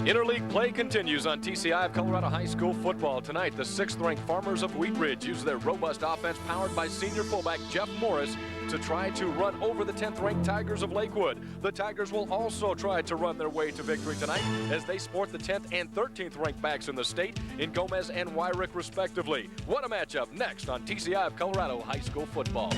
Interleague play continues on TCI of Colorado High School football. Tonight, the 6th-ranked Farmers of Wheat Ridge use their robust offense powered by senior fullback Jeff Morris to try to run over the 10th-ranked Tigers of Lakewood. The Tigers will also try to run their way to victory tonight as they sport the 10th and 13th-ranked backs in the state in Gomez and Wyrick, respectively. What a matchup next on TCI of Colorado High School football.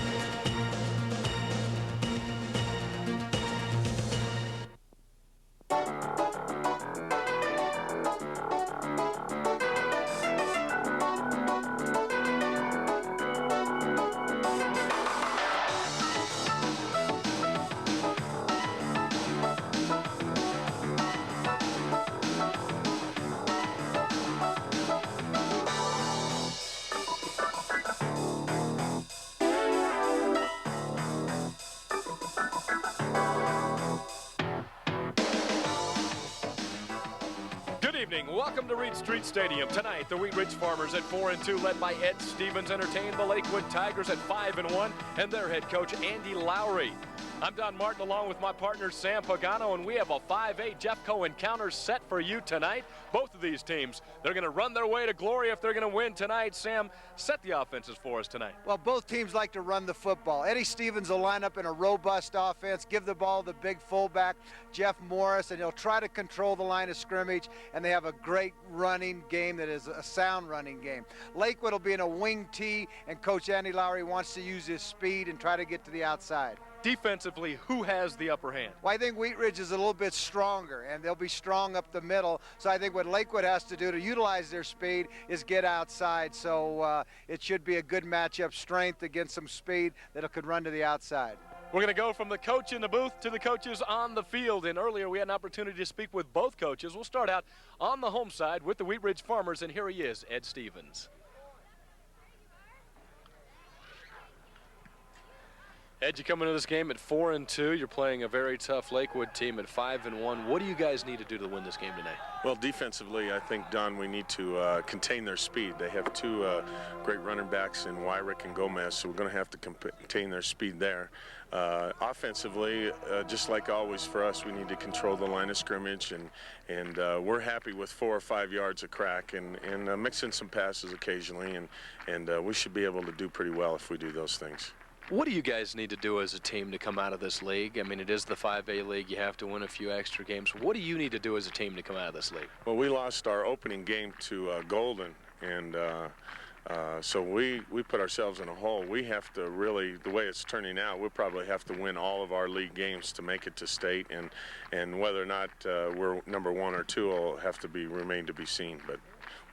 Welcome to Reed Street Stadium. Tonight, the Wheat Ridge Farmers at 4-2, led by Ed Stevens, entertain the Lakewood Tigers at 5-1, and their head coach, Andy Lowry. I'm Don Martin, along with my partner, Sam Pagano, and we have a 5A Jeffco encounter set for you tonight. Both of these teams, they're going to run their way to glory if they're going to win tonight. Sam, set the offenses for us tonight. Well, both teams like to run the football. Eddie Stevens will line up in a robust offense, give the ball to the big fullback, Jeff Morris, and he'll try to control the line of scrimmage, and they have a great running game that is a sound running game. Lakewood will be in a wing tee, and Coach Andy Lowry wants to use his speed and try to get to the outside. Defensively, who has the upper hand? Well, I think Wheat Ridge is a little bit stronger, and they'll be strong up the middle. So I think what Lakewood has to do to utilize their speed is get outside. So it should be a good matchup, strength against some speed that could run to the outside. We're going to go from the coach in the booth to the coaches on the field. And earlier we had an opportunity to speak with both coaches. We'll start out on the home side with the Wheat Ridge Farmers, and here he is, Ed Stevens. Ed, you come into this game at 4-2. You're playing a very tough Lakewood team at 5-1. What do you guys need to do to win this game tonight? Well, defensively, I think, Don, we need to contain their speed. They have two great running backs in Wyrick and Gomez, so we're going to have to contain their speed there. Offensively, just like always for us, we need to control the line of scrimmage, and we're happy with 4 or 5 yards of crack and mix in some passes occasionally, and we should be able to do pretty well if we do those things. What do you guys need to do as a team to come out of this league? I mean, it is the 5A league. You have to win a few extra games. What do you need to do as a team to come out of this league? Well, we lost our opening game to Golden, and so we put ourselves in a hole. We have to really, the way it's turning out, we'll probably have to win all of our league games to make it to state, and whether or not we're number 1 or 2 will have to remain to be seen, but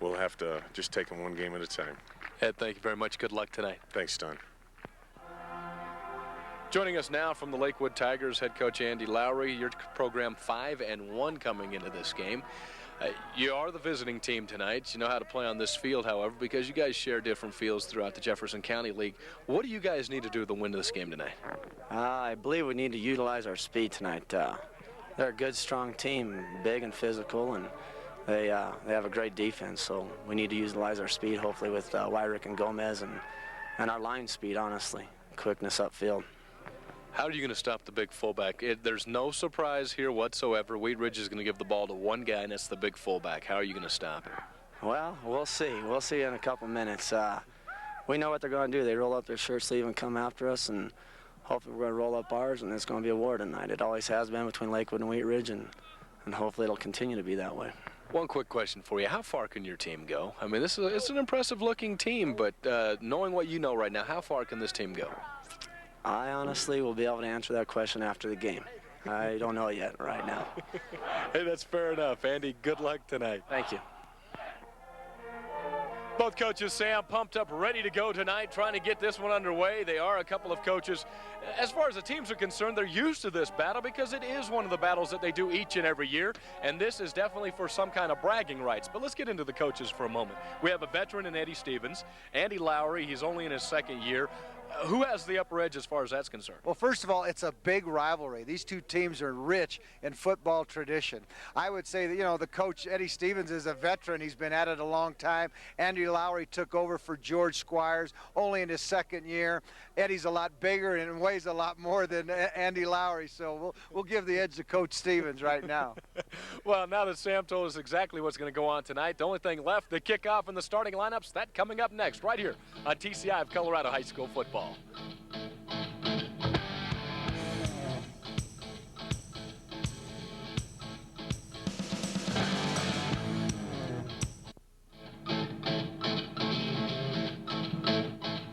we'll have to just take them one game at a time. Ed, thank you very much. Good luck tonight. Thanks, Don. Joining us now from the Lakewood Tigers, head coach Andy Lowry. Your program 5-1 coming into this game. You are the visiting team tonight. You know how to play on this field, however, because you guys share different fields throughout the Jefferson County League. What do you guys need to do to win this game tonight? I believe we need to utilize our speed tonight. They're a good, strong team, big and physical, and they have a great defense, so we need to utilize our speed, hopefully with Wyrick and Gomez and our line speed, honestly, quickness upfield. How are you going to stop the big fullback? There's no surprise here whatsoever. Wheat Ridge is going to give the ball to one guy, and that's the big fullback. How are you going to stop it? Well, we'll see. We'll see in a couple minutes. We know what they're going to do. They roll up their shirt sleeve and come after us, and hopefully we're going to roll up ours, and it's going to be a war tonight. It always has been between Lakewood and Wheat Ridge, and hopefully it'll continue to be that way. One quick question for you. How far can your team go? I mean, it's an impressive-looking team, but knowing what you know right now, how far can this team go? I honestly will be able to answer that question after the game. I don't know yet right now. Hey, that's fair enough. Andy, good luck tonight. Thank you. Both coaches, Sam, pumped up, ready to go tonight, trying to get this one underway. They are a couple of coaches. As far as the teams are concerned, they're used to this battle because it is one of the battles that they do each and every year, and this is definitely for some kind of bragging rights. But let's get into the coaches for a moment. We have a veteran in Eddie Stevens. Andy Lowry, he's only in his second year. Who has the upper edge as far as that's concerned? Well, first of all, it's a big rivalry. These two teams are rich in football tradition. I would say that, you know, the coach, Eddie Stevens, is a veteran. He's been at it a long time. Andy Lowry took over for George Squires only in his second year. Eddie's a lot bigger and weighs a lot more than Andy Lowry, so we'll give the edge to Coach Stevens right now. Well, now that Sam told us exactly what's going to go on tonight, the only thing left, the kickoff and the starting lineups, that coming up next right here on TCI of Colorado High School Football.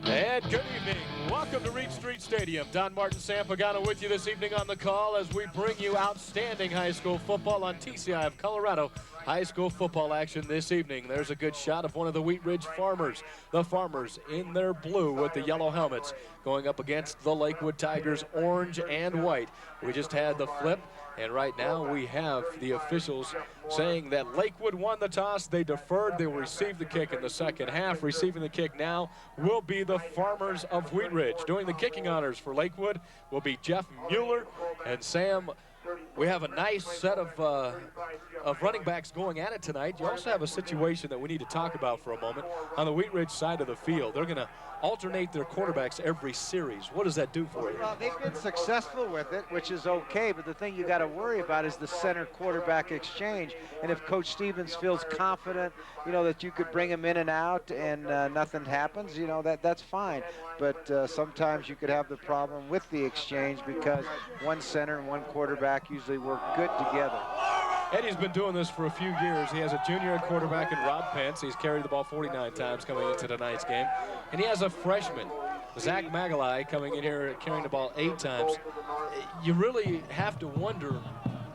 And good evening. Welcome to Reed Street Stadium. Don Martin, Sam Pagano with you this evening on the call as we bring you outstanding high school football on TCI of Colorado High School Football action this evening. There's a good shot of one of the Wheat Ridge Farmers. The Farmers in their blue with the yellow helmets going up against the Lakewood Tigers, orange and white. We just had the flip, and right now we have the officials saying that Lakewood won the toss. They deferred. They will receive the kick in the second half. Receiving the kick now will be the Farmers of Wheat Ridge. Doing the kicking honors for Lakewood will be Jeff Mueller. And Sam, we have a nice set of running backs going at it tonight. You also have a situation that we need to talk about for a moment. On the Wheat Ridge side of the field, they're going to alternate their quarterbacks every series. What does that do for you? Well, they've been successful with it, which is okay, but the thing you got to worry about is the center quarterback exchange. And if Coach Stevens feels confident, you know, that you could bring him in and out and nothing happens, you know, that's fine. But sometimes you could have the problem with the exchange because one center and one quarterback usually work good together. Eddie's been doing this for a few years. He has a junior at quarterback in Rob Pence. He's carried the ball 49 times coming into tonight's game. And he has a freshman, Zach Magalai, coming in here carrying the ball 8 times. You really have to wonder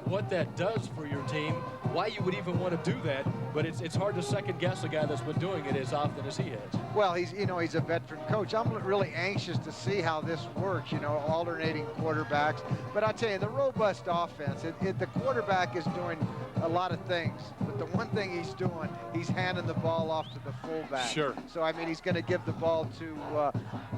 what that does for your team, why you would even want to do that, but it's hard to second guess a guy that's been doing it as often as he has. Well, he's a veteran coach. I'm really anxious to see how this works, you know, alternating quarterbacks. But I'll tell you, the robust offense, the quarterback is doing a lot of things, but the one thing he's doing, he's handing the ball off to the fullback. Sure. So, I mean, he's going to give the ball to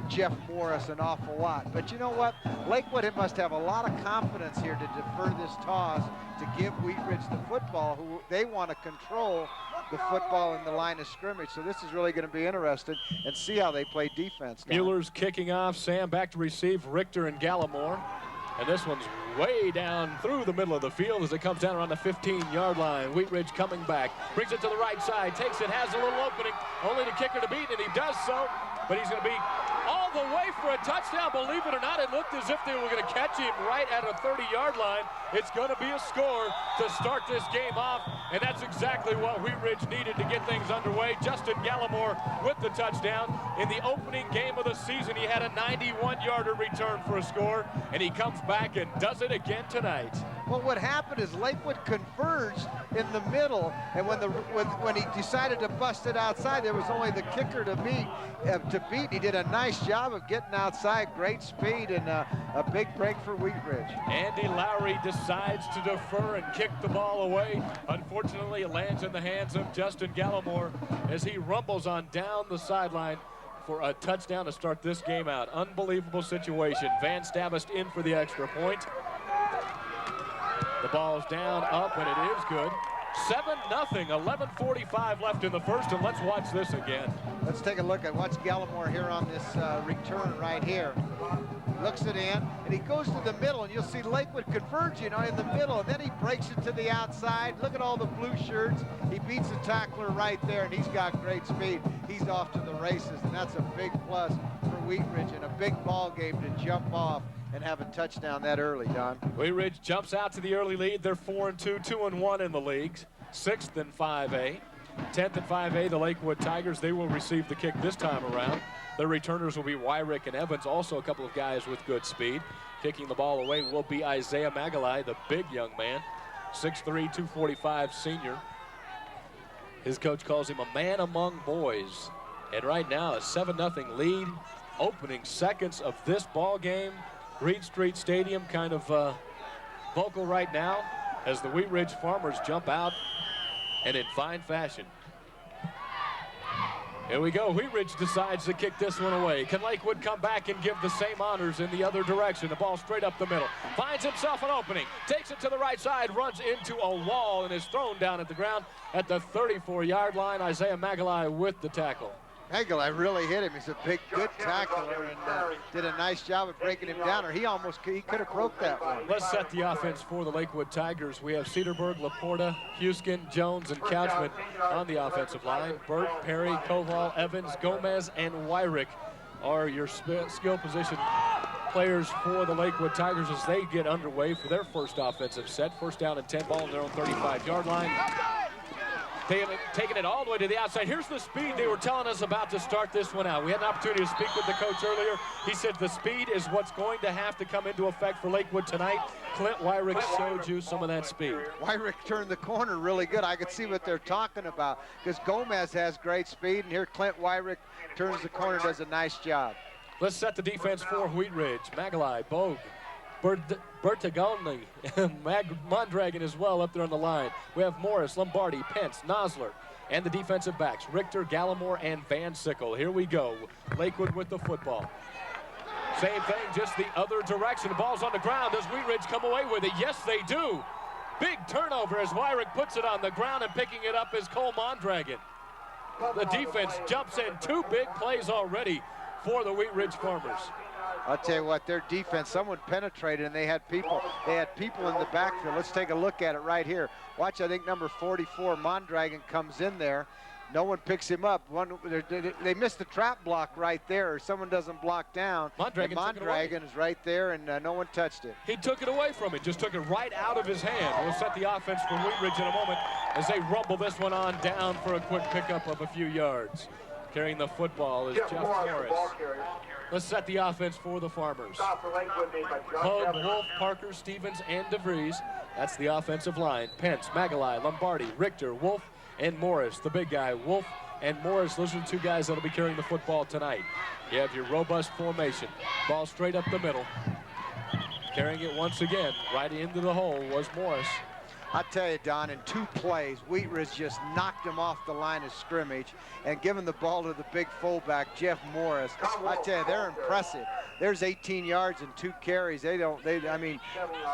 Jeff Morris an awful lot. But you know what? Lakewood must have a lot of confidence here to defer this toss to give Wheat Ridge the football, who they want to control the football in the line of scrimmage. So this is really going to be interesting and see how they play defense. Mueller's kicking off. Sam back to receive Richter and Gallimore. And this one's way down through the middle of the field as it comes down around the 15-yard line. Wheat Ridge coming back, brings it to the right side, takes it, has a little opening, only the kicker to beat, and he does so. But he's going to be all the way for a touchdown. Believe it or not, it looked as if they were going to catch him right at a 30-yard line. It's going to be a score to start this game off, and that's exactly what Wheat Ridge needed to get things underway. Justin Gallimore with the touchdown. In the opening game of the season, he had a 91-yarder return for a score, and he comes back and does it again tonight. Well, what happened is Lakewood converged in the middle, and when he decided to bust it outside, there was only the kicker to beat. He did a nice job of getting outside, great speed, and a big break for Wheat Ridge. Andy Lowry decides to defer and kick the ball away. Unfortunately, it lands in the hands of Justin Gallimore as he rumbles on down the sideline for a touchdown to start this game out. Unbelievable situation. Van Stabist in for the extra point. The ball's down, up, and it is good. 7-0, 11:45 left in the first, and let's watch this again. Let's take a look at watch Gallimore here on this return right here. Looks it in, and he goes to the middle, and you'll see Lakewood converge, you know, in the middle, and then he breaks it to the outside. Look at all the blue shirts. He beats the tackler right there, and he's got great speed. He's off to the races, and that's a big plus for Wheat Ridge in a big ball game to jump off and have a touchdown that early, Don. Wheat Ridge jumps out to the early lead. They're 4-2, 2-1 in the leagues. 6th in 5A. 10th in 5A, the Lakewood Tigers, they will receive the kick this time around. Their returners will be Wyrick and Evans, also a couple of guys with good speed. Kicking the ball away will be Isaiah Magalai, the big young man. 6'3", 245 senior. His coach calls him a man among boys. And right now, a 7-0 lead. Opening seconds of this ball game. Reed Street Stadium kind of vocal right now as the Wheat Ridge Farmers jump out and in fine fashion. Here we go. Wheat Ridge decides to kick this one away. Can Lakewood come back and give the same honors in the other direction? The ball straight up the middle. Finds himself an opening. Takes it to the right side. Runs into a wall and is thrown down at the ground at the 34-yard line. Isaiah Magalai with the tackle. Magalai really hit him. He's a big, good tackler and did a nice job of breaking him down, or he could have broke that one. Let's set the offense for the Lakewood Tigers. We have Cedarburg, Laporta, Houston, Jones, and Couchman on the offensive line. Burt, Perry, Koval, Evans, Gomez, and Wyrick are your skill position players for the Lakewood Tigers as they get underway for their first offensive set. First down and 10, ball on their own 35-yard line. Taking it all the way to the outside. Here's the speed they were telling us about to start this one out. We had an opportunity to speak with the coach earlier. He said the speed is what's going to have to come into effect for Lakewood tonight. Clint Wyrick showed you some of that speed. Wyrick turned the corner really good. I could see what they're talking about because Gomez has great speed, and here Clint Wyrick turns the corner, does a nice job. Let's set the defense for Wheat Ridge. Magalai, Bogue, Bertagoni, Mondragon as well up there on the line. We have Morris, Lombardi, Pence, Nosler, and the defensive backs, Richter, Gallimore, and Van Sickle. Here we go. Lakewood with the football. Same thing, just the other direction. The ball's on the ground. Does Wheat Ridge come away with it? Yes, they do. Big turnover as Wyrick puts it on the ground, and picking it up is Cole Mondragon. The defense jumps in. 2 big plays already for the Wheat Ridge Farmers. I'll tell you what, their defense, someone penetrated and they had people in the backfield. Let's take a look at it right here. Watch, I think number 44, Mondragon, comes in there. No one picks him up. They missed the trap block right there, or someone doesn't block down. Mondragon is right there, and no one touched it. He took it away from him, just took it right out of his hand. We'll set the offense for Wheat Ridge in a moment as they rumble this one on down for a quick pickup of a few yards. Carrying the football is Jeff Morris. Let's set the offense for the Farmers. Pogue, Wolf, Parker, Stevens, and DeVries. That's the offensive line. Pence, Magalai, Lombardi, Richter, Wolf, and Morris. The big guy, Wolf and Morris. Those are the 2 guys that'll be carrying the football tonight. You have your robust formation. Ball straight up the middle. Carrying it once again right into the hole was Morris. I tell you, Don, in 2 plays, Wheat Ridge just knocked him off the line of scrimmage and given the ball to the big fullback, Jeff Morris. I tell you, they're impressive. There's 18 yards and 2 carries. I mean,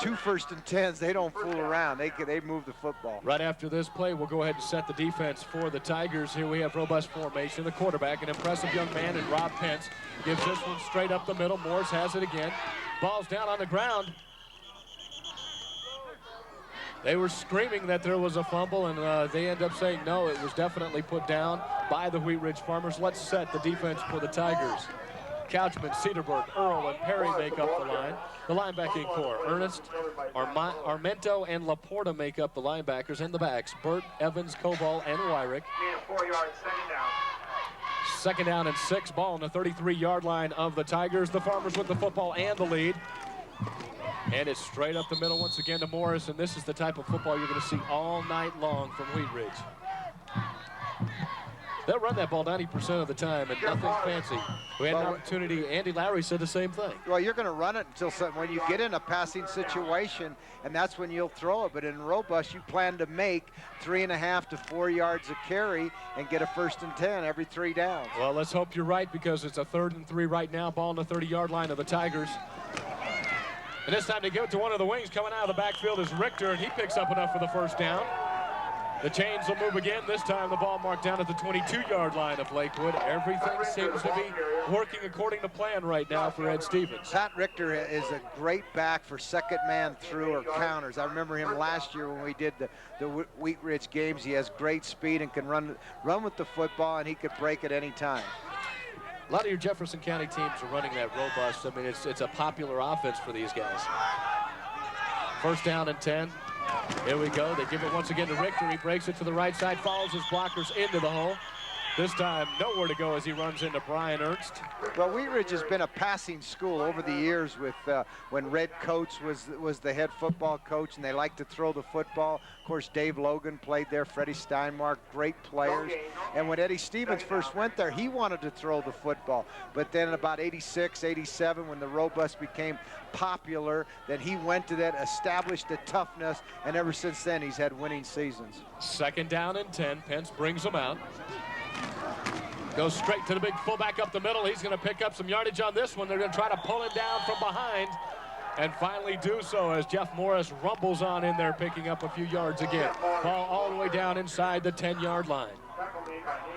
2 first and 10s, they don't fool around. They move the football. Right after this play, we'll go ahead and set the defense for the Tigers. Here we have robust formation. The quarterback, an impressive young man, and Rob Pence gives this one straight up the middle. Morris has it again. Ball's down on the ground. They were screaming that there was a fumble, and they end up saying no, it was definitely put down by the Wheat Ridge Farmers. Let's set the defense for the Tigers. Couchman, Cedarburg, Earl, and Perry make up the line. The linebacking core, Ernest, Armento, and Laporta make up the linebackers, and the backs, Burt, Evans, Koval, and Wyrick. 4 yards, Second down and 6, ball on the 33-yard line of the Tigers. The Farmers with the football and the lead. And it's straight up the middle once again to Morris, and this is the type of football you're going to see all night long from Wheat Ridge. They'll run that ball 90% of the time, and nothing fancy. We had an opportunity. Andy Lowry said the same thing. Well, you're going to run it until when you get in a passing situation, and that's when you'll throw it. But in robust, you plan to make 3.5 to 4 yards a carry and get a 1st and 10 every 3 downs. Well, let's hope you're right, because it's a 3rd and 3 right now. Ball on the 30-yard line of the Tigers. And this time to give it to one of the wings. Coming out of the backfield is Richter, and he picks up enough for the 1st down. The chains will move again. This time the ball marked down at the 22-yard line of Lakewood. Everything seems to be working according to plan right now for Ed Stevens. Pat Richter is a great back for second man through or counters. I remember him last year when we did the Wheat Ridge games. He has great speed and can run with the football, and he could break at any time. A lot of your Jefferson County teams are running that robust. I mean, it's a popular offense for these guys. 1st down and 10. Here we go. They give it once again to Richter. He breaks it to the right side, follows his blockers into the hole. This time, nowhere to go as he runs into Brian Ernst. Well, Wheat Ridge has been a passing school over the years with when Red Coates was the head football coach, and they like to throw the football. Of course, Dave Logan played there, Freddie Steinmark, great players. And when Eddie Stevens first went there, he wanted to throw the football. But then about 86, 87, when the robust became popular, then he went to that, established the toughness, and ever since then, he's had winning seasons. 2nd down and 10. Pence brings them out. Goes straight to the big fullback up the middle. He's going to pick up some yardage on this one. They're going to try to pull him down from behind and finally do so as Jeff Morris rumbles on in there, picking up a few yards again. Ball all the way down inside the 10-yard line.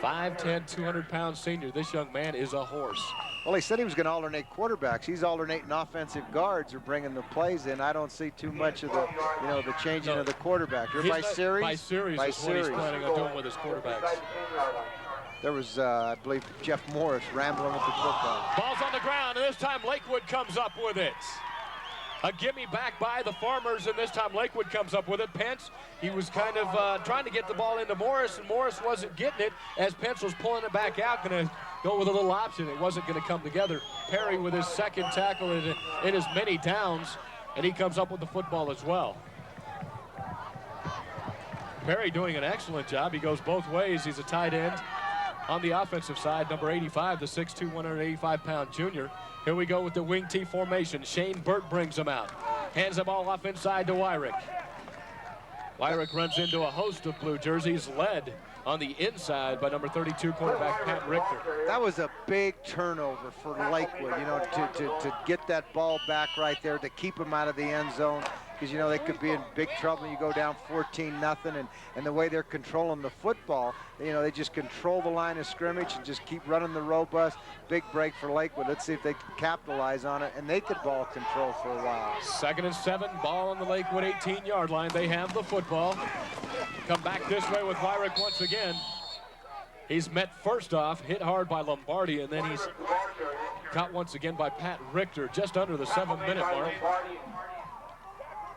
5'10", 200-pound senior. This young man is a horse. Well, he said he was going to alternate quarterbacks. He's alternating offensive guards or bringing the plays in. I don't see too much of the, the changing of the quarterback. You're by series? By series is what he's planning on doing with his quarterbacks. There was, I believe, Jeff Morris rambling with the football. Ball's on the ground, and this time Lakewood comes up with it. A gimme back by the Farmers, and this time Lakewood comes up with it. Pence, he was kind of trying to get the ball into Morris, and Morris wasn't getting it as Pence was pulling it back out, going to go with a little option. It wasn't going to come together. Perry with his second tackle in as many downs, and he comes up with the football as well. Perry doing an excellent job. He goes both ways. He's a tight end. On the offensive side, number 85, the 6'2", 185-pound junior. Here we go with the wing T formation. Shane Burt brings him out. Hands the ball off inside to Wyrick. Wyrick runs into a host of blue jerseys, led on the inside by number 32 quarterback Pat Richter. That was a big turnover for Lakewood, to get that ball back right there, to keep him out of the end zone, because, they could be in big trouble. You go down 14-0, and the way they're controlling the football, they just control the line of scrimmage and just keep running the robust. Big break for Lakewood. Let's see if they can capitalize on it, and they could ball control for a while. 2nd and 7, ball on the Lakewood 18-yard line. They have the football. Come back this way with Wyrick once again. He's met first off, hit hard by Lombardi, and then he's caught once again by Pat Richter, just under the 7-minute mark.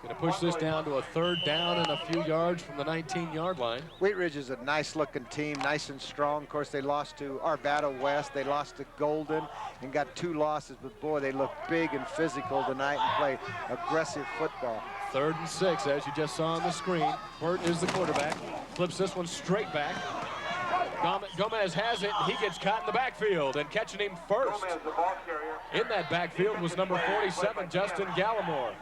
Going to push this down to a 3rd down and a few yards from the 19-yard line. Wheat Ridge is a nice-looking team, nice and strong. Of course, they lost to Arvada West. They lost to Golden and got 2 losses. But, boy, they look big and physical tonight and play aggressive football. 3rd and 6, as you just saw on the screen. Burt is the quarterback. Flips this one straight back. Gomez has it. He gets caught in the backfield, and catching him first in that backfield was number 47, Justin Gallimore.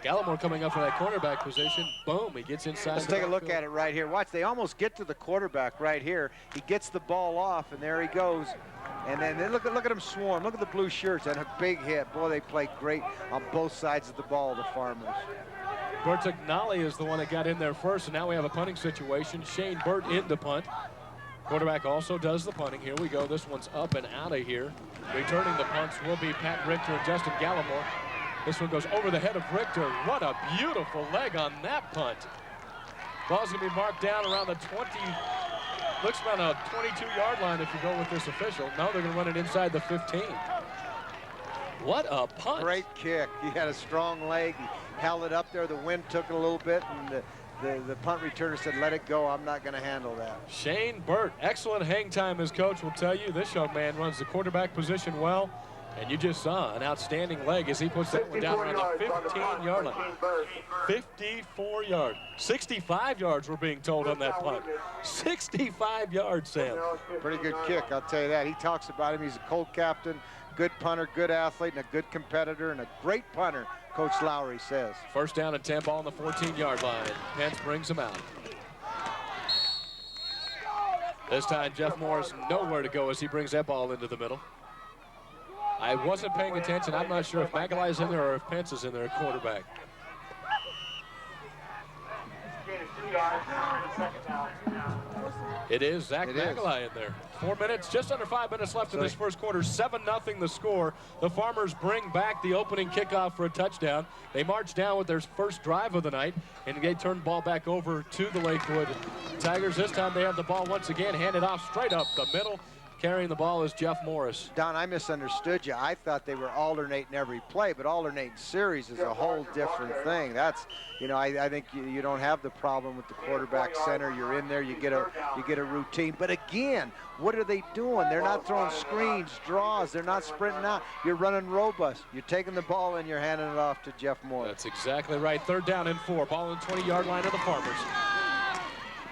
Gallimore coming up for that cornerback position. Boom, he gets inside. Let's take a look at it right here. Watch, they almost get to the quarterback right here. He gets the ball off, and there he goes. And then look at him swarm. Look at the blue shirts and a big hit. Boy, they play great on both sides of the ball, the Farmers. Bertagnali is the one that got in there first, and now we have a punting situation. Shane Burt in the punt. Quarterback also does the punting. Here we go. This one's up and out of here. Returning the punts will be Pat Richter and Justin Gallimore. This one goes over the head of Richter. What a beautiful leg on that punt. Ball's going to be marked down around the 20, looks around a 22-yard line if you go with this official. No, they're going to run it inside the 15. What a punt. Great kick. He had a strong leg. He held it up there. The wind took it a little bit, and the punt returner said, let it go. I'm not going to handle that. Shane Burt, excellent hang time, his coach will tell you. This young man runs the quarterback position well. And you just saw an outstanding leg as he puts that one down around the 15-yard line. 54 yards. 65 yards we're being told on that punt. 65 yards, Sam. Pretty good kick, I'll tell you that. He talks about him. He's a Colt captain, good punter, good athlete, and a good competitor, and a great punter, Coach Lowry says. 1st down and 10, ball on the 14-yard line. Pence brings him out. This time, Jeff Morris nowhere to go as he brings that ball into the middle. I wasn't paying attention. I'm not sure if Magalai's in there or if Pence is in there at quarterback. It is Zach Magalai in there. 4 minutes, just under 5 minutes left in this first quarter. 7-0 the score. The Farmers bring back the opening kickoff for a touchdown. They march down with their first drive of the night, and they turn the ball back over to the Lakewood Tigers. This time they have the ball once again, handed off straight up the middle. Carrying the ball is Jeff Morris. Don, I misunderstood you. I thought they were alternating every play, but alternating series is a whole different thing. That's, I think you don't have the problem with the quarterback center. You're in there, you get a routine. But again, what are they doing? They're not throwing screens, draws. They're not sprinting out. You're running robust. You're taking the ball and you're handing it off to Jeff Morris. That's exactly right. 3rd down and 4. Ball on the 20-yard line of the Farmers.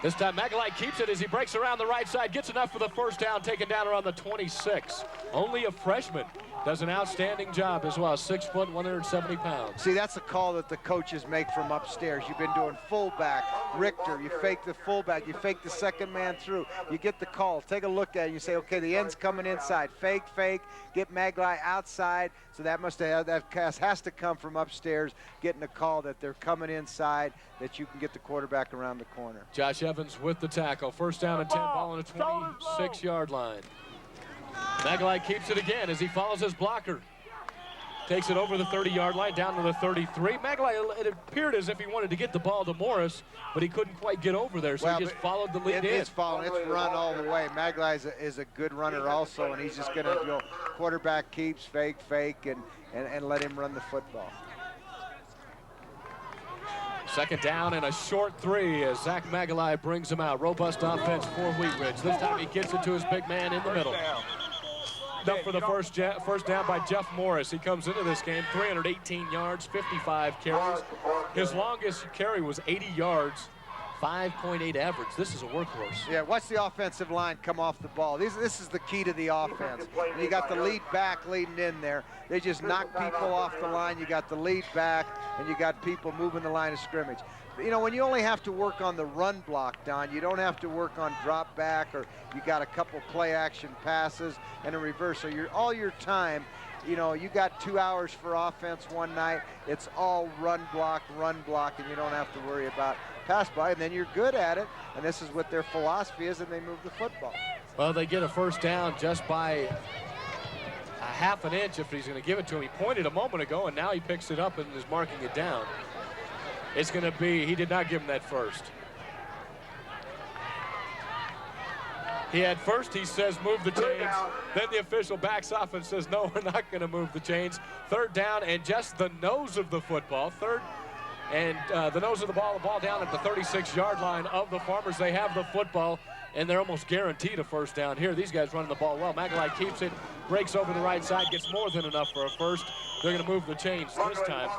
This time Magalai keeps it as he breaks around the right side, gets enough for the 1st down, taken down around the 26. Only a freshman does an outstanding job as well. 6 foot, 170 pounds. See, that's a call that the coaches make from upstairs. You've been doing fullback, Richter, you fake the fullback, you fake the second man through. You get the call, take a look at it, you say, okay, the end's coming inside. Fake, get Maglai outside. So that has to come from upstairs, getting a call that they're coming inside, that you can get the quarterback around the corner. Josh Evans with the tackle. First down and 10, ball on the 26-yard line. Maglai keeps it again as he follows his blocker. Takes it over the 30-yard line, down to the 33. Maglai, it appeared as if he wanted to get the ball to Morris, but he couldn't quite get over there, so he just followed the lead in. It's run all the way. Maglai is a good runner also, and he's just going to go quarterback keeps, fake, and let him run the football. Second down and a short 3 as Zach Maglai brings him out. Robust offense for Wheat Ridge. This time he gets it to his big man in the middle. Up for the first down by Jeff Morris. He comes into this game 318 yards, 55 carries. His longest carry was 80 yards, 5.8 average. This is a workhorse. Yeah, watch the offensive line come off the ball. This is the key to the offense. And you got the lead back leading in there. They just knock people off the line. You got the lead back, and you got people moving the line of scrimmage. You know, when you only have to work on the run block, Don, you don't have to work on drop back, or you got a couple play action passes and a reverse. So all your time, you know, you got 2 hours for offense one night. It's all run block, and you don't have to worry about pass by, and then you're good at it. And this is what their philosophy is, and they move the football. Well, they get a first down just by a half an inch if he's going to give it to him. He pointed a moment ago, and now he picks it up and is marking it down. It's going to be, he did not give him that first. He had first, he says, move the chains. Then the official backs off and says, no, we're not going to move the chains. Third down and just the nose of the football. Third and the nose of the ball down at the 36-yard line of the Farmers. They have the football, and they're almost guaranteed a first down here. These guys running the ball well. Maglai keeps it, breaks over the right side, gets more than enough for a first. They're going to move the chains this time.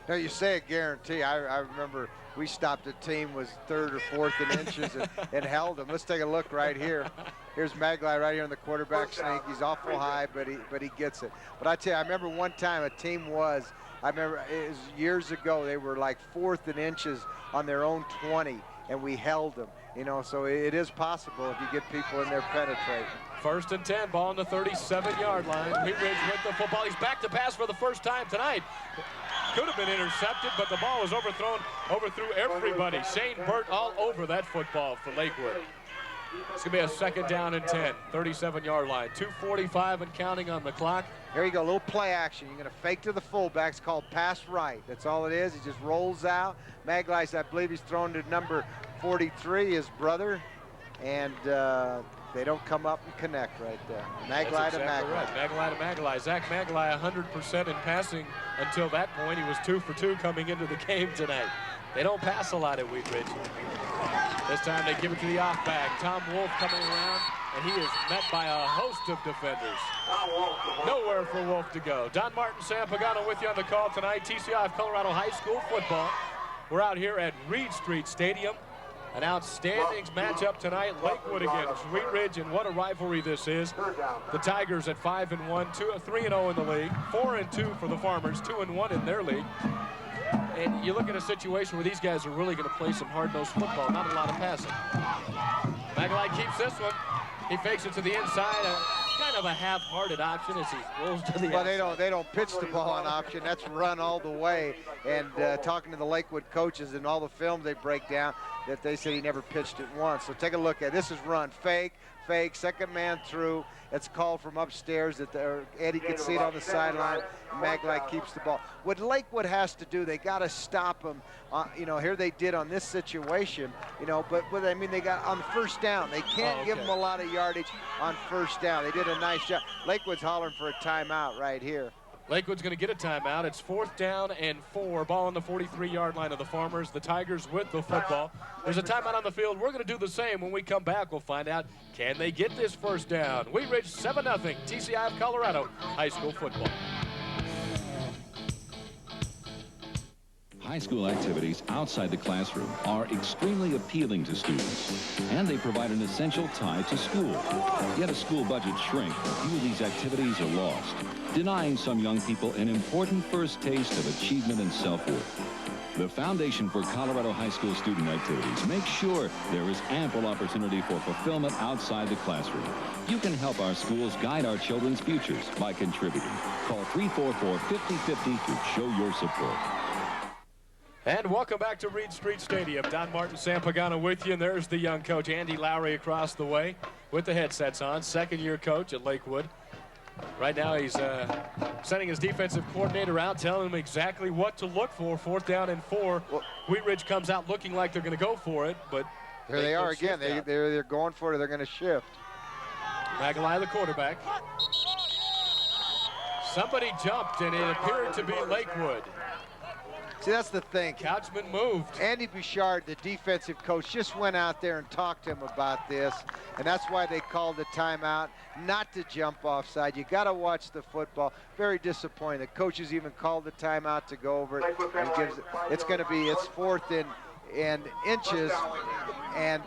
Now, you say a guarantee. I remember we stopped a team was third or fourth in inches and held them. Let's take a look right here. Here's Maglai right here on the quarterback sneak. He's awful high, but he gets it. But I tell you, I remember one time a team was, I remember it was years ago, they were like fourth in inches on their own 20, and we held them. You know, so it is possible if you get people in there penetrating. First and 10, ball on the 37-yard line. Wheat Ridge with the football. He's back to pass for the first time tonight. Could have been intercepted, but the ball was overthrew everybody. Shane Burt all over that football for Lakewood. It's going to be a second down and 10, 37-yard line. 2:45 and counting on the clock. Here you go, a little play action. You're going to fake to the fullback. It's called pass right. That's all it is. He just rolls out. Maglai, I believe he's thrown to number 43, his brother, and they don't come up and connect right there. Maglai to Maglai. Right. Maglai to Maglai. Zach Maglai 100% in passing until that point. He was 2 for 2 coming into the game tonight. They don't pass a lot at Wheat Ridge. This time they give it to the off-back. Tom Wolf coming around, and he is met by a host of defenders. Nowhere for Wolf to go. Don Martin, Sam Pagano with you on the call tonight. TCI of Colorado High School football. We're out here at Reed Street Stadium. An outstanding matchup tonight. Lakewood against Wheat Ridge, and what a rivalry this is. The Tigers at 5-1, 3-0 in the league, 4-2 for the Farmers, 2-1 in their league. And you look at a situation where these guys are really going to play some hard-nosed football, not a lot of passing. Maglai keeps this one. He fakes it to the inside. Kind of a half-hearted option as he rolls to the outside. Well, they don't pitch the ball on option. That's run all the way. And talking to the Lakewood coaches and all the films they break down, that they said he never pitched it once. So take a look at it. This is run. Fake, second man through. It's called from upstairs that Eddie can see it on the sideline. Maglai keeps the ball. What Lakewood has to do, they got to stop him. You know, here they did on this situation. You know, but I mean, they got on the first down. They can't give them a lot of yardage on first down. They did a nice job. Lakewood's hollering for a timeout right here. Lakewood's going to get a timeout. It's 4th down and 4. Ball on the 43-yard line of the Farmers. The Tigers with the football. There's a timeout on the field. We're going to do the same. When we come back, we'll find out, can they get this first down? Wheat Ridge 7-0. TCI of Colorado High School football. high school activities outside the classroom are extremely appealing to students, and they provide an essential tie to school. Yet as school budgets shrink, a few of these activities are lost, denying some young people an important first taste of achievement and self-worth. The Foundation for Colorado High School Student Activities makes sure there is ample opportunity for fulfillment outside the classroom. You can help our schools guide our children's futures by contributing. Call 344-5050 to show your support. And welcome back to Reed Street Stadium. Don Martin, Sam Pagano with you, and there's the young coach, Andy Lowry, across the way with the headsets on. Second-year coach at Lakewood. Right now he's sending his defensive coordinator out, telling him exactly what to look for. 4th down and 4. Wheat Ridge comes out looking like they're going to go for it, but here they are again. They're going for it. They're going to shift. Magalai, the quarterback. Somebody jumped, and it appeared to be Lakewood. See, that's the thing. Couchman moved. Andy Bouchard, the defensive coach, just went out there and talked to him about this, and that's why they called the timeout, not to jump offside. You got to watch the football. Very disappointing. The coaches even called the timeout to go over it. And it's going to be, it's 4th and inches, and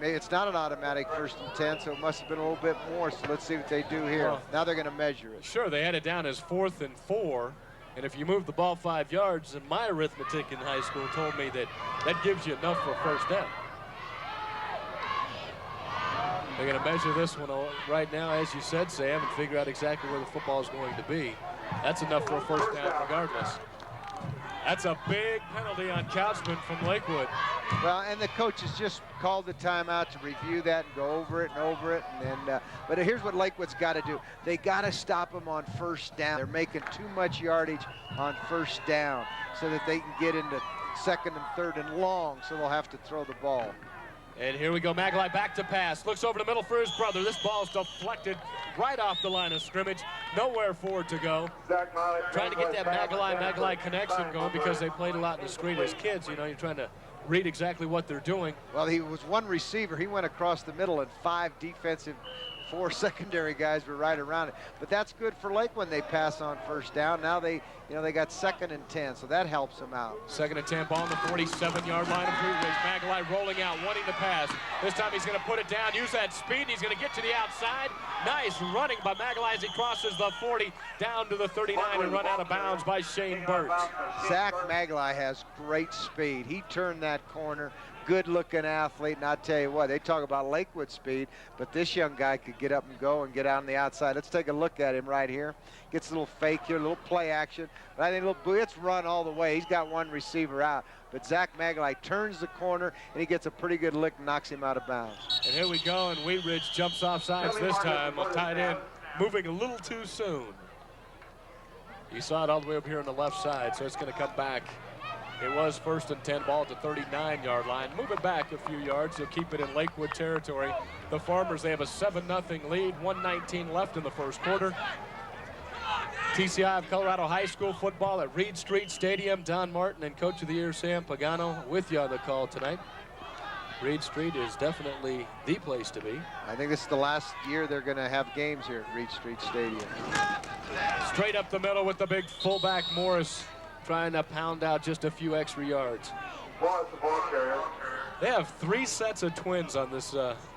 it's not an automatic 1st and 10, so it must have been a little bit more. So let's see what they do here. Now they're going to measure it. Sure, they had it down as 4th and 4. And if you move the ball 5 yards, and my arithmetic in high school told me that that gives you enough for a 1st down. They're going to measure this one right now, as you said, Sam, and figure out exactly where the football is going to be. That's enough for a 1st down regardless. That's a big penalty on Couchman from Lakewood. Well, and the coaches just called the timeout to review that and go over it and over it. But here's what Lakewood's got to do. They got to stop them on 1st down. They're making too much yardage on 1st down so that they can get into 2nd and 3rd and long, so they'll have to throw the ball. And here we go, Magalai back to pass. Looks over the middle for his brother. This ball's deflected right off the line of scrimmage. Nowhere for it to go. Trying to get that Magalai connection going because they played a lot in the screen as kids. You know, you're trying to read exactly what they're doing. Well, he was one receiver. He went across the middle, and 5 defensive, 4 secondary guys were right around it. But that's good for Lake when they pass on 1st down. Now they got 2nd and 10, so that helps them out. 2nd and 10, ball on the 47-yard line of Wheat Ridge. Magalai rolling out, wanting to pass. This time he's going to put it down, use that speed, and he's going to get to the outside. Nice running by Magalai as he crosses the 40 down to the 39 and run out of bounds by Shane Burt. Zach Magalai has great speed. He turned that corner. Good-looking athlete, and I'll tell you what, they talk about Lakewood speed, but this young guy could get up and go and get out on the outside. Let's take a look at him right here. Gets a little fake here, a little play action, but I think it's run all the way. He's got one receiver out, but Zach Magalai turns the corner, and he gets a pretty good lick and knocks him out of bounds. And here we go, and Wheat Ridge jumps off sides this time. A tight end moving a little too soon. You saw it all the way up here on the left side, so it's going to come back. It was 1st and 10, ball at the 39-yard line. Move it back a few yards. They'll keep it in Lakewood territory. The Farmers, they have a 7-0 lead, 1:19 left in the 1st quarter. TCI of Colorado High School football at Reed Street Stadium. Don Martin and Coach of the Year Sam Pagano with you on the call tonight. Reed Street is definitely the place to be. I think this is the last year they're going to have games here at Reed Street Stadium. Straight up the middle with the big fullback Morris, trying to pound out just a few extra yards. They have 3 sets of twins on this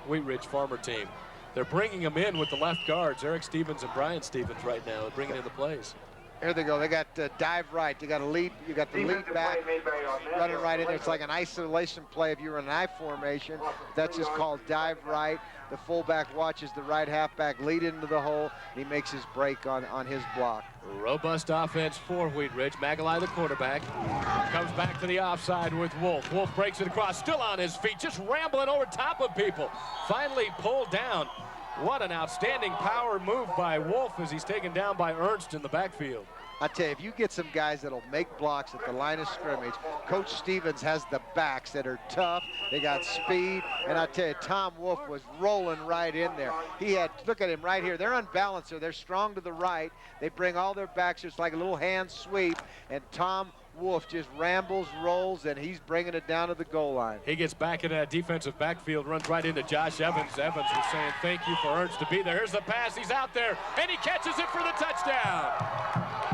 Wheat Ridge Farmer team. They're bringing them in with the left guards, Eric Stevens and Brian Stevens right now, bringing in the plays. Here they go. They got dive right. They got a lead. You got the lead back running right in there. It's like an isolation play if you were in an I formation. That's just called dive right. The fullback watches the right halfback lead into the hole, and he makes his break on his block. Robust offense for Wheat Ridge. Magalai, the quarterback, comes back to the offside with Wolf. Wolf breaks it across, still on his feet, just rambling over top of people. Finally pulled down. What an outstanding power move by Wolf as he's taken down by Ernst in the backfield. I tell you, if you get some guys that'll make blocks at the line of scrimmage, Coach Stevens has the backs that are tough. They got speed, and I tell you, Tom Wolf was rolling right in there. He had, look at him right here. They're unbalanced there. They're strong to the right. They bring all their backs just like a little hand sweep, and Tom Wolf just rambles, rolls, and he's bringing it down to the goal line. He gets back in that defensive backfield, runs right into Josh Evans. Evans was saying thank you for Ernst to be there. Here's the pass. He's out there, and he catches it for the touchdown.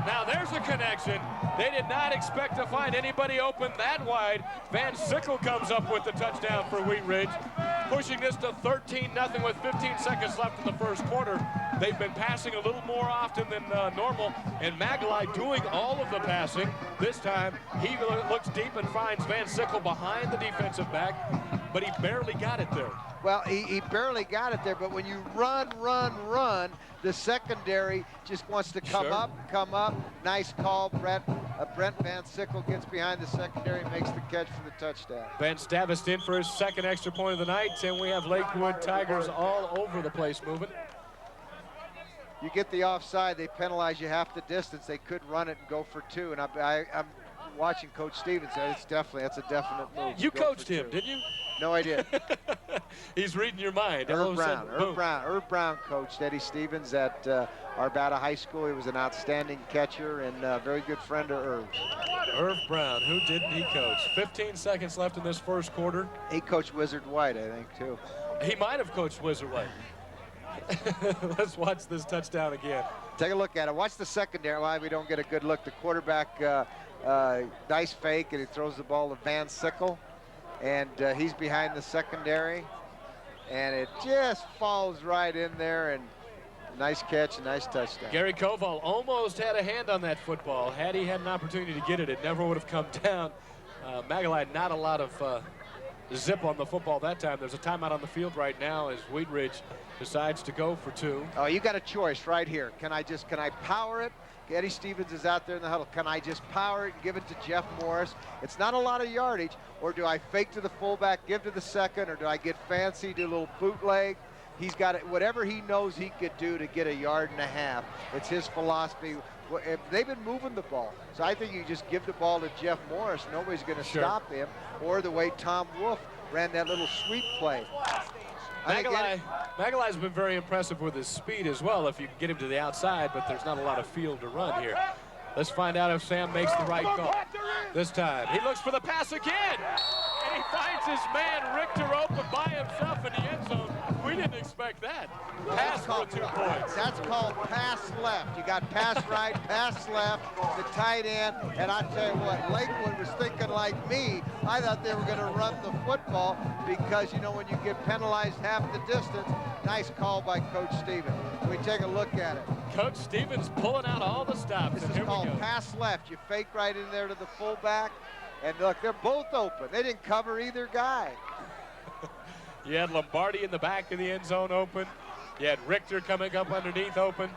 Now there's a connection. They did not expect to find anybody open that wide. Van Sickle comes up with the touchdown for Wheat Ridge, pushing this to 13-0 with 15 seconds left in the first quarter. They've been passing a little more often than normal, and Magalai doing all of the passing. This time, he looks deep and finds Van Sickle behind the defensive back, but he barely got it there. Well, he barely got it there, but when you run, the secondary just wants to come up. Nice call, Brent Van Sickle gets behind the secondary and makes the catch for the touchdown. Ben Stavist in for his second extra point of the night, and we have Lakewood Tigers all over the place moving. You get the offside, they penalize you half the distance. They could run it and go for 2, and I'm watching Coach Stevens. That's a definite move. You coached him, didn't you? No, I did. He's reading your mind. Irv Brown coached Eddie Stevens at Arvada High School. He was an outstanding catcher and a very good friend of Irv's. Irv Brown, who didn't he coach? 15 seconds left in this first quarter. He coached Wizard White, I think, too. He might have coached Wizard White. Let's watch this touchdown again. Take a look at it. Watch the secondary. Why we don't get a good look. The quarterback, nice fake, and he throws the ball to Van Sickle. And he's behind the secondary. And it just falls right in there. And nice catch, nice touchdown. Gary Koval almost had a hand on that football. Had he had an opportunity to get it, it never would have come down. Magalai, not a lot of zip on the football that time. There's a timeout on the field right now as Wheat Ridge decides to go for 2. Oh, you got a choice right here. Can I power it? Eddie Stevens is out there in the huddle. Can I just power it and give it to Jeff Morris? It's not a lot of yardage. Or do I fake to the fullback, give to the second, or do I get fancy, do a little bootleg? He's got it, whatever he knows he could do to get 1.5 yards. It's his philosophy. They've been moving the ball. So I think you just give the ball to Jeff Morris. Nobody's going to stop him. Or the way Tom Wolf ran that little sweep play. Magalai's been very impressive with his speed as well if you can get him to the outside, but there's not a lot of field to run here. Let's find out if Sam makes the right call. This time, he looks for the pass again, and he finds his man Richter open by himself in the end zone. We didn't expect that. Pass for 2 points. That's called pass left. You got pass right, pass left, the tight end, and I tell you what, Lakewood was thinking like me. I thought they were going to run the football because, you know, when you get penalized half the distance, nice call by Coach Stevens. We take a look at it. Coach Stevens pulling out all the stops. This is called pass left. You fake right in there to the fullback, and look, they're both open. They didn't cover either guy. You had Lombardi in the back of the end zone open. You had Richter coming up underneath open.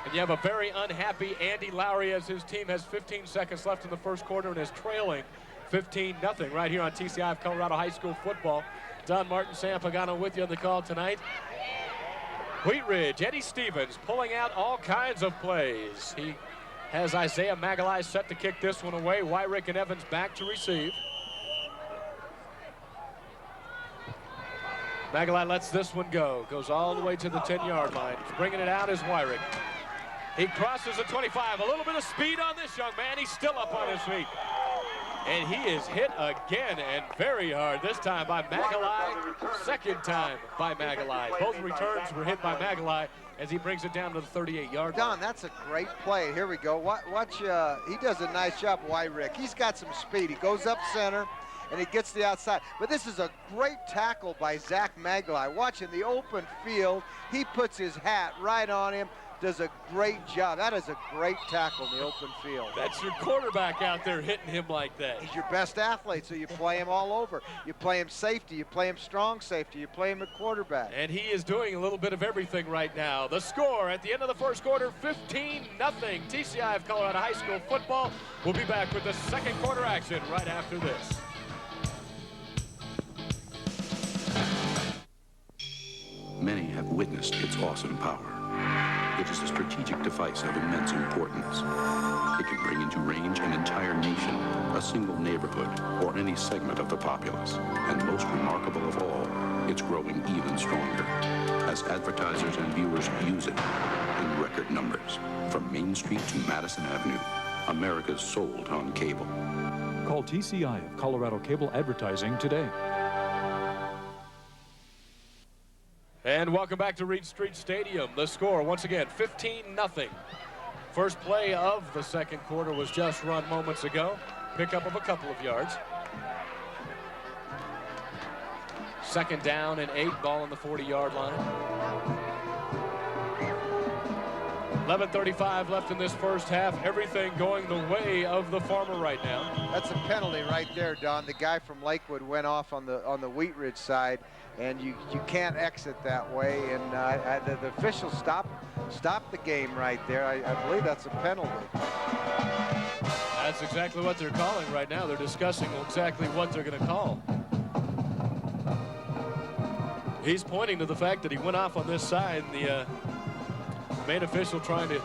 And you have a very unhappy Andy Lowry as his team has 15 seconds left in the first quarter and is trailing 15-0 right here on TCI of Colorado High School football. Don Martin, Sam Pagano with you on the call tonight. Wheat Ridge, Eddie Stevens pulling out all kinds of plays. He has Isaiah Magalai set to kick this one away. Wyrick and Evans back to receive. Magalai lets this one go. Goes all the way to the 10-yard line. Bringing it out is Wyrick. He crosses the 25. A little bit of speed on this young man. He's still up on his feet. And he is hit again and very hard. This time by Magalai. Second time by Magalai. Both returns were hit by Magalai as he brings it down to the 38-yard line. Don, that's a great play. Here we go. Watch, he does a nice job, Wyrick. He's got some speed. He goes up center, and he gets the outside. But this is a great tackle by Zach Magalai. Watch in the open field. He puts his hat right on him. Does a great job. That is a great tackle in the open field. That's your quarterback out there hitting him like that. He's your best athlete, so you play him all over. You play him safety, you play him strong safety, you play him at quarterback. And he is doing a little bit of everything right now. The score at the end of the first quarter, 15-0. TCI of Colorado High School football. We'll be back with the second quarter action right after this. Many have witnessed its awesome power. It is a strategic device of immense importance. It can bring into range an entire nation, a single neighborhood, or any segment of the populace. And most remarkable of all, it's growing even stronger as advertisers and viewers use it in record numbers. From Main Street to Madison Avenue, America's sold on cable. Call TCI of Colorado Cable Advertising today. And welcome back to Reed Street Stadium. The score, once again, 15-0. First play of the second quarter was just run moments ago. Pickup of a couple of yards. Second down and 8, ball on the 40-yard line. 11:35 left in this first half. Everything going the way of the Farmer right now. That's a penalty right there, Don. The guy from Lakewood went off on the Wheat Ridge side, and you can't exit that way. And the officials stopped the game right there. I believe that's a penalty. That's exactly what they're calling right now. They're discussing exactly what they're going to call. He's pointing to the fact that he went off on this side, and the main official trying to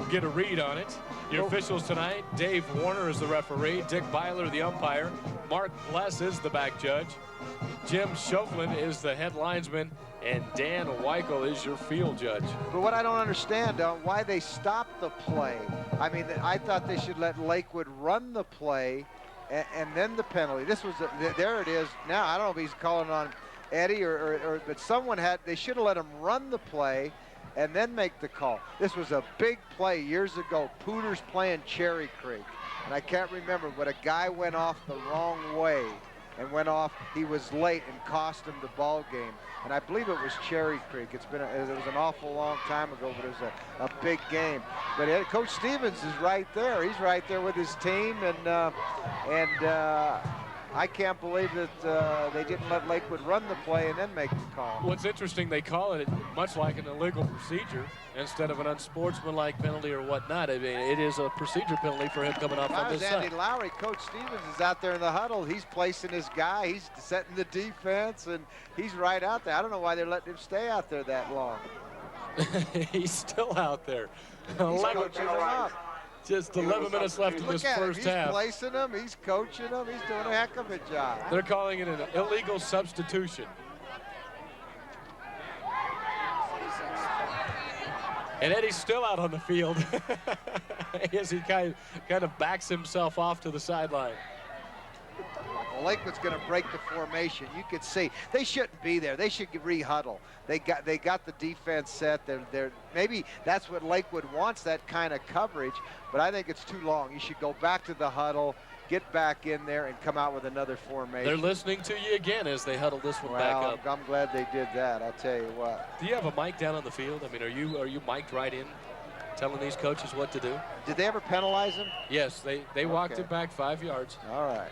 get a read on it. Your officials tonight: Dave Warner is the referee, Dick Byler the umpire, Mark Bless is the back judge, Jim Schoflin is the head linesman, and Dan Weichel is your field judge. But what I don't understand, why they stopped the play. I mean, I thought they should let Lakewood run the play and then the penalty. This was there it is. Now I don't know if he's calling on Eddie but someone they should have let him run the play and then make the call. This was a big play years ago. Pooters playing Cherry Creek, and I can't remember, but a guy went off the wrong way and went off. He was late and cost him the ball game. And I believe it was Cherry Creek. It was an awful long time ago, but it was a big game. But Coach Stevens is right there. He's right there with his team, and I can't believe that they didn't let Lakewood run the play and then make the call. What's interesting, they call it much like an illegal procedure instead of an unsportsmanlike penalty or whatnot. I mean, it is a procedure penalty for him coming off on this side. Andy Lowry, Coach Stevens is out there in the huddle. He's placing his guy. He's setting the defense, and he's right out there. I don't know why they're letting him stay out there that long. He's still out there. He's coaching him up. Just 11 minutes left in this first half. He's placing them, he's coaching them, he's doing a heck of a job. They're calling it an illegal substitution. And Eddie's still out on the field as he kind of backs himself off to the sideline. Well, Lakewood's going to break the formation. You could see they shouldn't be there. They should re-huddle. They got the defense set. Maybe that's what Lakewood wants, that kind of coverage. But I think it's too long. You should go back to the huddle, get back in there, and come out with another formation. They're listening to you again as they huddle this one back up. I'm glad they did that. I'll tell you what. Do you have a mic down on the field? I mean, are you mic'd right in, telling these coaches what to do? Did they ever penalize him? Yes, they walked it back 5 yards. All right.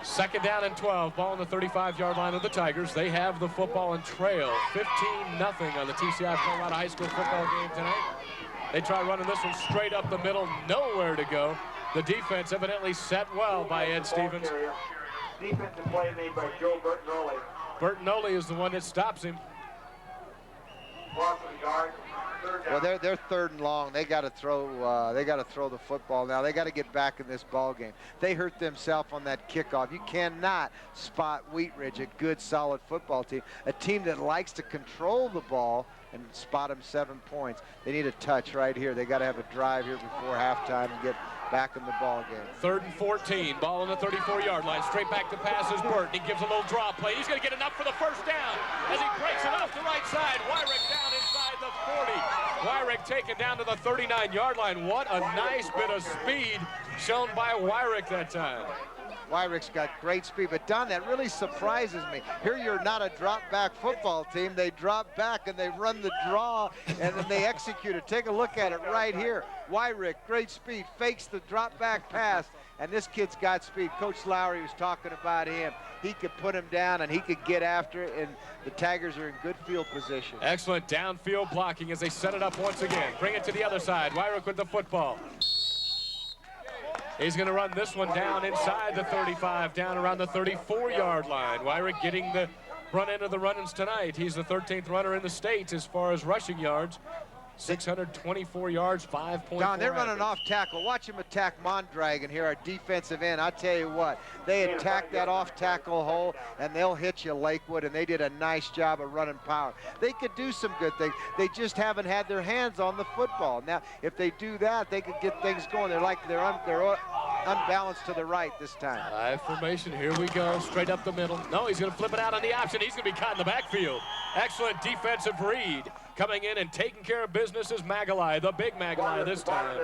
Second down and 12, ball on the 35-yard line of the Tigers. They have the football and trail 15-0 on the TCI Colorado High School football game tonight. They try running this one straight up the middle, nowhere to go. The defense evidently set well by Ed Stevens. Defensive play made by Joe Bertinoli. Bertinoli is the one that stops him. Well, they're third and long. They got to throw. They got to throw the football now. They got to get back in this ball game. They hurt themselves on that kickoff. You cannot spot Wheat Ridge, a good, solid football team, a team that likes to control the ball, and spot them 7 points. They need a touch right here. They got to have a drive here before halftime and get back in the ball game. 3rd and 14, ball on the 34-yard line. Straight back to pass is Burt. He gives a little draw play. He's going to get enough for the first down as he breaks it off the right side. Wyrick down inside the 40. Wyrick taken down to the 39-yard line. What a nice bit of speed shown by Wyrick that time. Wyrick's got great speed, but Don, that really surprises me. Here you're not a drop-back football team. They drop back and they run the draw and then they execute it. Take a look at it right here. Wyrick, great speed, fakes the drop-back pass, and this kid's got speed. Coach Lowry was talking about him. He could put him down and he could get after it, and the Tigers are in good field position. Excellent downfield blocking as they set it up once again. Bring it to the other side. Wyrick with the football. He's going to run this one down inside the 35, down around the 34-yard line. Wyrick getting the front end of the run-ins tonight. He's the 13th runner in the state as far as rushing yards. 624 yards, 5.4. Don, they're running off tackle. Watch them attack Mondragon here, our defensive end. I tell you what, they attack that off tackle hole, and they'll hit you, Lakewood, and they did a nice job of running power. They could do some good things. They just haven't had their hands on the football. Now, if they do that, they could get things going. They're unbalanced to the right this time. High formation, here we go, straight up the middle. No, he's going to flip it out on the option. He's going to be caught in the backfield. Excellent defensive read Coming in and taking care of business is Magalai, the big Magalai this time.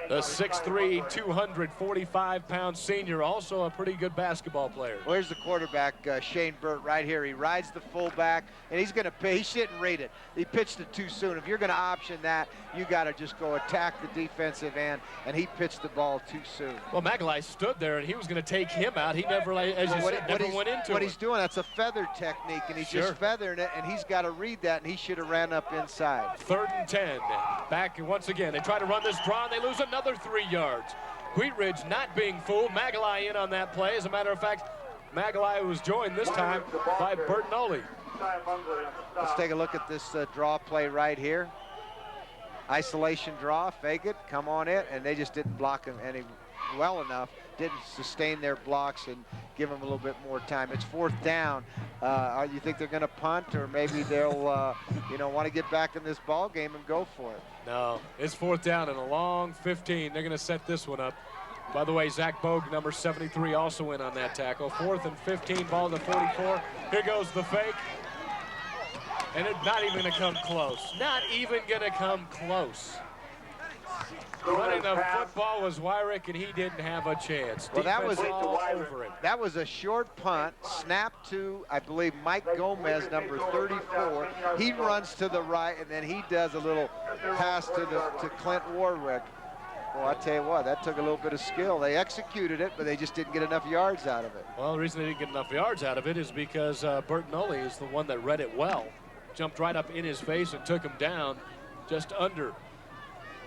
The 6'3", 245-pound senior, also a pretty good basketball player. Where's the quarterback, Shane Burt, right here. He rides the fullback, and he's going to pay. He shouldn't read it. He pitched it too soon. If you're going to option that, you got to just go attack the defensive end, and he pitched the ball too soon. Well, Magalai stood there, and he was going to take him out. He never, as you said, never went into it. What he's doing, that's a feather technique, and he's just feathering it, and he's got to read that, and he should have ran up inside. 3rd and 10. Back once again. They try to run this draw, and they lose another 3 yards. Wheat Ridge not being fooled. Magalai in on that play. As a matter of fact, Magalai was joined this time by Bertinoli. Let's take a look at this draw play right here. Isolation draw, fake it, come on it, and they just didn't block him well enough, didn't sustain their blocks and give them a little bit more time. It's 4th down. You think they're going to punt, or maybe they'll want to get back in this ball game and go for it? No, it's 4th down and a long 15. They're going to set this one up. By the way, Zach Bogue, number 73, also in on that tackle. 4th and 15, ball to 44. Here goes the fake. And it's not even going to come close. Not even going to come close. Running the football was Wyrick, and he didn't have a chance. Well, that was all over him. That was a short punt, snap to, I believe, Mike Gomez, number 34. He runs to the right, and then he does a little pass to Clint Warwick. Well, I tell you what, that took a little bit of skill. They executed it, but they just didn't get enough yards out of it. Well, the reason they didn't get enough yards out of it is because Bertinoli is the one that read it well. Jumped right up in his face and took him down. Just under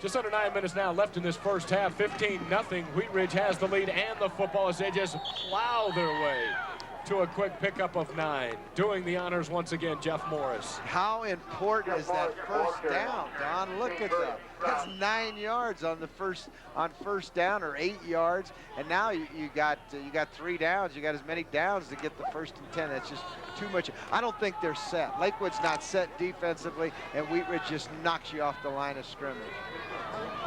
9 minutes now left in this first half. 15-0. Wheat Ridge has the lead and the football as they just plow their way to a quick pickup of 9. Doing the honors once again, Jeff Morris. How important is that first down, Don? Look at that. That's 9 yards on first down, or 8 yards, and now you got 3 downs. You got as many downs to get the 1st and 10. That's just too much. I don't think they're set. Lakewood's not set defensively, and Wheat Ridge just knocks you off the line of scrimmage.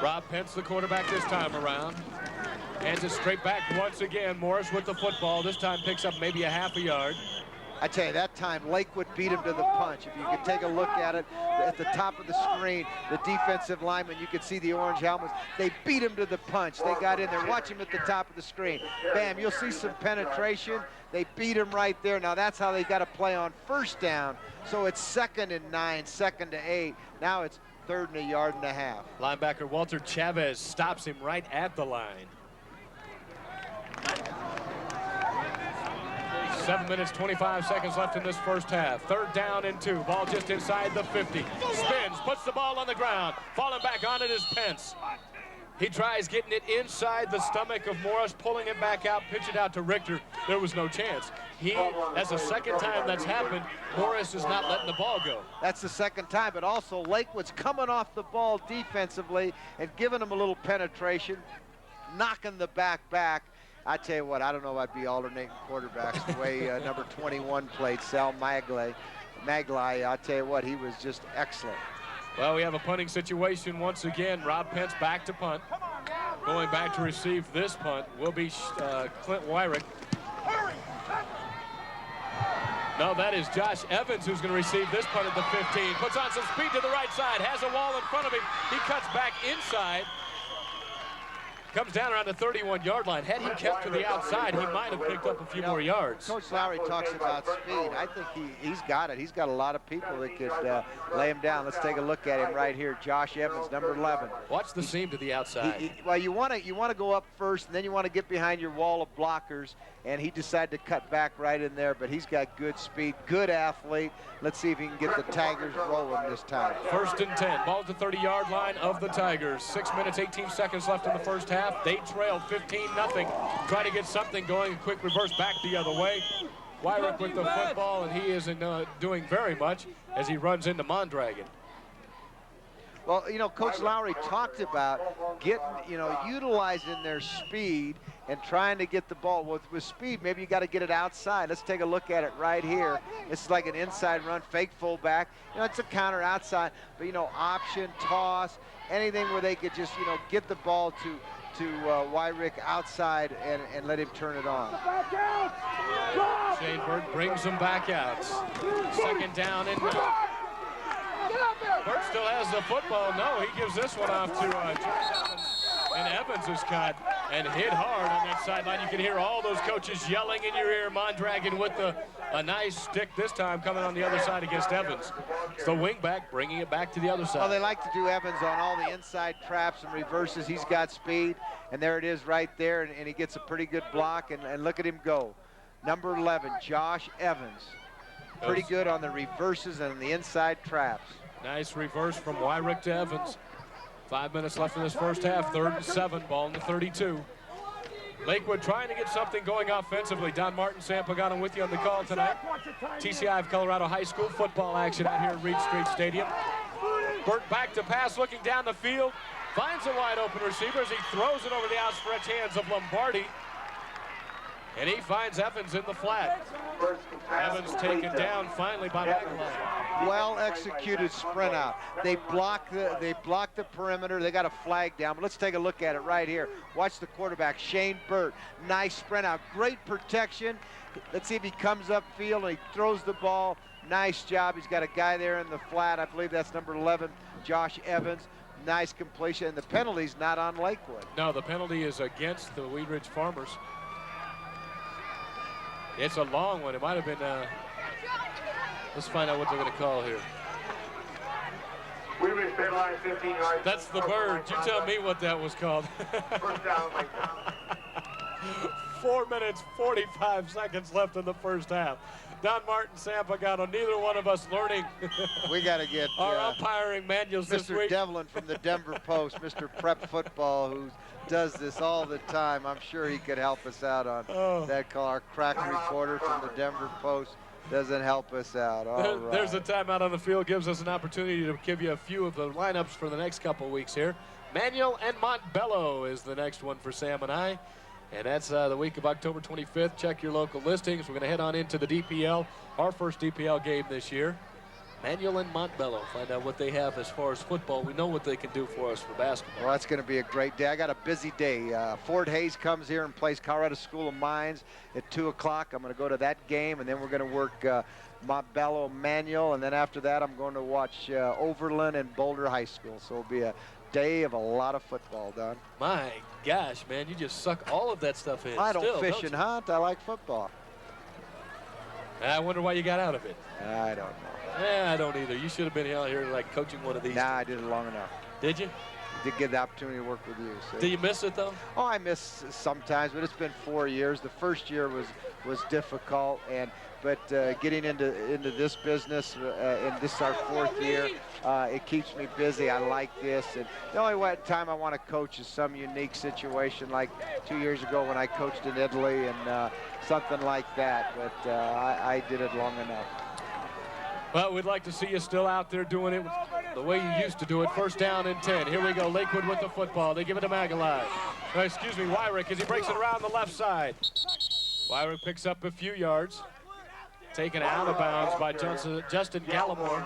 Rob Pence, the quarterback this time around. Hands it straight back once again. Morris with the football. This time picks up maybe a half a yard. I tell you, that time Lakewood beat him to the punch. If you could take a look at it at the top of the screen, the defensive lineman, you could see the orange helmets. They beat him to the punch. They got in there. Watch him at the top of the screen. Bam, you'll see some penetration. They beat him right there. Now that's how they got to play on first down. So it's 2nd and 9, 2nd to 8. Now it's 3rd and a yard and a half. Linebacker Walter Chavez stops him right at the line. 7 minutes, 25 seconds left in this first half. 3rd down and 2. Ball just inside the 50. Spins, puts the ball on the ground. Falling back on it is Pence. He tries getting it inside the stomach of Morris, pulling it back out, pitch it out to Richter. There was no chance. That's the second time that's happened. Morris is not letting the ball go. That's the second time, but also Lakewood's coming off the ball defensively and giving them a little penetration, knocking the back. I tell you what, I don't know if I'd be alternating quarterbacks the way number 21 played, Sal Maglai. I tell you what, he was just excellent. Well, we have a punting situation once again. Rob Pence back to punt. Going back to receive this punt will be Clint Wyrick. No, that is Josh Evans who's going to receive this punt at the 15. Puts on some speed to the right side, has a wall in front of him. He cuts back inside. Comes down around the 31-yard line. Had he kept to the outside, he might have picked up a few more yards. Coach Lowry talks about speed. I think he's got it. He's got a lot of people that could lay him down. Let's take a look at him right here. Josh Evans, number 11. Watch the seam to the outside. Well, you want to go up first, and then you want to get behind your wall of blockers, and he decided to cut back right in there, but he's got good speed, good athlete. Let's see if he can get the Tigers rolling this time. 1st and 10. Ball at the 30-yard line of the Tigers. 6 minutes, 18 seconds left in the first half. They trail 15-0. Try to get something going. A quick reverse back the other way. Wyrick with the football, and he isn't doing very much as he runs into Mondragon. Well, Coach Lowry talked about utilizing their speed and trying to get the ball. With speed, maybe you got to get it outside. Let's take a look at it right here. It's like an inside run, fake fullback. It's a counter outside, but option, toss, anything where they could just get the ball to Wyrick outside and let him turn it on. Shane Bird brings him back out. 2nd down and Burt still has the football. No, he gives this one off to Evans. And Evans is caught and hit hard on that sideline. You can hear all those coaches yelling in your ear. Mondragon with a nice stick this time coming on the other side against Evans. It's the wing back bringing it back to the other side. Well, they like to do Evans on all the inside traps and reverses. He's got speed, and there it is right there, and he gets a pretty good block, and look at him go. Number 11, Josh Evans. Pretty good on the reverses and the inside traps. Nice reverse from Wyrick to Evans. 5 minutes left in this first half, 3rd and 7, ball in the 32. Lakewood trying to get something going offensively. Don Martin, Sam Pagano with you on the call tonight. TCI of Colorado High School football action out here at Reed Street Stadium. Burt back to pass, looking down the field. Finds a wide open receiver as he throws it over the outstretched hands of Lombardi. And he finds Evans in the flat. Evans taken down finally by Magalhae. Well executed sprint out. They block the perimeter. They got a flag down. But let's take a look at it right here. Watch the quarterback, Shane Burt. Nice sprint out. Great protection. Let's see if he comes upfield and he throws the ball. Nice job. He's got a guy there in the flat. I believe that's number 11, Josh Evans. Nice completion. And the penalty's not on Lakewood. No, the penalty is against the Wheat Ridge Farmers. It's a long one. It might have been, let's find out what they're going to call here. That's the bird. You tell me what that was called. 4 minutes, 45 seconds left in the first half. Don Martin, Sam Pagano, neither one of us learning. We got to get our umpiring manuals this week. Mr. Devlin from the Denver Post, Mr. Prep Football, who does this all the time. I'm sure he could help us out on that call. Our crack reporter from the Denver Post doesn't help us out. All right. There's a timeout on the field, gives us an opportunity to give you a few of the lineups for the next couple weeks here. Manuel and Montbello is the next one for Sam and I. And that's the week of October 25th. Check your local listings. We're going to head on into the DPL, our first DPL game this year. Manuel and Montbello, find out what they have as far as football. We know what they can do for us for basketball. Well, that's going to be a great day. I got a busy day. Fort Hays comes here and plays Colorado School of Mines at 2 o'clock. I'm going to go to that game, and then we're going to work Montbello, Manuel, and then after that I'm going to watch Overland and Boulder High School. So it'll be a day of a lot of football, Don. My gosh, man, you just suck all of that stuff in. I don't fish and hunt. I like football. I wonder why you got out of it. I don't know. I don't either. You should have been out here like coaching one of these. Nah, I did it long enough. Did you? Did get the opportunity to work with you. So. Do you miss it though? Oh, I miss sometimes, but it's been 4 years. The first year was difficult, but getting into this business, and this is our 4th year, it keeps me busy. I like this, and the only time I want to coach is some unique situation, like 2 years ago when I coached in Italy and something like that. But I did it long enough. Well, we'd like to see you still out there doing it the way you used to do it. 1st down and 10. Here we go. Lakewood with the football. They give it to Magalhae. Wyrick as he breaks it around the left side. Wyrick picks up a few yards. Taken out of bounds by Justin Gallimore.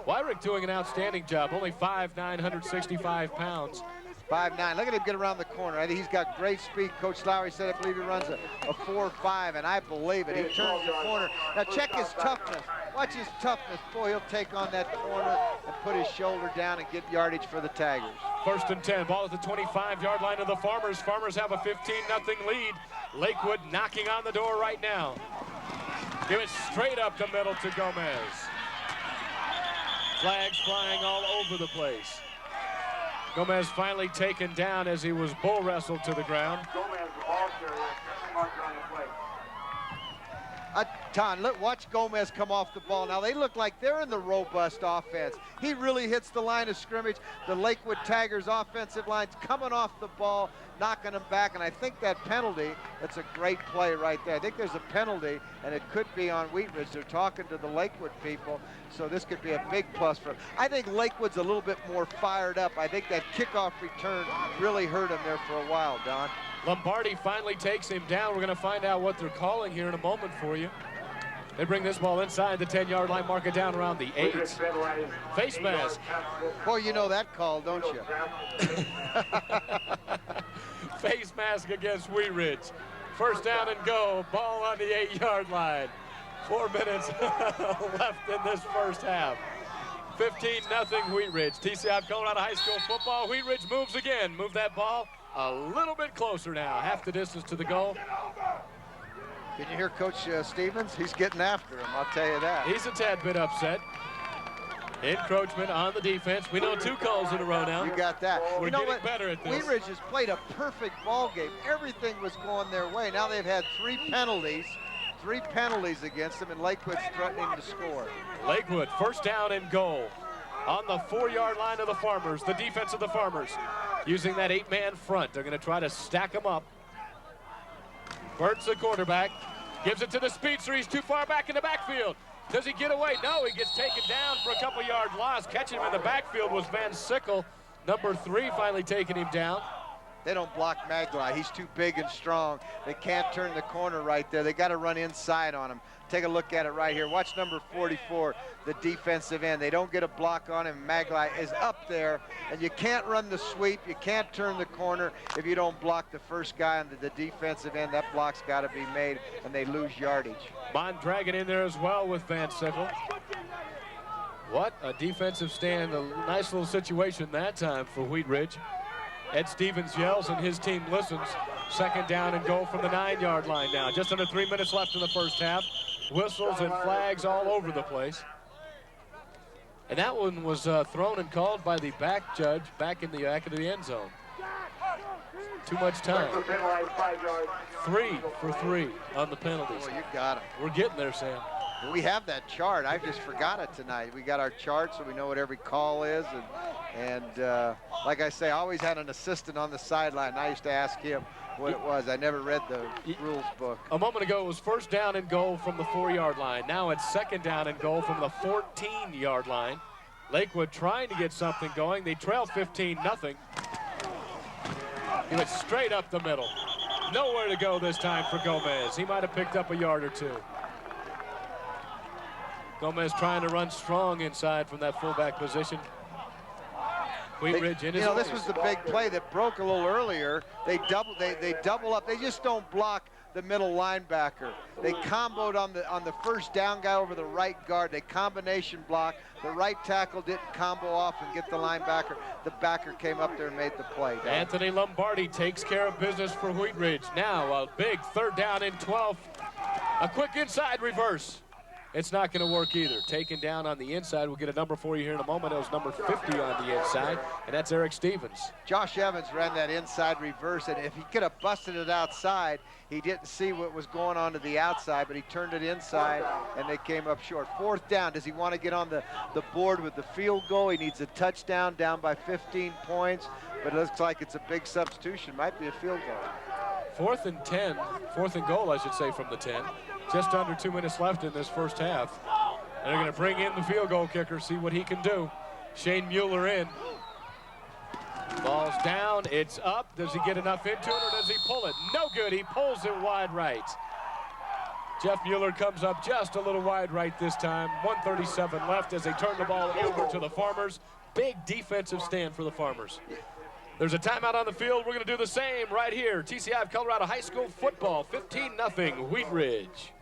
Wyrick doing an outstanding job. Only 5'9", 165 pounds. 5'9". Look at him get around the corner. I think he's got great speed. Coach Lowry said, I believe he runs a 4.5, and I believe it. He turns the corner. Now check his toughness. Watch his toughness. Boy, he'll take on that corner and put his shoulder down and get yardage for the Tigers. 1st and 10. Ball at the 25-yard line of the Farmers. Farmers have a 15-0 lead. Lakewood knocking on the door right now. Give it straight up the middle to Gomez. Flags flying all over the place. Gomez finally taken down as he was bull wrestled to the ground. Gomez, the ball carrier, marker on the play. Ton, look, watch Gomez come off the ball. Now they look like they're in the robust offense. He really hits the line of scrimmage. The Lakewood Tigers offensive line's coming off the ball, knocking them back, and I think that penalty, that's a great play right there. I think there's a penalty, and it could be on Wheat Ridge. They're talking to the Lakewood people, so this could be a big plus for them. I think Lakewood's a little bit more fired up. I think that kickoff return really hurt him there for a while, Don. Lombardi finally takes him down. We're going to find out what they're calling here in a moment for you. They bring this ball inside the 10-yard line, mark it down around the 8. Face mask. Boy, you know that call, don't you? Face mask against Wheat Ridge. 1st down and go. Ball on the 8-yard line. 4 minutes left in this first half. 15-0 Wheat Ridge. TCI of Colorado High School football. Wheat Ridge moves again. Move that ball a little bit closer now. Half the distance to the goal. Can you hear Coach Stevens? He's getting after him, I'll tell you that. He's a tad bit upset. Encroachment on the defense. We know 2 calls in a row now. You got that. We're you know getting what? better at this. Wheat Ridge has played a perfect ball game. Everything was going their way. Now they've had 3 penalties. 3 penalties against them, and Lakewood's threatening to score. Lakewood, first down and goal. On the 4-yard line of the Farmers, the defense of the Farmers. Using that 8-man front. They're going to try to stack them up. Burt's the quarterback. Gives it to the speedster. He's too far back in the backfield. Does he get away? No, he gets taken down for a couple-yard loss. Catching him in the backfield was Van Sickle. Number 3 finally taking him down. They don't block Maglai. He's too big and strong. They can't turn the corner right there. They got to run inside on him. Take a look at it right here. Watch number 44, the defensive end. They don't get a block on him. Maglai is up there, and you can't run the sweep. You can't turn the corner if you don't block the first guy on the defensive end. That block's got to be made, and they lose yardage. Bond dragging in there as well with Van Sickle. What a defensive stand. A nice little situation that time for Wheat Ridge. Ed Stevens yells and his team listens. Second down and goal from the 9-yard line now. Just under 3 minutes left in the first half. Whistles and flags all over the place. And that one was thrown and called by the back judge back in the back of the end zone. Too much time. 3 for 3 on the penalties. Boy, you got him. We're getting there, Sam. We have that chart. I just forgot it tonight. We got our chart so we know what every call is. And like I say, I always had an assistant on the sideline. I used to ask him what it was. I never read the rules book. A moment ago, it was first down and goal from the 4-yard line. Now it's second down and goal from the 14-yard line. Lakewood trying to get something going. They trail 15-0. He went straight up the middle. Nowhere to go this time for Gomez. He might have picked up a yard or 2. Gomez trying to run strong inside from that fullback position. Wheat Ridge in his this was the big play that broke a little earlier. They double up. They just don't block the middle linebacker. They comboed on the first down guy over the right guard. They combination block. The right tackle didn't combo off and get the linebacker. The backer came up there and made the play. Anthony Lombardi takes care of business for Wheat Ridge. Now a big third down and 12. A quick inside reverse. It's not going to work either. Taken down on the inside. We'll get a number for you here in a moment. It was number 50 on the inside, and that's Eric Stevens. Josh Evans ran that inside reverse, and if he could have busted it outside, he didn't see what was going on to the outside, but he turned it inside, and they came up short. 4th down. Does he want to get on the board with the field goal? He needs a touchdown, down by 15 points, but it looks like it's a big substitution. Might be a field goal. 4th and 10. 4th and goal, I should say, from the 10. Just under 2 minutes left in this first half. And they're going to bring in the field goal kicker, see what he can do. Shane Mueller in. Ball's down, it's up. Does he get enough into it or does he pull it? No good, he pulls it wide right. Jeff Mueller comes up just a little wide right this time. 1:37 left as they turn the ball over to the Farmers. Big defensive stand for the Farmers. There's a timeout on the field. We're going to do the same right here. TCI of Colorado High School football, 15-0 Wheat Ridge.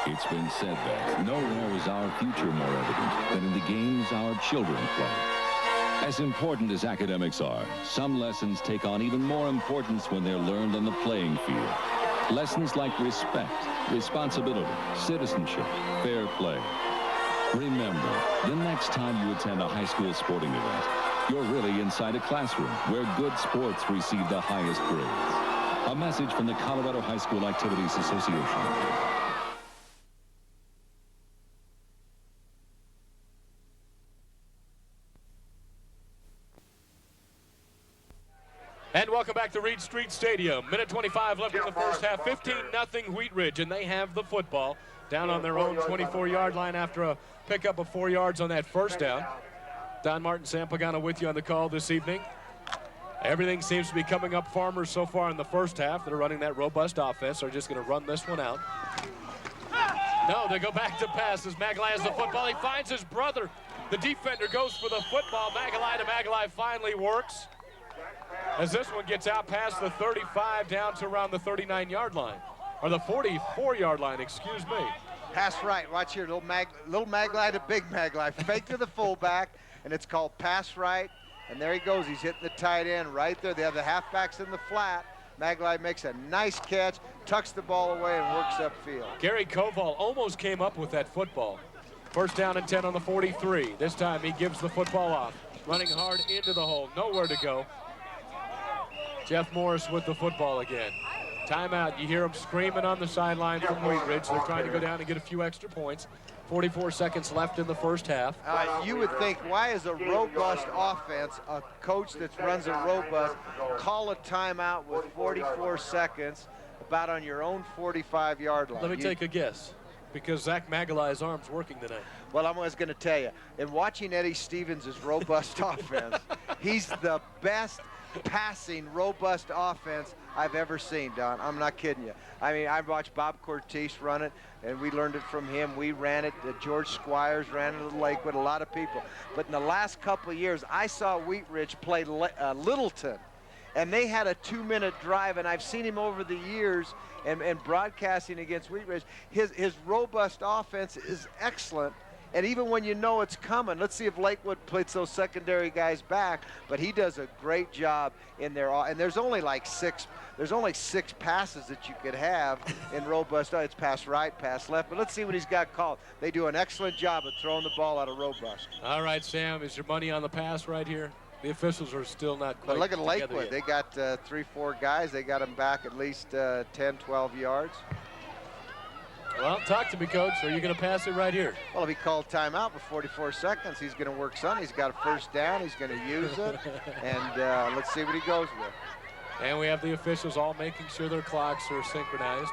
It's been said that nowhere is our future more evident than in the games our children play. As important as academics are, some lessons take on even more importance when they're learned on the playing field. Lessons like respect, responsibility, citizenship, fair play. Remember, the next time you attend a high school sporting event, you're really inside a classroom where good sports receive the highest grades. A message from the Colorado High School Activities Association. And welcome back to Reed Street Stadium. Minute 25 left in the first half. 15-0 Wheat Ridge, and they have the football down on their own 24-yard line after a pickup of 4 yards on that first down. Don Martin, Sam Pagano with you on the call this evening. Everything seems to be coming up Farmers so far in the first half. They're running that robust offense. They're just going to run this one out. No, they go back to pass as Maglai has the football. He finds his brother. The defender goes for the football. Maglai finally works. As this one gets out past the 35 down to around the 39-yard line. Or the 44-yard line, excuse me. Pass right. Watch here, little Maglai to big Maglai. Fake to the fullback, and it's called pass right. And there he goes. He's hitting the tight end right there. They have the halfbacks in the flat. Maglai makes a nice catch, tucks the ball away, and works upfield. Gary Koval almost came up with that football. First down and 10 on the 43. This time he gives the football off. Running hard into the hole. Nowhere to go. Jeff Morris with the football again. Timeout. You hear him screaming on the sideline from Wheat Ridge. They're trying to go down and get a few extra points. 44 seconds left in the first half. You would think, why is a robust offense, a coach that runs a robust, call a timeout with 44 seconds about on your own 45-yard line? Let me take a guess. Because Zach Magalai's arm's working tonight. Well, I was going to tell you, in watching Eddie Stevens' robust offense, he's the best passing, robust offense I've ever seen, Don. I'm not kidding you. I mean, I watched Bob Cortese run it, and we learned it from him. We ran it. George Squires ran it at Lakewood, a lot of people. But in the last couple of years, I saw Wheat Ridge play Littleton, and they had a 2-minute drive, and I've seen him over the years and broadcasting against Wheat Ridge. His robust offense is excellent. And even when you know it's coming, let's see if Lakewood puts those secondary guys back. But he does a great job in there. And there's only like six passes that you could have in robust. It's pass right, pass left. But let's see what he's got called. They do an excellent job of throwing the ball out of robust. All right, Sam, is your money on the pass right here? The officials are still not quite. But look at Lakewood. Yet. They got 3-4 guys. They got them back at least 10, 12 yards. Well, talk to me, Coach. Are you going to pass it right here? Well, if he called timeout with 44 seconds, he's going to work some. He's got a first down. He's going to use it. And let's see what he goes with. And we have the officials all making sure their clocks are synchronized.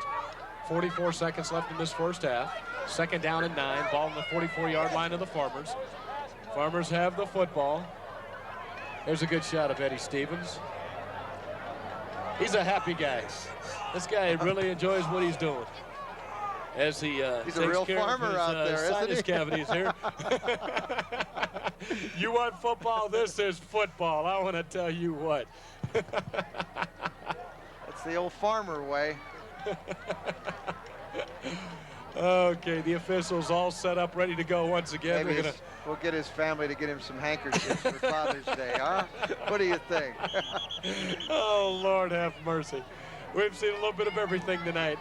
44 seconds left in this first half. Second down and 9. Ball on the 44-yard line of the Farmers. Farmers have the football. There's a good shot of Eddie Stevens. He's a happy guy. This guy really enjoys what he's doing. As he he's a real farmer out there, isn't he? Cavities here. You want football? This is football. I want to tell you what. That's the old farmer way. Okay, the officials all set up, ready to go once again. Maybe we'll get his family to get him some handkerchiefs for Father's Day, huh? What do you think? Oh, Lord have mercy. We've seen a little bit of everything tonight.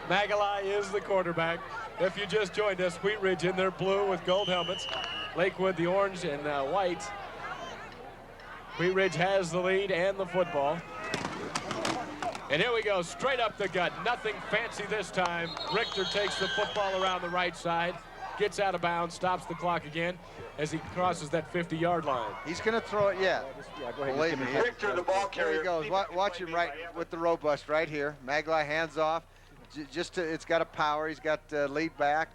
Magalai is the quarterback. If you just joined us, Wheat Ridge in their blue with gold helmets. Lakewood the orange and white. Wheat Ridge has the lead and the football. And here we go, straight up the gut. Nothing fancy this time. Richter takes the football around the right side, gets out of bounds, stops the clock again as he crosses that 50-yard line. He's going to throw it, yeah. Go ahead. Believe me. Richter, the ball carrier. There he goes. Watch him right with the robust right here. Maglai hands off. It's got a power. He's got lead back.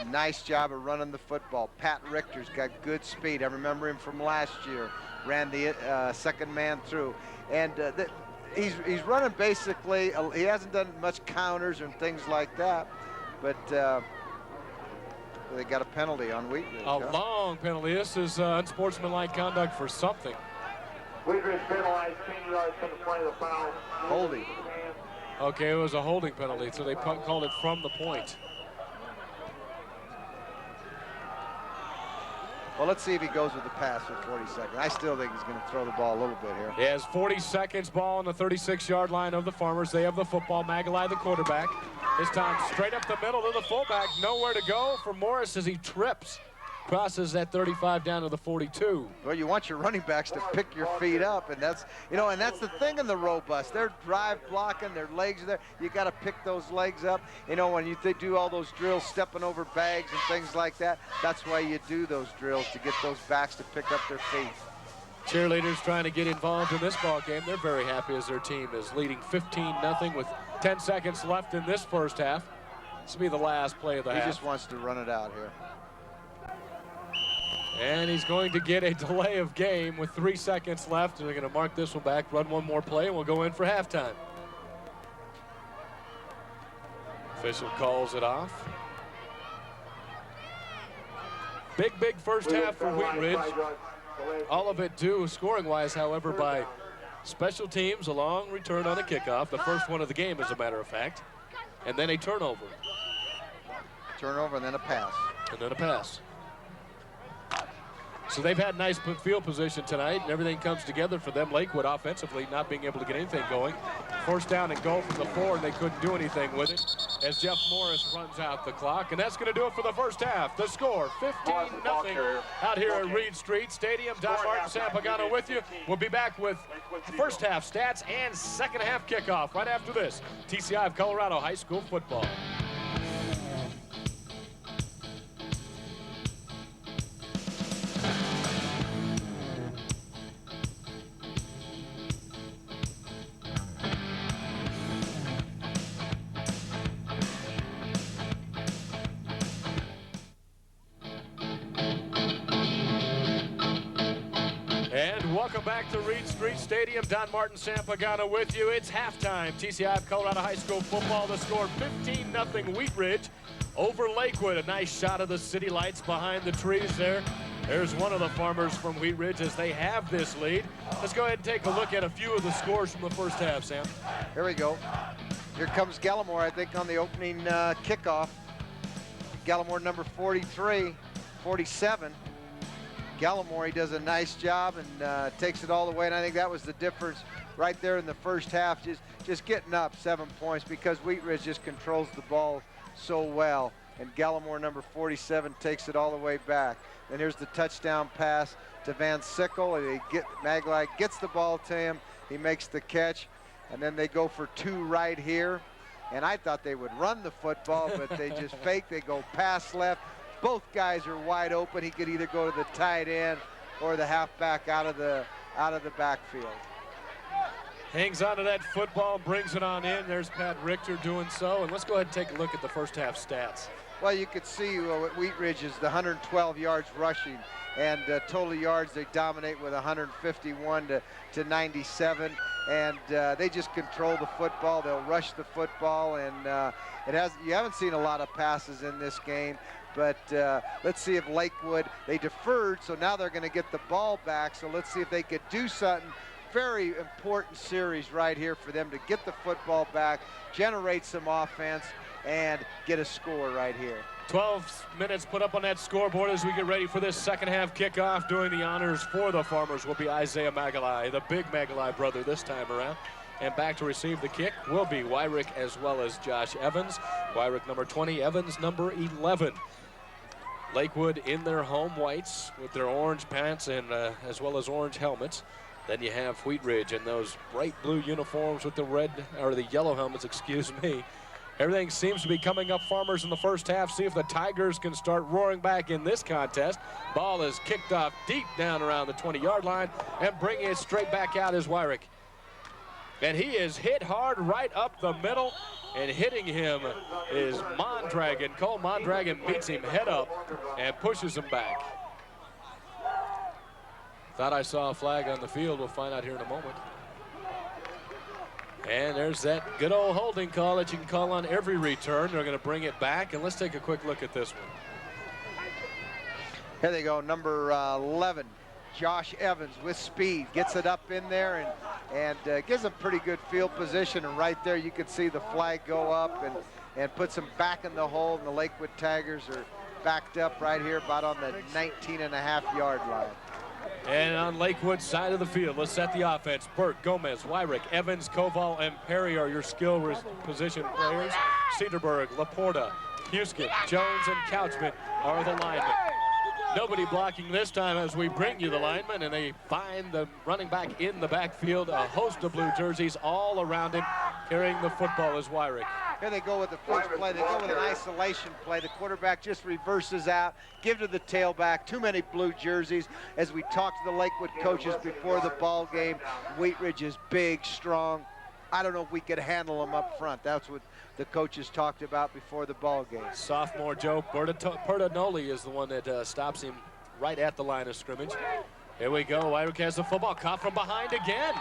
Nice job of running the football. Pat Richter's got good speed. I remember him from last year. Ran the second man through. And he's running basically, he hasn't done much counters and things like that. But they got a penalty on Wheat Ridge. A long penalty. This is unsportsmanlike conduct for something. Wheat Ridge penalized 10 yards from the play of the foul. Holding. Okay, it was a holding penalty, so they called it from the point. Well, let's see if he goes with the pass for 40 seconds. I still think he's going to throw the ball a little bit here. He has 40 seconds, ball on the 36-yard line of the Farmers. They have the football. Magalai, the quarterback. This time straight up the middle to the fullback. Nowhere to go for Morris as he trips. Crosses that 35 down to the 42. Well, you want your running backs to pick your feet up, and that's, and that's the thing in the robust. They're drive blocking, their legs are there. You got to pick those legs up. When they do all those drills, stepping over bags and things like that, that's why you do those drills, to get those backs to pick up their feet. Cheerleaders trying to get involved in this ball game. They're very happy as their team is leading 15-0 with 10 seconds left in this first half. This will be the last play of the half. He just wants to run it out here. And he's going to get a delay of game with 3 seconds left. And they're going to mark this one back, run one more play, and we'll go in for halftime. Official calls it off. Big first half for Wheat Ridge. All of it due, scoring-wise, however, by Special teams, a long return on a kickoff. The first one of the game, as a matter of fact. And then a turnover. Turnover and then a pass. And then a pass. So they've had nice field position tonight, and everything comes together for them. Lakewood offensively not being able to get anything going. First down and goal from the 4, and they couldn't do anything with it as Jeff Morris runs out the clock. And that's going to do it for the first half. The score, 15-0 out here at Reed Street Stadium. Don Martin Sampagano with you. We'll be back with first half stats and second half kickoff right after this. TCI of Colorado High School football. Welcome back to Reed Street Stadium. Don Martin Sampagano with you. It's halftime. TCI of Colorado High School football. The score 15-0 Wheat Ridge over Lakewood. A nice shot of the city lights behind the trees there. There's one of the farmers from Wheat Ridge as they have this lead. Let's go ahead and take a look at a few of the scores from the first half, Sam. Here we go. Here comes Gallimore, I think, on the opening kickoff. Gallimore number 43, 47. Gallimore, he does a nice job and takes it all the way, and I think that was the difference right there in the first half, just getting up 7 points because Wheat Ridge just controls the ball so well, and Gallimore, number 47, takes it all the way back. And here's the touchdown pass to Van Sickle, and Maglai gets the ball to him, he makes the catch, and then they go for 2 right here, and I thought they would run the football, but they just fake, they go pass left. Both guys are wide open. He could either go to the tight end or the halfback out of the backfield. Hangs on to that football, brings it on in. There's Pat Richter doing so. And let's go ahead and take a look at the first half stats. Well, you could see at Wheat Ridge is the 112 yards rushing, and total yards they dominate with 151 to 97, and they just control the football. They'll rush the football, and you haven't seen a lot of passes in this game. But let's see if Lakewood, they deferred, so now they're going to get the ball back. So let's see if they could do something. Very important series right here for them to get the football back, generate some offense, and get a score right here. 12 minutes put up on that scoreboard as we get ready for this second half kickoff. Doing the honors for the Farmers will be Isaiah Magalai, the big Magalai brother this time around. And back to receive the kick will be Wyrick as well as Josh Evans. Wyrick number 20, Evans number 11. Lakewood in their home whites with their orange pants and as well as orange helmets. Then you have Wheat Ridge in those bright blue uniforms with the red, or the yellow helmets, excuse me. Everything seems to be coming up Farmers in the first half. See if the Tigers can start roaring back in this contest. Ball is kicked off deep down around the 20-yard line, and bringing it straight back out is Wyrick. And he is hit hard right up the middle, and hitting him is Mondragon. Cole Mondragon meets him head up and pushes him back. Thought I saw a flag on the field. We'll find out here in a moment. And there's that good old holding call that you can call on every return. They're going to bring it back, and let's take a quick look at this one. Here they go, number 11. Josh Evans with speed, gets it up in there and gives a pretty good field position. And right there you can see the flag go up and puts them back in the hole. And the Lakewood Tigers are backed up right here about on the 19.5-yard line. And on Lakewood's side of the field, let's set the offense. Burt, Gomez, Wyrick, Evans, Koval, and Perry are your skill position players. Cedarburg, Laporta, Huskett, Jones, and Couchman are the linemen. Nobody blocking this time as we bring you the linemen, and they find the running back in the backfield. A host of blue jerseys all around him. Carrying the football is Wyrick. Here they go with the first play. They go with an isolation play. The quarterback just reverses out, give to the tailback. Too many blue jerseys. As we talked to the Lakewood coaches before the ball game, Wheat Ridge is big, strong. I don't know if we could handle them up front. That's what the coaches talked about before the ball game. Sophomore Joe Bertanoli is the one that stops him right at the line of scrimmage. Here we go. Wyrick has the football, caught from behind again.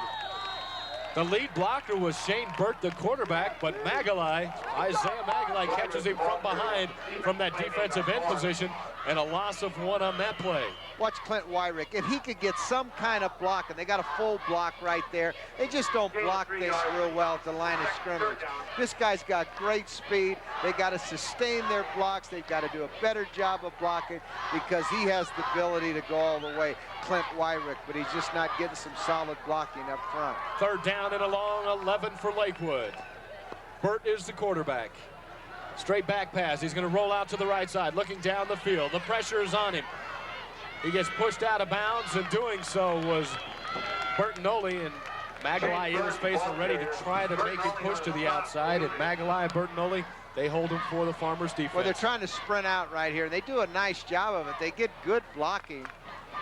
The lead blocker was Shane Burt, the quarterback, but Magalai, Isaiah Magalai, catches him from behind from that defensive end position. and a loss of 1 on that play. Watch Clint Wyrick. If he could get some kind of block, and they got a full block right there, they just don't block things real well at the line of scrimmage. This guy's got great speed. They got to sustain their blocks. They've got to do a better job of blocking because he has the ability to go all the way, Clint Wyrick, but he's just not getting some solid blocking up front. 3rd down and a long 11 for Lakewood. Burt is the quarterback. Straight back pass. He's going to roll out to the right side, looking down the field. The pressure is on him. He gets pushed out of bounds, and doing so was Bertinoli, and Magalai in his face and ready to try to make it push to the outside. And Magalai and Bertinoli, they hold him for the Farmers defense. Well, they're trying to sprint out right here. They do a nice job of it. They get good blocking,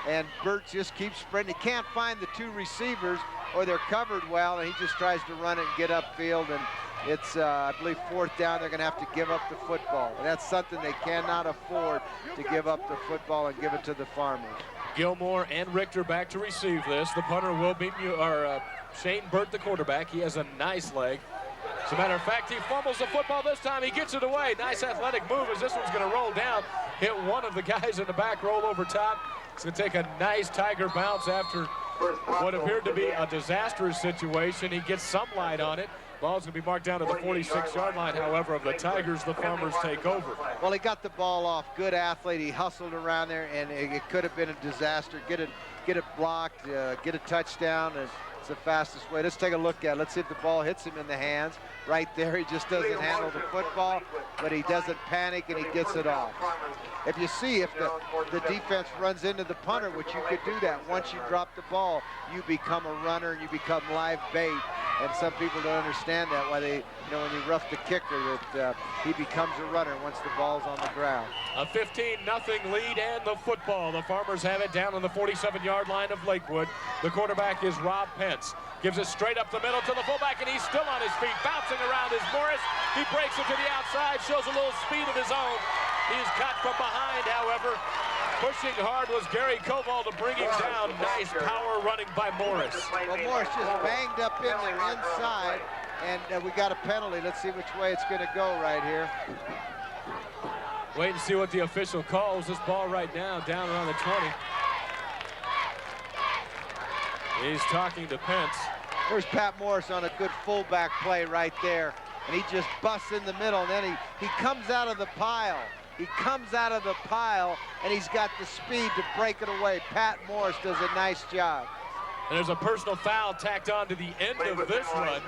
and Burt just keeps sprinting. He can't find the 2 receivers, or they're covered well, and he just tries to run it and get upfield. And it's, I believe, 4th down. They're going to have to give up the football. And that's something they cannot afford, to give up the football and give it to the Farmers. Gilmore and Richter back to receive this. The punter will be Shane Burt, the quarterback. He has a nice leg. As a matter of fact, he fumbles the football this time. He gets it away. Nice athletic move as this one's going to roll down, hit one of the guys in the back, roll over top. It's going to take a nice Tiger bounce after what appeared to be a disastrous situation. He gets some light on it. Ball's going to be marked down to the 46-yard line, however, of the Tigers. The Farmers take over. Well, he got the ball off. Good athlete. He hustled around there, and it could have been a disaster. Get it blocked, get a touchdown, and it's the fastest way. Let's take a look at it. Let's see if the ball hits him in the hands. Right there, he just doesn't handle the football, but he doesn't panic, and he gets it off. If you see, if the defense runs into the punter, which you could do that, once you drop the ball, you become a runner, and you become live bait. And some people don't understand that, why they, when you rough the kicker, that he becomes a runner once the ball's on the ground. A 15-0 lead and the football. The Farmers have it down on the 47-yard line of Lakewood. The quarterback is Rob Pence. Gives it straight up the middle to the fullback, and he's still on his feet. Bouncing around is Morris. He breaks it to the outside, shows a little speed of his own. He's caught from behind, however. Pushing hard was Gary Koval to bring him down. Nice power running by Morris. Well, Morris just banged up in there inside, and we got a penalty. Let's see which way it's going to go right here. Wait and see what the official calls. This ball right now down around the 20. He's talking to Pence. There's Pat Morris on a good fullback play right there, and he just busts in the middle, and then he comes out of the pile. He comes out of the pile, and he's got the speed to break it away. Pat Morris does a nice job. And there's a personal foul tacked on to the end of this run.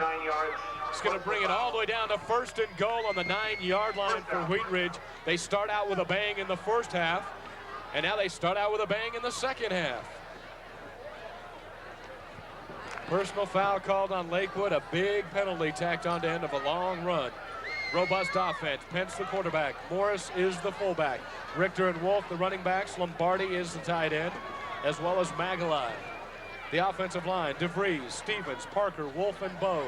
It's going to bring it all the way down to 1st and goal on the 9-yard line for Wheat Ridge. They start out with a bang in the first half, and now they start out with a bang in the second half. Personal foul called on Lakewood, a big penalty tacked on to end of a long run. Robust offense. Pence the quarterback. Morris is the fullback. Richter and Wolf the running backs. Lombardi is the tight end, as well as Magalai. The offensive line, DeVries, Stevens, Parker, Wolf, and Bode.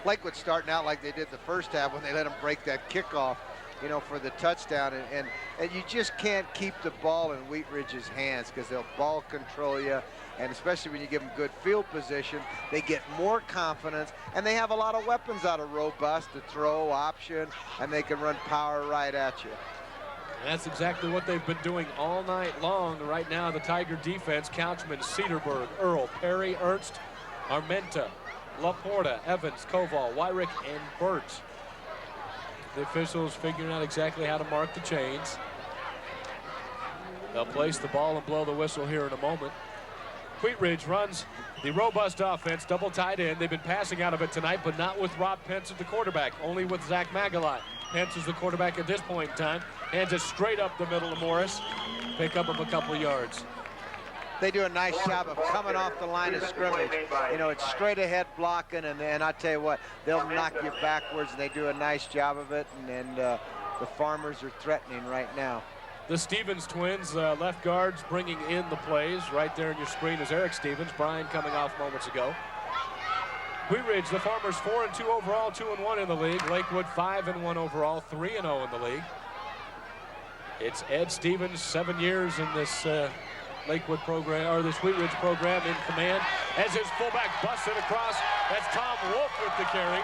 Lakewood starting out like they did the first half when they let him break that kickoff, for the touchdown. And you just can't keep the ball in Wheat Ridge's hands because they'll ball control you. And especially when you give them good field position, they get more confidence, and they have a lot of weapons out of Robust to throw, option, and they can run power right at you. And that's exactly what they've been doing all night long. Right now, the Tiger defense, Couchman, Cedarburg, Earl, Perry, Ernst, Armenta, Laporta, Evans, Koval, Wyrick, and Burt. The officials figuring out exactly how to mark the chains. They'll place the ball and blow the whistle here in a moment. Wheat Ridge runs the robust offense, double tight end. They've been passing out of it tonight, but not with Rob Pence at the quarterback, only with Zach Magalai. Pence is the quarterback at this point in time. Hands it straight up the middle of Morris. Pick up of a couple yards. They do a nice job of coming off the line of scrimmage. It's straight ahead blocking, and I tell you what, they'll knock you backwards, and they do a nice job of it, and the Farmers are threatening right now. The Stevens twins, left guards, bringing in the plays. Right there on your screen is Eric Stevens. Brian coming off moments ago. Wheat Ridge, the Farmers 4-2 overall, 2-1 in the league. Lakewood 5-1 overall, 3-0 in the league. It's Ed Stevens, 7 years in this Lakewood program, or this Wheat Ridge program, in command. As his fullback busts it across, that's Tom Wolf with the carry.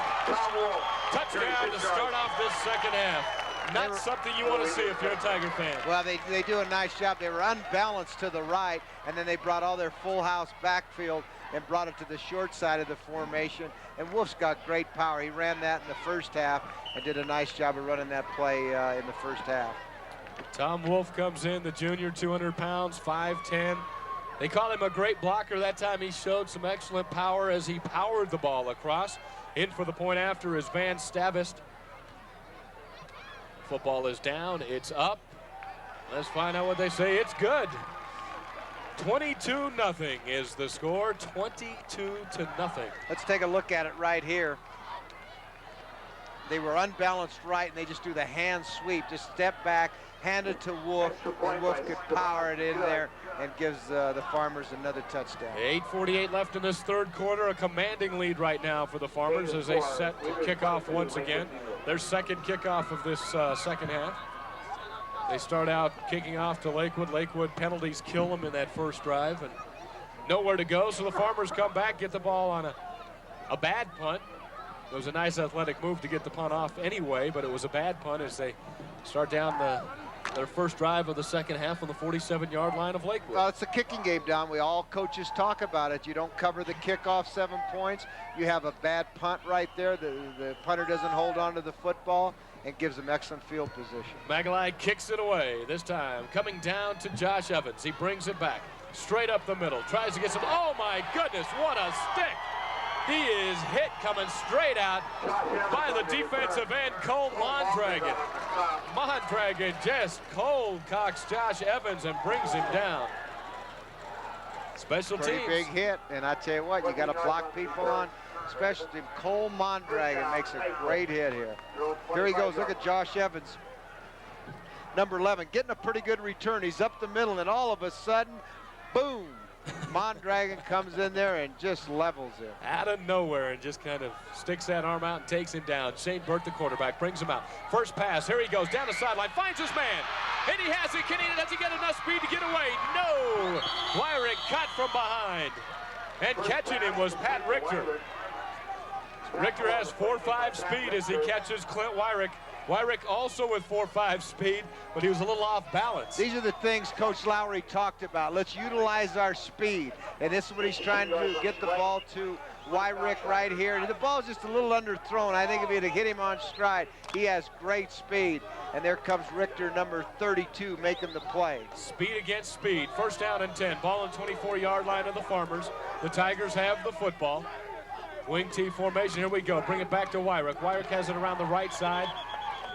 Touchdown to start off this second half. Not something you want to see if you're a Tiger fan. Well, they do a nice job. They were unbalanced to the right, and then they brought all their full house backfield and brought it to the short side of the formation. And Wolf's got great power. He ran that in the first half and did a nice job of running that play in the first half. Tom Wolf comes in, the junior, 200 pounds, 5'10". They call him a great blocker. That time he showed some excellent power as he powered the ball across. In for the point after is Van Stavist. Football is down, it's up. Let's find out what they say. It's good. 22-0 is the score, 22-0. Let's take a look at it right here. They were unbalanced right, and they just do the hand sweep, just step back, hand it to Wolf, and Wolf could power it in there and gives the Farmers another touchdown. 8:48 left in this third quarter, a commanding lead right now for the Farmers as they set to kick off once again. Their second kickoff of this second half. They start out kicking off to Lakewood. Lakewood penalties kill them in that first drive, and nowhere to go, so the Farmers come back, get the ball on a bad punt. It was a nice athletic move to get the punt off anyway, but it was a bad punt as they start down their first drive of the second half on the 47-yard line of Lakewood. Well, it's a kicking game, Don. All coaches talk about it. You don't cover the kickoff 7 points. You have a bad punt right there. The punter doesn't hold on to the football and gives them excellent field position. Magalai kicks it away, this time coming down to Josh Evans. He brings it back straight up the middle, tries to get some, oh my goodness, what a stick! He is hit coming straight out by the defensive end, Cole Mondragon. Mondragon just cold cocks Josh Evans and brings him down. Special teams. Pretty big hit, and I tell you what, you got to block people on special team. Cole Mondragon makes a great hit here. Here he goes, look at Josh Evans. Number 11, getting a pretty good return. He's up the middle, and all of a sudden, boom. Mondragon comes in there and just levels it. Out of nowhere and just kind of sticks that arm out and takes him down. Shane Burt, the quarterback, brings him out. First pass, here he goes, down the sideline, finds his man. And he has it. Does he get enough speed to get away? No! Wyrick cut from behind. And catching him was Pat Richter. Richter has 4.5 speed as he catches Clint Wyrick. Wyrick also with 4.5 speed, but he was a little off balance. These are the things Coach Lowry talked about. Let's utilize our speed. And this is what he's trying to do, get the ball to Wyrick right here. And the ball's just a little underthrown. I think if he had hit him on stride, he has great speed. And there comes Richter, number 32, making the play. Speed against speed. First down and 10. Ball on 24-yard line of the Farmers. The Tigers have the football. Wing T formation. Here we go. Bring it back to Wyrick. Wyrick has it around the right side.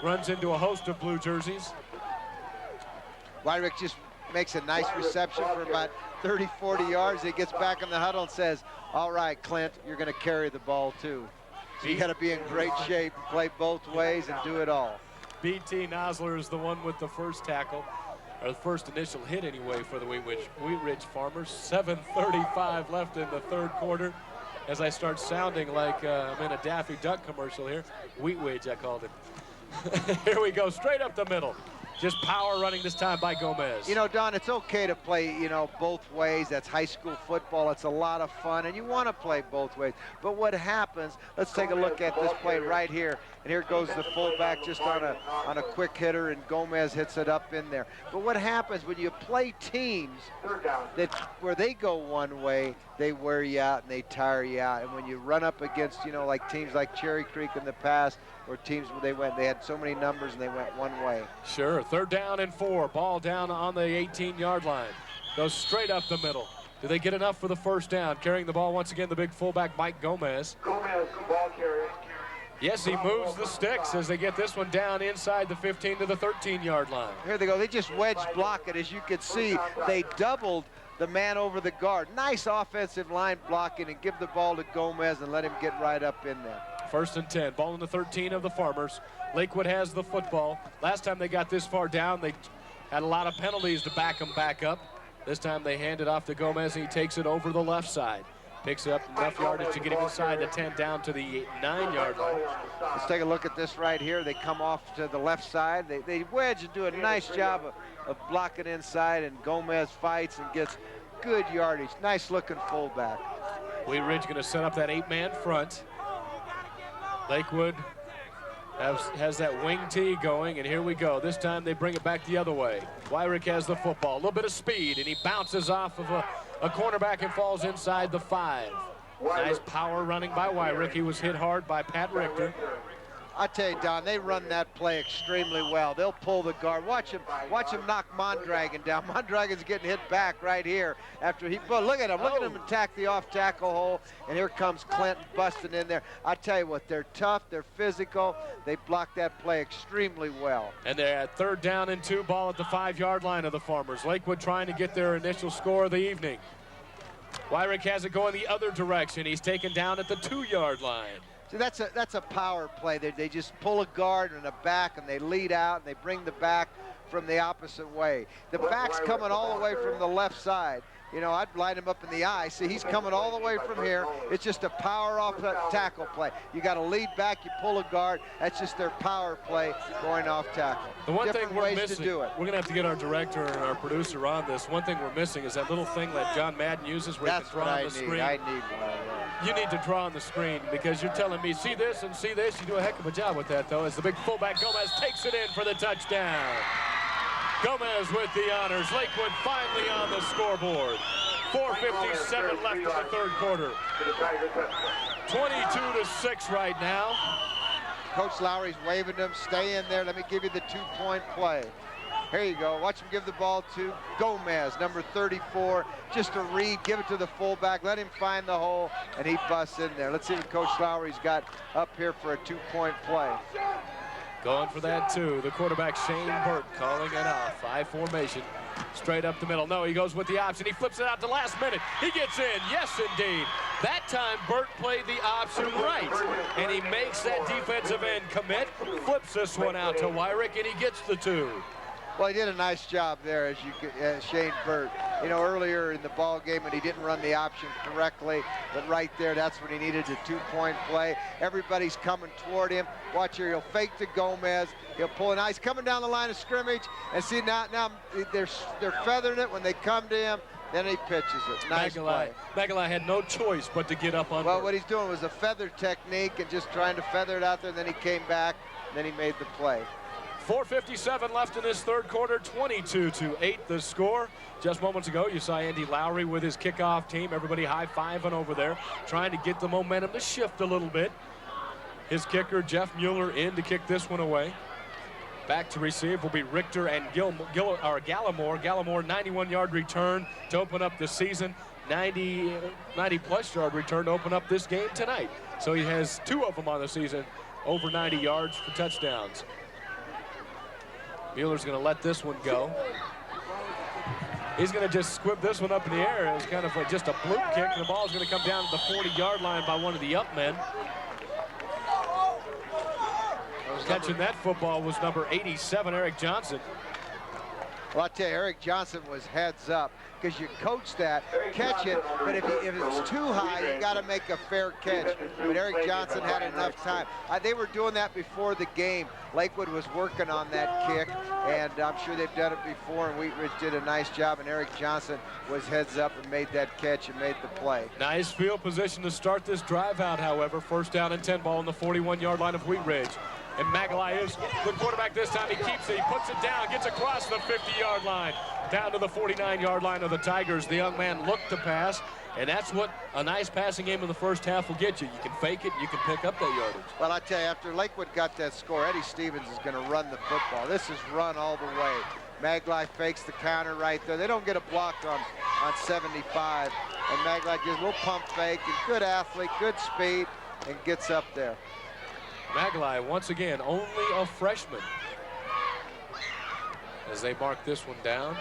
Runs into a host of blue jerseys. Wyrick just makes a nice reception for about 30, 40 yards. He gets back in the huddle and says, all right, Clint, you're going to carry the ball too. So you got to be in great shape, play both ways, and do it all. B.T. Nosler is the one with the first tackle, or the first initial hit anyway for the Wheat Ridge Farmers. 7:35 left in the third quarter. As I start sounding like I'm in a Daffy Duck commercial here. Wheat Ridge, I called it. Here we go, straight up the middle. Just power running this time by Gomez. You know, Don, it's okay to play, both ways. That's high school football. It's a lot of fun, and you want to play both ways. But what happens, let's take a look at this play right here. And here goes the fullback just on a quick hitter, and Gomez hits it up in there. But what happens when you play teams where they go one way, they wear you out and they tire you out. And when you run up against, like teams like Cherry Creek in the past, or teams where they had so many numbers and they went one way. Sure, third down and 4. Ball down on the 18-yard line. Goes straight up the middle. Do they get enough for the first down? Carrying the ball once again, the big fullback, Mike Gomez. Gomez, ball carrier. Yes, he moves the sticks as they get this one down inside the 15 to the 13-yard line. Here they go. They just wedge block it. As you can see, they doubled the man over the guard. Nice offensive line blocking, and give the ball to Gomez and let him get right up in there. First and 10. Ball in the 13 of the Farmers. Lakewood has the football. Last time they got this far down, they had a lot of penalties to back them back up. This time they hand it off to Gomez, and he takes it over the left side. Picks up enough yardage to get him inside the 10 down to the 9-yard line. Let's take a look at this right here. They come off to the left side. They wedge and do a nice job of blocking inside, and Gomez fights and gets good yardage. Nice looking fullback. Wheat Ridge going to set up that 8-man front. Lakewood has that wing tee going, and here we go. This time they bring it back the other way. Wyrick has the football, a little bit of speed, and he bounces off of a cornerback and falls inside the 5. Nice power running by Wyrick. He was hit hard by Pat Richter. I tell you, Don, they run that play extremely well. They'll pull the guard. Watch him knock Mondragon down. Mondragon's getting hit back right here after he. But look at him attack the off tackle hole, and here comes Clinton busting in there. I tell you what, they're tough, they're physical. They block that play extremely well. And they're at 3rd down and 2, ball at the 5-yard line of the Farmers. Lakewood trying to get their initial score of the evening. Wyrick has it going the other direction. He's taken down at the 2-yard line. See, that's a power play. They just pull a guard and a back, and they lead out, and they bring the back from the opposite way. The back's coming all the way from the left side. You know, I'd line him up in the eye. See, he's coming all the way from here. It's just a power off that tackle play. You got to lead back, you pull a guard. That's just their power play going off tackle. The one Different thing we're ways missing, to do it. we're going to have to get our director and our producer on this. One thing we're missing is that little thing that John Madden uses where That's he can draw on the screen. I need one of those. You need to draw on the screen because you're telling me, see this and see this. You do a heck of a job with that, though, as the big fullback Gomez takes it in for the touchdown. Gomez with the honors. Lakewood finally on the scoreboard. 4:57 left in the 3rd quarter. 22-6 right now. Coach Lowry's waving them. Stay in there. Let me give you the 2-point play. Here you go. Watch him give the ball to Gomez, number 34. Just a read. Give it to the fullback. Let him find the hole, and he busts in there. Let's see what Coach Lowry's got up here for a 2-point play. Going for that, too. The quarterback, Shane Burt, calling it off. I formation. Straight up the middle. No, he goes with the option. He flips it out to last minute. He gets in. Yes, indeed. That time, Burt played the option right. And he makes that defensive end commit. Flips this one out to Wyrick, and he gets the 2. Well, he did a nice job there, Shane Burt. You know, earlier in the ball game when he didn't run the option correctly, but right there, that's when he needed the 2-point play. Everybody's coming toward him. Watch here, he'll fake to Gomez. He'll pull an ice coming down the line of scrimmage, and see now they're feathering it when they come to him. Then he pitches it. Nice play. Magalai had no choice but to get up on. Well, what he's doing was a feather technique and just trying to feather it out there. And then he came back, and then he made the play. 4:57 left in this 3rd quarter, 22-8 the score. Just moments ago, you saw Andy Lowry with his kickoff team. Everybody high-fiving over there, trying to get the momentum to shift a little bit. His kicker, Jeff Mueller, in to kick this one away. Back to receive will be Richter and Gallimore. Gallimore, 91-yard return to open up the season. 90-plus yard return to open up this game tonight. So he has 2 of them on the season, over 90 yards for touchdowns. Mueller's going to let this one go. He's going to just squib this one up in the air. It's kind of just a bloop kick, and the ball's going to come down to the 40-yard line by one of the up men. Catching that football was number 87, Eric Johnson. Well, I tell you, Eric Johnson was heads up because you coach that, catch it, but if it's too high, you got to make a fair catch. But Eric Johnson had enough time. They were doing that before the game. Lakewood was working on that kick, and I'm sure they've done it before, and Wheat Ridge did a nice job, and Eric Johnson was heads up and made that catch and made the play. Nice field position to start this drive out, however. 1st down and 10, ball on the 41-yard line of Wheat Ridge. And Magalai is the quarterback this time. He keeps it. He puts it down, gets across the 50-yard line, down to the 49-yard line of the Tigers. The young man looked to pass, and that's what a nice passing game in the 1st half will get you. You can fake it, you can pick up that yardage. Well, I tell you, after Lakewood got that score, Eddie Stevens is going to run the football. This is run all the way. Magalai fakes the counter right there. They don't get a block on 75, and Magalai gives a little pump fake, and good athlete, good speed, and gets up there. Magalai, once again, only a freshman. As they mark this one down.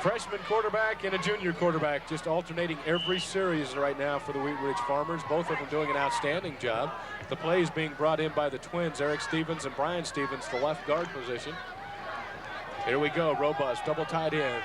Freshman quarterback and a junior quarterback just alternating every series right now for the Wheat Ridge Farmers. Both of them doing an outstanding job. The plays being brought in by the twins, Eric Stevens and Brian Stevens, the left guard position. Here we go, robust, double tight end.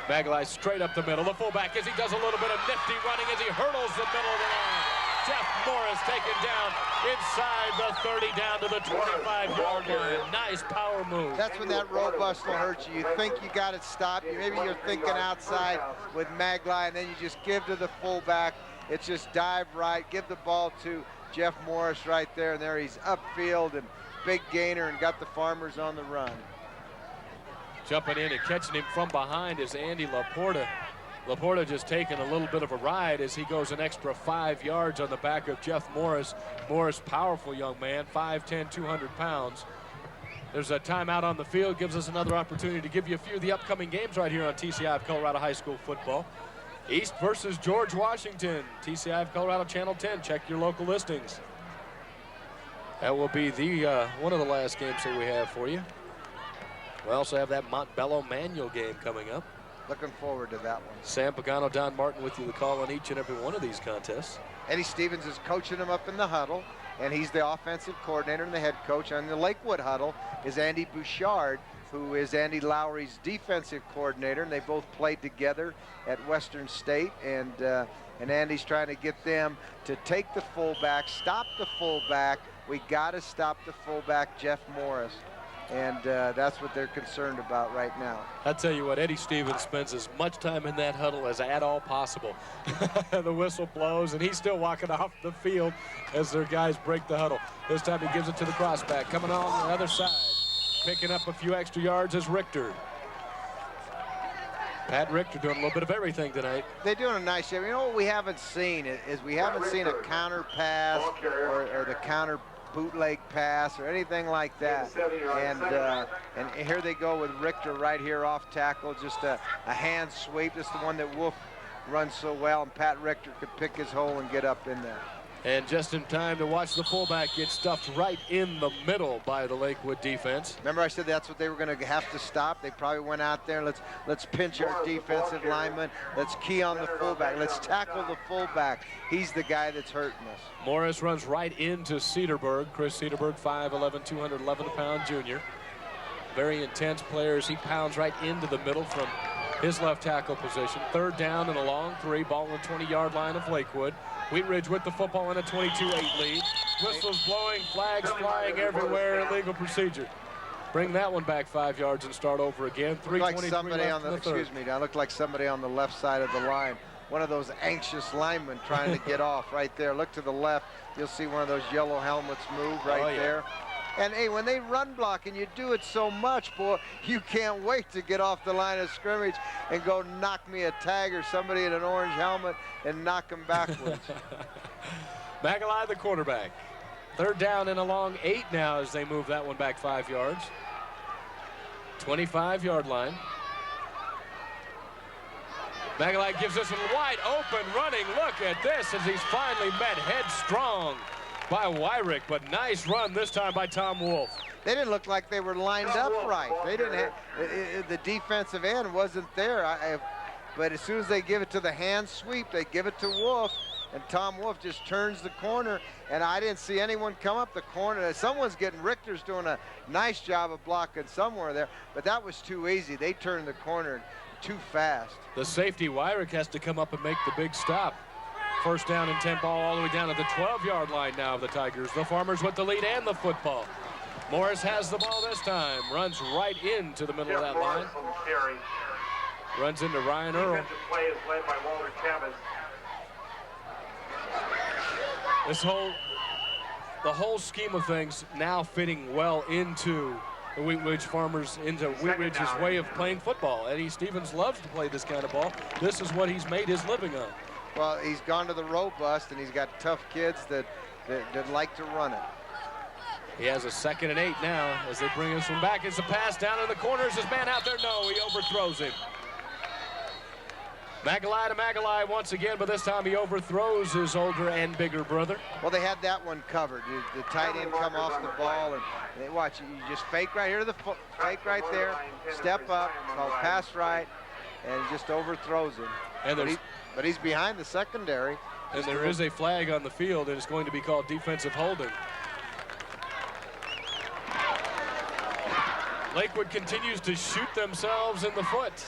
Magalai straight up the middle. The fullback as he does a little bit of nifty running as he hurdles the middle of the line. Jeff Morris taken down inside the 30 down to the 25-yard line. Nice power move. That's when that robust will hurt you. You think you got it stopped. Maybe you're thinking outside with Maglai, and then you just give to the fullback. It's just dive right, give the ball to Jeff Morris right there, and there he's upfield and big gainer and got the Farmers on the run. Jumping in and catching him from behind is Andy Laporta. Laporta just taking a little bit of a ride as he goes an extra 5 yards on the back of Jeff Morris. Morris, powerful young man, 5'10", 200 pounds. There's a timeout on the field, gives us another opportunity to give you a few of the upcoming games right here on TCI of Colorado High School football. East versus George Washington, TCI of Colorado Channel 10. Check your local listings. That will be the one of the last games that we have for you. We also have that Montbello Manual game coming up. Looking forward to that one. Sam Pagano, Don Martin with you to call on each and every one of these contests. Eddie Stevens is coaching them up in the huddle, and he's the offensive coordinator and the head coach. On the Lakewood huddle is Andy Bouchard, who is Andy Lowry's defensive coordinator, and they both played together at Western State, and Andy's trying to get them to take the fullback, stop the fullback. We got to stop the fullback, Jeff Morris. And that's what they're concerned about right now. I'll tell you what, Eddie Stevens spends as much time in that huddle as at all possible. The whistle blows, and he's still walking off the field as their guys break the huddle. This time he gives it to the crossback. Coming on the other side, picking up a few extra yards is Richter. Pat Richter doing a little bit of everything tonight. They're doing a nice job. You know what we haven't seen is we haven't seen a counter pass or the counter bootleg pass or anything like that. And here they go with Richter right here off tackle, just a hand sweep. This is the one that Wolf runs so well, and Pat Richter could pick his hole and get up in there. And just in time to watch the fullback get stuffed right in the middle by the Lakewood defense. Remember I said that's what they were going to have to stop. They probably went out there, let's pinch our defensive lineman. Let's key on the fullback. Let's tackle the fullback. He's the guy that's hurting us. Morris runs right into Cedarburg. Chris Cedarburg, 5'11", 211-pound junior. Very intense players. He pounds right into the middle from his left tackle position. Third down and a long three. Ball on the 20-yard line of Lakewood. Wheat Ridge with the football in a 22-8 lead. Whistles blowing, flags flying everywhere, illegal procedure. Bring that one back 5 yards and start over again. 3:23 like somebody left on the, in the third. excuse me, I look like somebody on the left side of the line. One of those anxious linemen trying to get off right there. Look to the left. You'll see one of those yellow helmets move right there. And hey, when they run block and you do it so much, boy, you can't wait to get off the line of scrimmage and go knock me a tag or somebody in an orange helmet and knock them backwards. Magalai, the quarterback. Third down and a long 8 now as they move that one back 5 yards. 25-yard line. Magalai gives us a wide open running look at this as he's finally met headstrong by Wyrick, but nice run this time by Tom Wolf. They didn't look like they were lined up right. They didn't have, the defensive end wasn't there. But as soon as they give it to the hand sweep, they give it to Wolf, and Tom Wolf just turns the corner, and I didn't see anyone come up the corner. Someone's getting, Richter's doing a nice job of blocking somewhere there, but that was too easy. They turned the corner too fast. The safety, Wyrick, has to come up and make the big stop. First down and 10 ball all the way down to the 12-yard line now of the Tigers. The Farmers with the lead and the football. Morris has the ball this time. Runs right into the middle of that line. Runs into Ryan Earl. Play is led by Walter Chavez. The whole scheme of things now fitting well into the Wheat Ridge Farmers, into Wheat Ridge's way of playing football. Eddie Stevens loves to play this kind of ball. This is what he's made his living on. Well, he's gone to the robust, and he's got tough kids that like to run it. He has a 2nd and 8 now as they bring us from back. It's a pass down in the corner. Is his man out there? No, he overthrows him. Magalai to Magalai once again, but this time he overthrows his older and bigger brother. Well, they had that one covered. The tight end come off the ball, and they watch it. You just fake right here to the foot, fake right there, step up, call pass right, and just overthrows him. And but he's behind the secondary. And there is a flag on the field, and it's going to be called defensive holding. Lakewood continues to shoot themselves in the foot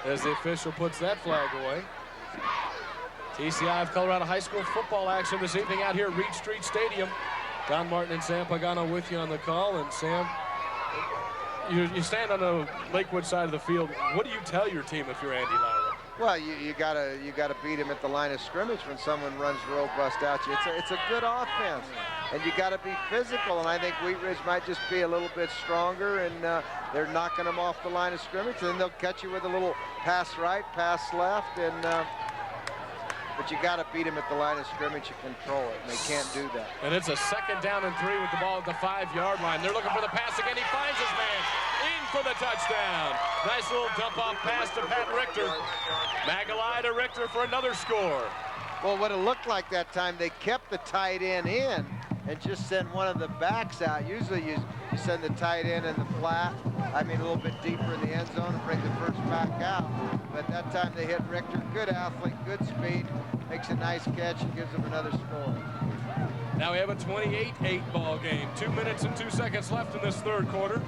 as the official puts that flag away. TCI of Colorado High School football action this evening out here at Reed Street Stadium. Don Martin and Sam Pagano with you on the call. And Sam, you stand on the Lakewood side of the field. What do you tell your team if you're Andy Lowry? Well, you gotta beat him at the line of scrimmage when someone runs robust at you. It's a good offense, and you got to be physical. And I think Wheat Ridge might just be a little bit stronger, and they're knocking them off the line of scrimmage. And then they'll catch you with a little pass right, pass left, and but you got to beat him at the line of scrimmage and control it, and they can't do that. And it's a 2nd down and 3 with the ball at the 5-yard line. They're looking for the pass again. He finds his man. For the touchdown. Nice little dump-off pass to Pat Richter. Magalai to Richter for another score. Well, what it looked like that time, they kept the tight end in and just sent one of the backs out. Usually you send the tight end in the flat, a little bit deeper in the end zone and bring the first back out. But that time they hit Richter. Good athlete, good speed, makes a nice catch and gives them another score. Now we have a 28-8 ball game. 2 minutes and 2 seconds left in this 3rd quarter.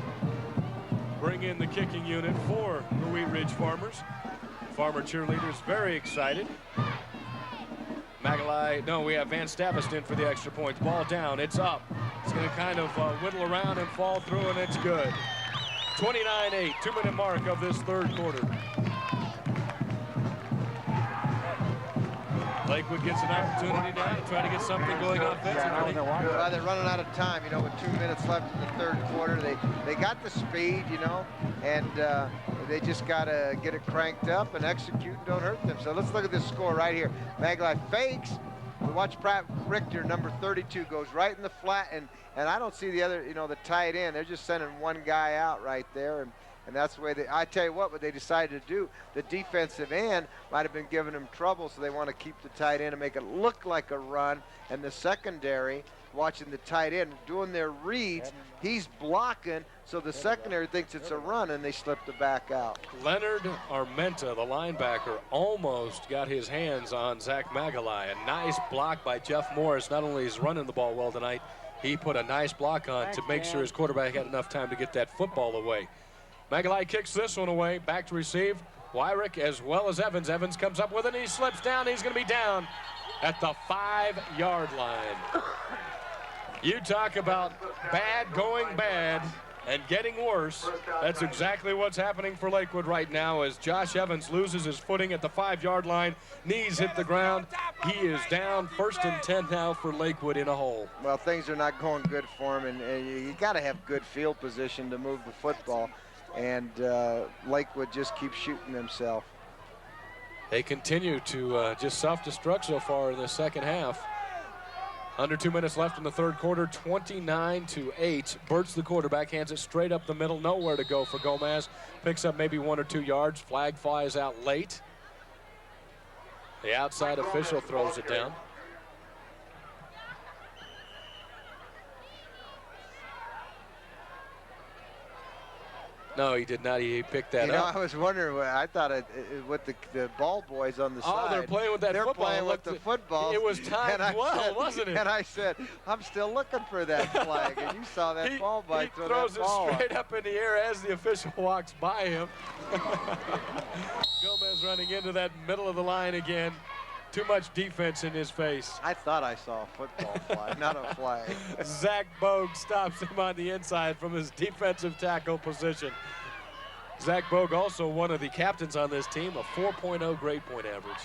Bring in the kicking unit for the Wheat Ridge Farmers. Farmer cheerleaders very excited. Magalai, no, we have Van Stavist in for the extra points. Ball down, it's up. It's going to kind of whittle around and fall through, and it's good. 29-8, 2-minute mark of this 3rd quarter. Lakewood gets an opportunity now to try to get something going offensively. Well, they're running out of time, with 2 minutes left in the 3rd quarter. They got the speed, and they just got to get it cranked up and execute and don't hurt them. So let's look at this score right here. Magalai fakes. We watch Pratt Richter, number 32, goes right in the flat, and I don't see the other, the tight end. They're just sending one guy out right there, and that's the way I tell you what they decided to do, the defensive end might have been giving them trouble, so they want to keep the tight end and make it look like a run. And the secondary, watching the tight end, doing their reads, he's blocking, so the secondary thinks it's a run, and they slip the back out. Leonard Armenta, the linebacker, almost got his hands on Zach Magalai. A nice block by Jeff Morris. Not only is running the ball well tonight, he put a nice block on to make sure his quarterback had enough time to get that football away. Magalai kicks this one away, back to receive. Wyrick as well as Evans. Evans comes up with it, and he slips down. He's going to be down at the 5-yard line. You talk about bad going bad and getting worse. That's exactly what's happening for Lakewood right now as Josh Evans loses his footing at the 5-yard line. Knees hit the ground. He is down. 1st and 10 now for Lakewood in a hole. Well, things are not going good for him, and you got to have good field position to move the football. And Lakewood just keeps shooting themselves. They continue to just self-destruct so far in the 2nd half. Under 2 minutes left in the 3rd quarter, 29-8. Burt's the quarterback, hands it straight up the middle, nowhere to go for Gomez. Picks up maybe 1 or 2 yards. Flag flies out late. The outside official throws it down. No, he did not. He picked that up. I was wondering. I thought with the ball boys on the side. Oh, they're playing with that they're football. They're playing with the football. It was timed well, wasn't it? And I said, I'm still looking for that flag. And you saw that ball by He throws it straight up in the air as the official walks by him. Gomez running into that middle of the line again. Too much defense in his face. I thought I saw a football flag, not a flag. Zach Bogue stops him on the inside from his defensive tackle position. Zach Bogue, also one of the captains on this team, a 4.0 grade point average.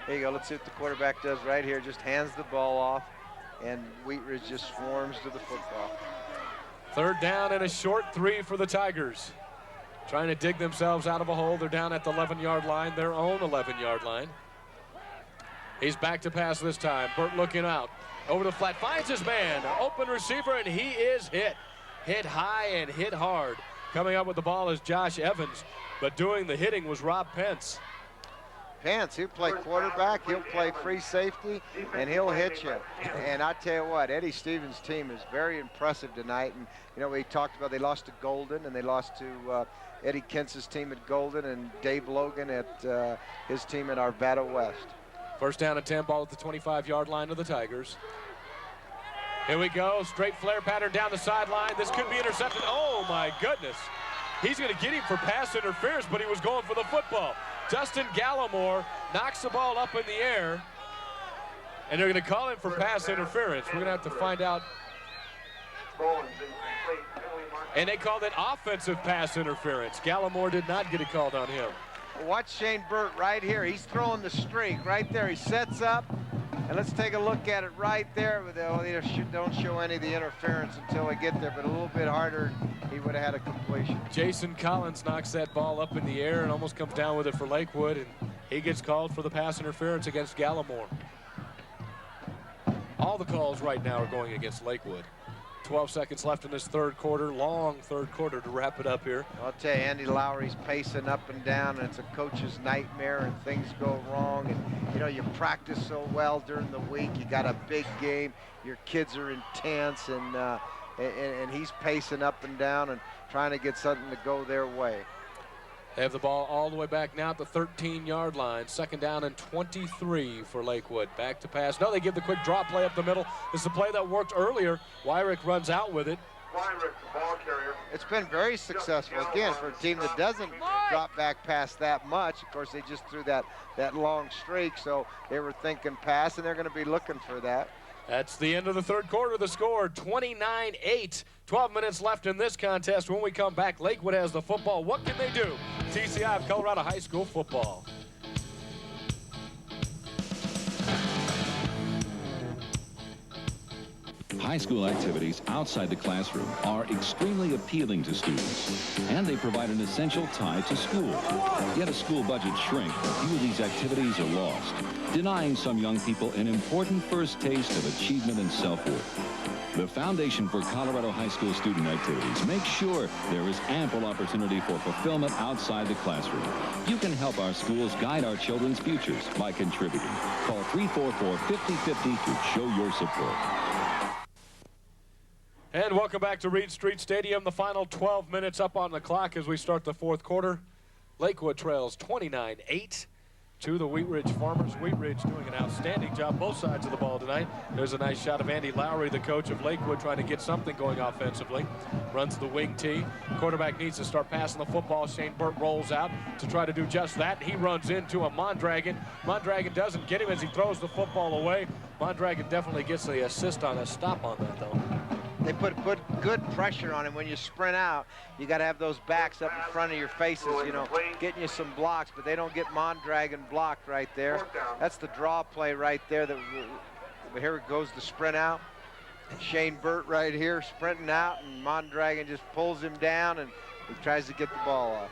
There you go. Let's see what the quarterback does right here. Just hands the ball off, and Wheat Ridge just swarms to the football. 3rd down and a short 3 for the Tigers. Trying to dig themselves out of a hole. They're down at the 11-yard line, their own 11-yard line. He's back to pass this time. Burt looking out. Over the flat, finds his man. Open receiver, and he is hit. Hit high and hit hard. Coming up with the ball is Josh Evans, but doing the hitting was Rob Pence. Pence, he'll play quarterback, he'll play free safety, and he'll hit you. And I tell you what, Eddie Stevens' team is very impressive tonight. And, we talked about they lost to Golden, and they lost to Eddie Kentz's team at Golden and Dave Logan at his team at Arvada West. 1st down and 10, ball at the 25-yard line of the Tigers. Here we go, straight flare pattern down the sideline. This could be intercepted. Oh, my goodness. He's going to get him for pass interference, but he was going for the football. Justin Gallimore knocks the ball up in the air, and they're going to call him for pass interference. We're going to have to find out. And they called it offensive pass interference. Gallimore did not get it called on him. Watch Shane Burt right here. He's throwing the streak right there. He sets up, and let's take a look at it right there. They don't show any of the interference until we get there, but a little bit harder, he would have had a completion. Jason Collins knocks that ball up in the air and almost comes down with it for Lakewood, and he gets called for the pass interference against Gallimore. All the calls right now are going against Lakewood. 12 seconds left in this third quarter, long third quarter to wrap it up here. I'll tell you, Andy Lowry's pacing up and down, and it's a coach's nightmare, and things go wrong. And, you know, you practice so well during the week. You got a big game. Your kids are intense, and he's pacing up and down and trying to get something to go their way. They have the ball all the way back now at the 13-yard line. Second down and 23 for Lakewood. Back to pass. No, they give the quick draw play up the middle. This is a play that worked earlier. Wyrick runs out with it. Wyrick, the ball carrier. It's been very successful, again, for a team that doesn't drop back past that much. Of course, they just threw that long streak, so they were thinking pass, and they're going to be looking for that. That's the end of the third quarter. The score, 29-8. 12 minutes left in this contest. When we come back, Lakewood has the football. What can they do? TCI of Colorado High School football. High school activities outside the classroom are extremely appealing to students, and they provide an essential tie to school. Yet a school budget shrink, a few of these activities are lost, denying some young people an important first taste of achievement and self-worth. The Foundation for Colorado High School Student Activities makes sure there is ample opportunity for fulfillment outside the classroom. You can help our schools guide our children's futures by contributing. Call 344-5050 to show your support. And welcome back to Reed Street Stadium. The final 12 minutes up on the clock as we start the fourth quarter. Lakewood trails 29-8 to the Wheat Ridge Farmers. Wheat Ridge doing an outstanding job both sides of the ball tonight. There's a nice shot of Andy Lowry, the coach of Lakewood, trying to get something going offensively. Runs the wing tee. Quarterback needs to start passing the football. Shane Burt rolls out to try to do just that. He runs into a Mondragon. Mondragon doesn't get him as he throws the football away. Mondragon definitely gets the assist on a stop on that, though. They put good pressure on him. When you sprint out, you got to have those backs up in front of your faces, you know, getting you some blocks, but they don't get Mondragon blocked right there. That's the draw play right there. Here it goes the sprint out. Shane Burt right here sprinting out, and Mondragon just pulls him down, and he tries to get the ball off.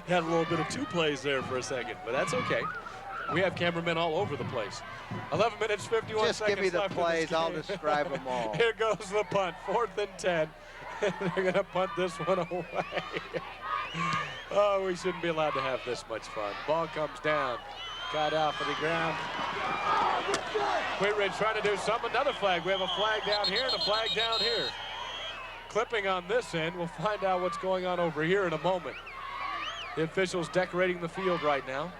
Had a little bit of two plays there for a second, but that's okay. We have cameramen all over the place. 11 minutes, 51 seconds left. Just give me the plays, I'll describe them all. Here goes the punt, 4th and 10. They're going to punt this one away. Oh, we shouldn't be allowed to have this much fun. Ball comes down, got out for the ground. Wheat Ridge trying to do something. Another flag. We have a flag down here and a flag down here. Clipping on this end. We'll find out what's going on over here in a moment. The officials decorating the field right now.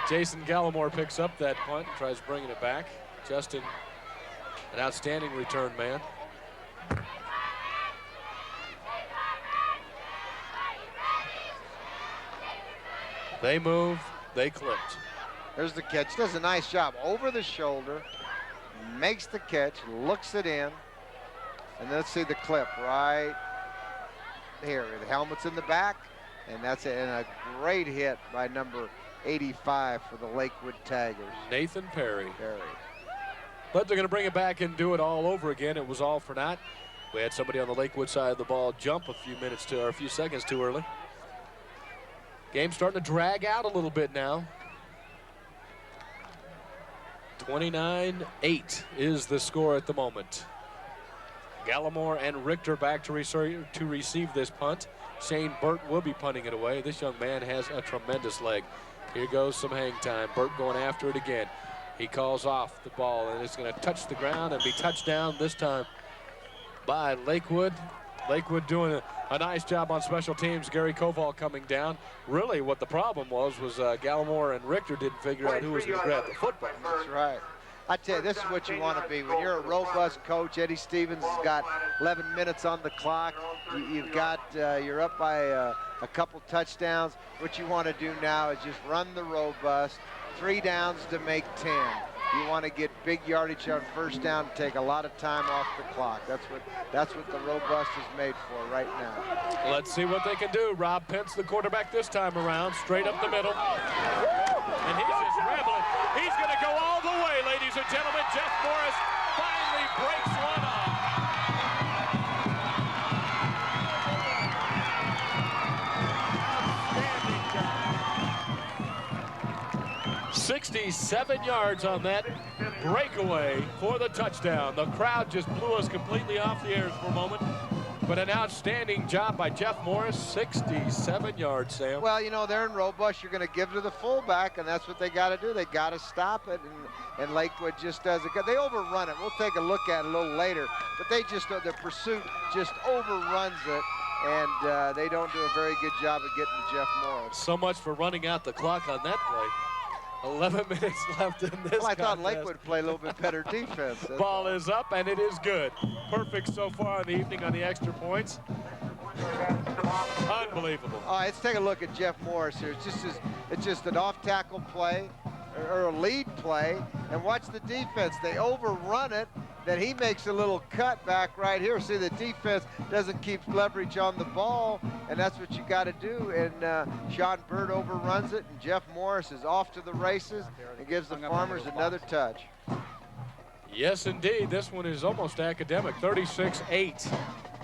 Jason Gallimore picks up that punt and tries bringing it back. Justin, an outstanding return man. They move, they clipped. There's the catch. Does a nice job over the shoulder, makes the catch, looks it in, and let's see the clip right here. The helmet's in the back, and that's it. And a great hit by number 85 for the Lakewood Tigers. Nathan Perry. But they're going to bring it back and do it all over again. It was all for naught. We had somebody on the Lakewood side of the ball jump a few seconds too early. Game's starting to drag out a little bit now. 29-8 is the score at the moment. Gallimore and Richter back to receive this punt. Shane Burt will be punting it away. This young man has a tremendous leg. Here goes some hang time. Burt going after it again. He calls off the ball, and it's going to touch the ground and be touched down this time by Lakewood. Lakewood doing a nice job on special teams. Gary Koval coming down. Really what the problem was Gallimore and Richter didn't figure out who was going to grab the football. That's right. I tell you, this is what you want to be. When you're a robust coach, Eddie Stevens has got 11 minutes on the clock. You're up by a couple touchdowns. What you want to do now is just run the robust. 3 downs to make 10. You want to get big yardage on first down and take a lot of time off the clock. That's what the robust is made for right now. Let's see what they can do. Rob Pence, the quarterback this time around, straight up the middle. And he's just rambling. He's going to go all the way, ladies and gentlemen. Jeff Morris finally breaks one off. 67 yards on that breakaway for the touchdown. The crowd just blew us completely off the air for a moment. But an outstanding job by Jeff Morris, 67 yards, Sam. Well, you know, they're in robust. You're going to give to the fullback, and that's what they got to do. They got to stop it, and Lakewood just does it. They overrun it. We'll take a look at it a little later, but the pursuit just overruns it, and they don't do a very good job of getting to Jeff Morris. So much for running out the clock on that play. 11 minutes left in this Well, I thought contest. Lakewood would play a little bit better defense. Ball is up, and it is good. Perfect so far in the evening on the extra points. Unbelievable. All right, let's take a look at Jeff Morris here. It's just an off-tackle play or a lead play, and watch the defense. They overrun it. Then he makes a little cut back right here. See, the defense doesn't keep leverage on the ball, and that's what you got to do. And Sean Bird overruns it, and Jeff Morris is off to the races and gives the Farmers another touch. Yes, indeed. This one is almost academic. 36-8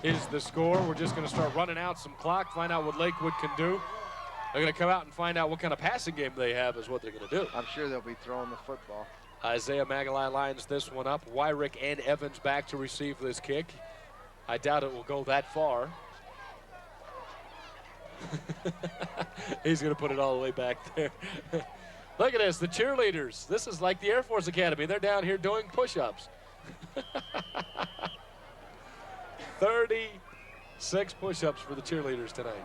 is the score. We're just going to start running out some clock, find out what Lakewood can do. They're going to come out and find out what kind of passing game they have is what they're going to do. I'm sure they'll be throwing the football. Isaiah Magalai lines this one up. Wyrick and Evans back to receive this kick. I doubt it will go that far. He's going to put it all the way back there. Look at this, the cheerleaders. This is like the Air Force Academy. They're down here doing push-ups. 36 push-ups for the cheerleaders tonight.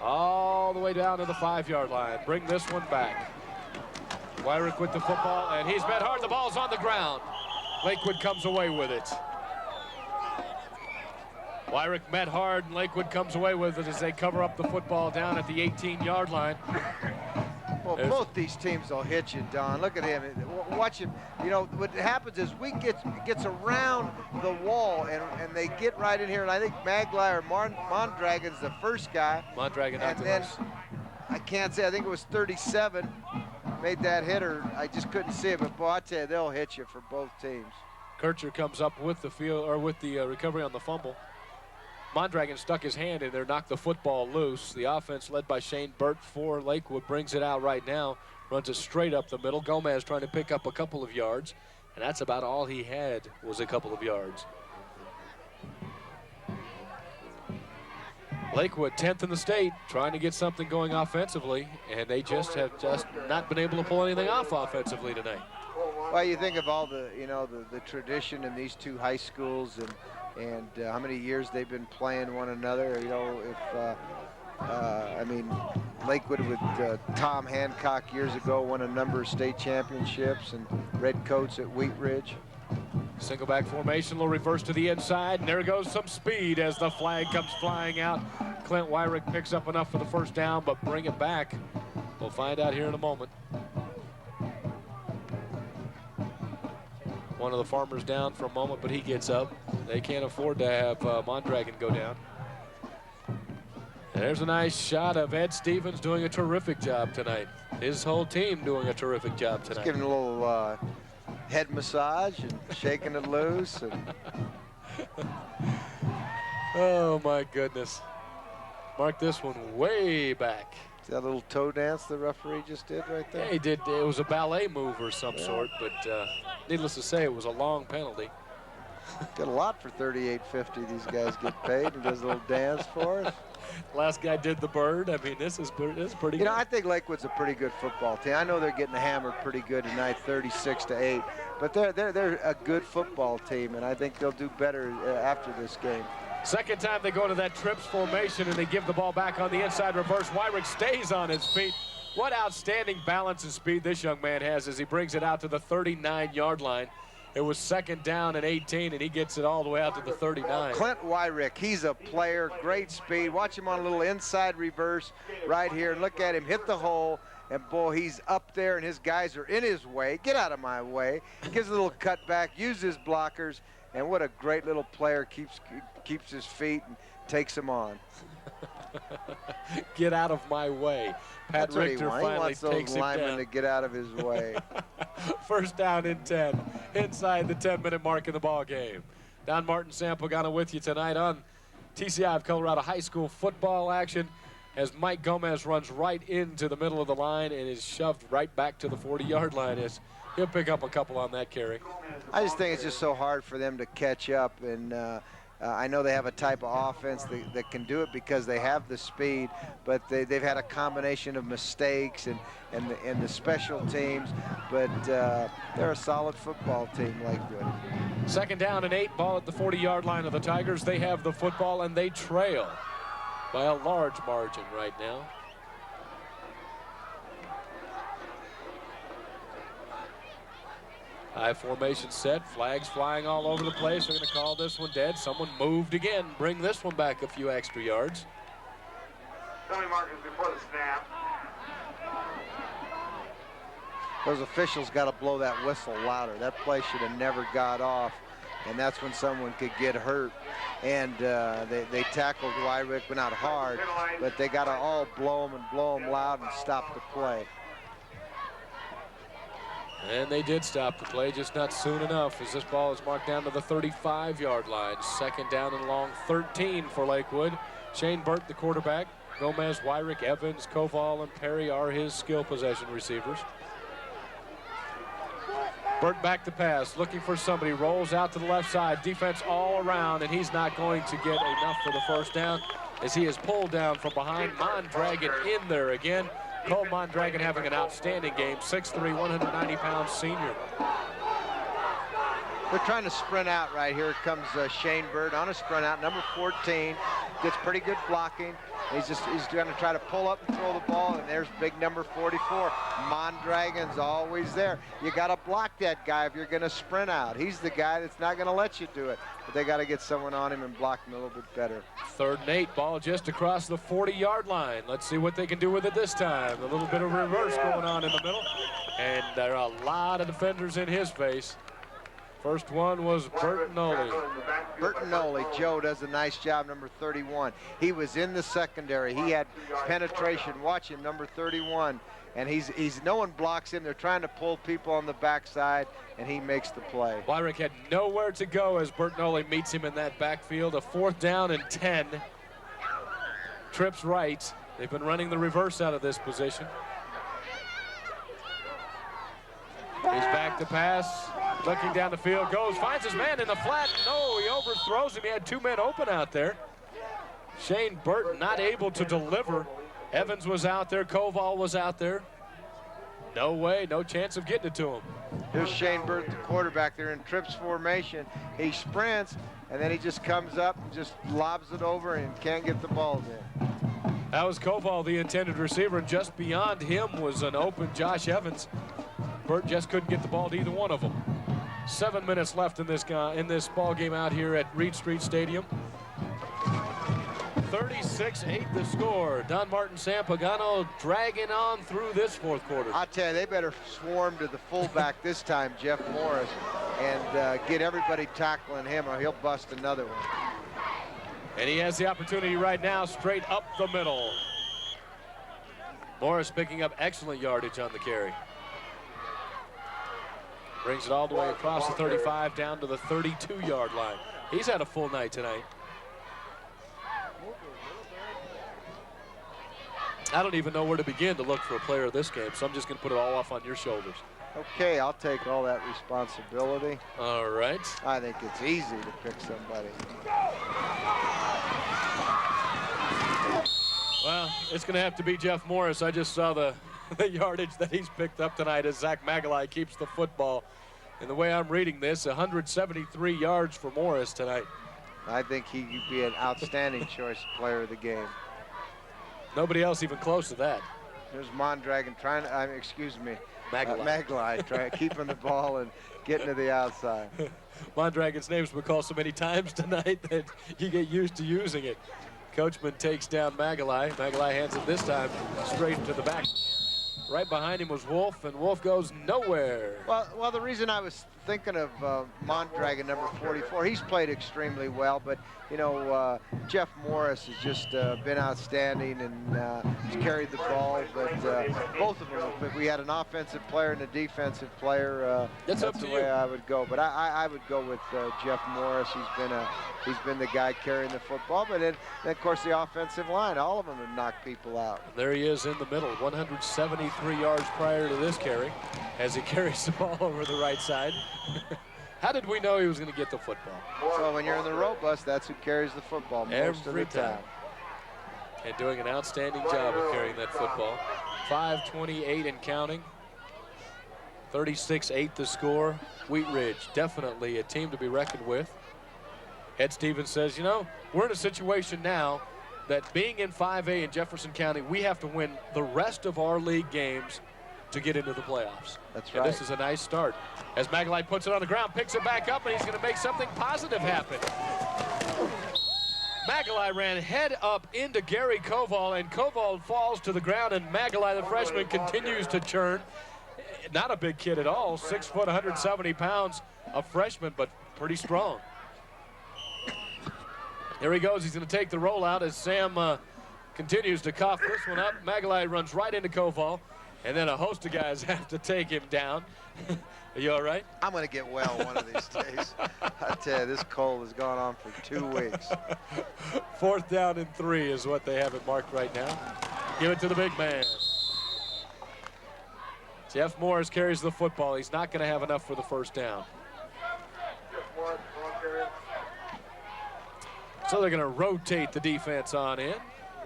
All the way down to the 5-yard line. Bring this one back. Wyrick with the football, and he's met hard. The ball's on the ground. Lakewood comes away with it. Wyrick met hard, and Lakewood comes away with it as they cover up the football down at the 18-yard line. Well, both these teams will hit you, Don. Look at him. Watch him. You know, what happens is gets around the wall, and they get right in here. And I think Maglai or Mondragon's the first guy. Mondragon and then I can't say. I think it was 37 made that hit, or I just couldn't see it. But boy, I tell you, they'll hit you for both teams. Kircher comes up with the field or with the recovery on the fumble. Mondragon stuck his hand in there, knocked the football loose. The offense led by Shane Burt for Lakewood brings it out right now, runs it straight up the middle. Gomez trying to pick up a couple of yards, and that's about all he had was a couple of yards. Lakewood 10th in the state, trying to get something going offensively, and they have not been able to pull anything off offensively tonight. Well, you think of all the, you know, the tradition in these two high schools, and how many years they've been playing one another. You know, I mean, Lakewood with Tom Hancock years ago won a number of state championships, and Redcoats at Wheat Ridge. Single back formation, will reverse to the inside, and there goes some speed as the flag comes flying out. Clint Wyrick picks up enough for the first down, but bring it back. We'll find out here in a moment. One of the Farmers down for a moment, but he gets up. They can't afford to have Mondragon go down. And there's a nice shot of Ed Stevens doing a terrific job tonight. His whole team doing a terrific job tonight. Just giving a little head massage and shaking it loose. And oh my goodness. Mark this one way back. See that little toe dance the referee just did right there? Yeah, he did. It was a ballet move or some sort, but needless to say, it was a long penalty. Get a lot for $38.50. These guys get paid, and does a little dance for us. Last guy did the bird. I mean, this is pretty good. You know, I think Lakewood's a pretty good football team. I know they're getting hammered pretty good tonight, 36-8, but they're a good football team, and I think they'll do better after this game. Second time they go to that trips formation, and they give the ball back on the inside reverse. Wyrick stays on his feet. What outstanding balance and speed this young man has as he brings it out to the 39-yard line. It was 2nd down and 18, and he gets it all the way out to the 39. Clint Wyrick, he's a player, great speed. Watch him on a little inside reverse right here. And look at him hit the hole. And, boy, he's up there, and his guys are in his way. Get out of my way. Gives a little cutback, uses blockers. And what a great little player, keeps his feet and takes him on. Get out of my way. Pat That's what Richter he finally wants takes those him linemen down. to get out of his way. 1st down and 10, inside the 10-minute mark in the ball game. Don Martin Sampagana with you tonight on TCI of Colorado High School football action as Mike Gomez runs right into the middle of the line and is shoved right back to the 40-yard line. As he'll pick up a couple on that carry. I just think it's just so hard for them to catch up, and I know they have a type of offense that can do it because they have the speed, but they've had a combination of mistakes and the special teams, but they're a solid football team, Lakewood. 2nd down and 8, ball at the 40-yard line of the Tigers. They have the football, and they trail by a large margin right now. High formation set, flags flying all over the place. They're going to call this one dead. Someone moved again, bring this one back a few extra yards. Penalty markers before the snap. Those officials got to blow that whistle louder. That play should have never got off, and that's when someone could get hurt. And they tackled Wyrick, but not hard, but they got to all blow them loud and stop the play. And they did stop the play, just not soon enough, as this ball is marked down to the 35-yard line. 2nd down and long, 13 for Lakewood. Shane Burt, the quarterback. Gomez, Wyrick, Evans, Koval, and Perry are his skill possession receivers. Burt back to pass, looking for somebody, rolls out to the left side, defense all around, and he's not going to get enough for the 1st down as he is pulled down from behind. Mondragon in there again. Cole Mondragon having an outstanding game, 6'3", 190-pound senior. They're trying to sprint out right here. Comes Shane Bird on a sprint out, number 14. Gets pretty good blocking. He's going to try to pull up and throw the ball, and there's big number 44. Mondragon's always there. You got to block that guy if you're going to sprint out. He's the guy that's not going to let you do it. But they got to get someone on him and block him a little bit better. 3rd and 8, ball just across the 40-yard line. Let's see what they can do with it this time. A little bit of reverse going on in the middle, and there are a lot of defenders in his face. First one was Bertinoli. Bertinoli, Joe does a nice job, number 31. He was in the secondary. He had penetration. Watch him, number 31. And he's no one blocks him. They're trying to pull people on the backside, and he makes the play. Wyrick had nowhere to go as Bertinoli meets him in that backfield. A 4th down and 10. Trips right. They've been running the reverse out of this position. He's back to pass. Looking down the field, goes, finds his man in the flat. No, he overthrows him. He had 2 men open out there. Shane Burton not able to deliver. Evans was out there. Koval was out there. No way, no chance of getting it to him. Here's Shane Burton, the quarterback. They're in trips formation. He sprints, and then he just comes up and just lobs it over and can't get the ball in. That was Koval, the intended receiver, and just beyond him was an open Josh Evans. Burt just couldn't get the ball to either one of them. 7 minutes left in this ball game out here at Reed Street Stadium. 36-8 the score. Don Martin Sampagano dragging on through this 4th quarter. I tell you, they better swarm to the fullback this time, Jeff Morris, and get everybody tackling him or he'll bust another one. And he has the opportunity right now, straight up the middle. Morris picking up excellent yardage on the carry. Brings it all the way across the 35 down to the 32-yard line. He's had a full night tonight. I don't even know where to begin to look for a player of this game, so I'm just going to put it all off on your shoulders. Okay, I'll take all that responsibility. All right. I think it's easy to pick somebody. Well, it's going to have to be Jeff Morris. I just saw the yardage that he's picked up tonight as Zach Magalai keeps the football. And the way I'm reading this, 173 yards for Morris tonight. I think he could be an outstanding choice player of the game. Nobody else even close to that. There's Mondragon trying to, excuse me, Maglai. Keeping the ball and getting to the outside. Mondragon's name's been called so many times tonight that you get used to using it. Coachman takes down Maglai. Maglai hands it this time straight to the back. Right behind him was Wolf, and Wolf goes nowhere. Well, the reason I was thinking of Mondragon, number 44, he's played extremely well, but, you know, Jeff Morris has just been outstanding and he's carried the ball, but both of them, if we had an offensive player and a defensive player, that's the way I would go. But I would go with Jeff Morris. He's been the guy carrying the football, but then, of course, the offensive line, all of them have knocked people out. There he is in the middle, 173 yards prior to this carry as he carries the ball over the right side. How did we know he was going to get the football? So when you're in the robust, that's who carries the football most of the time. And doing an outstanding job of carrying that football. 5:28 and counting. 36-8 the score. Wheat Ridge, definitely a team to be reckoned with. Ed Stevens says, you know, we're in a situation now that being in 5A in Jefferson County, we have to win the rest of our league games to get into the playoffs. That's right. And this is a nice start. As Maglai puts it on the ground, picks it back up, and he's going to make something positive happen. Maglai ran head up into Gary Koval, and Koval falls to the ground, and Maglai, the freshman, continues to churn. Not a big kid at all, 6 foot, 170 pounds, a freshman, but pretty strong. Here he goes. He's going to take the rollout as Sam continues to cough this one up. Maglai runs right into Koval, and then a host of guys have to take him down. Are you all right? I'm going to get well one of these days. I tell you, this cold has gone on for 2 weeks. 4th down and 3 is what they have it marked right now. Give it to the big man. Jeff Morris carries the football. He's not going to have enough for the first down. So they're going to rotate the defense on in.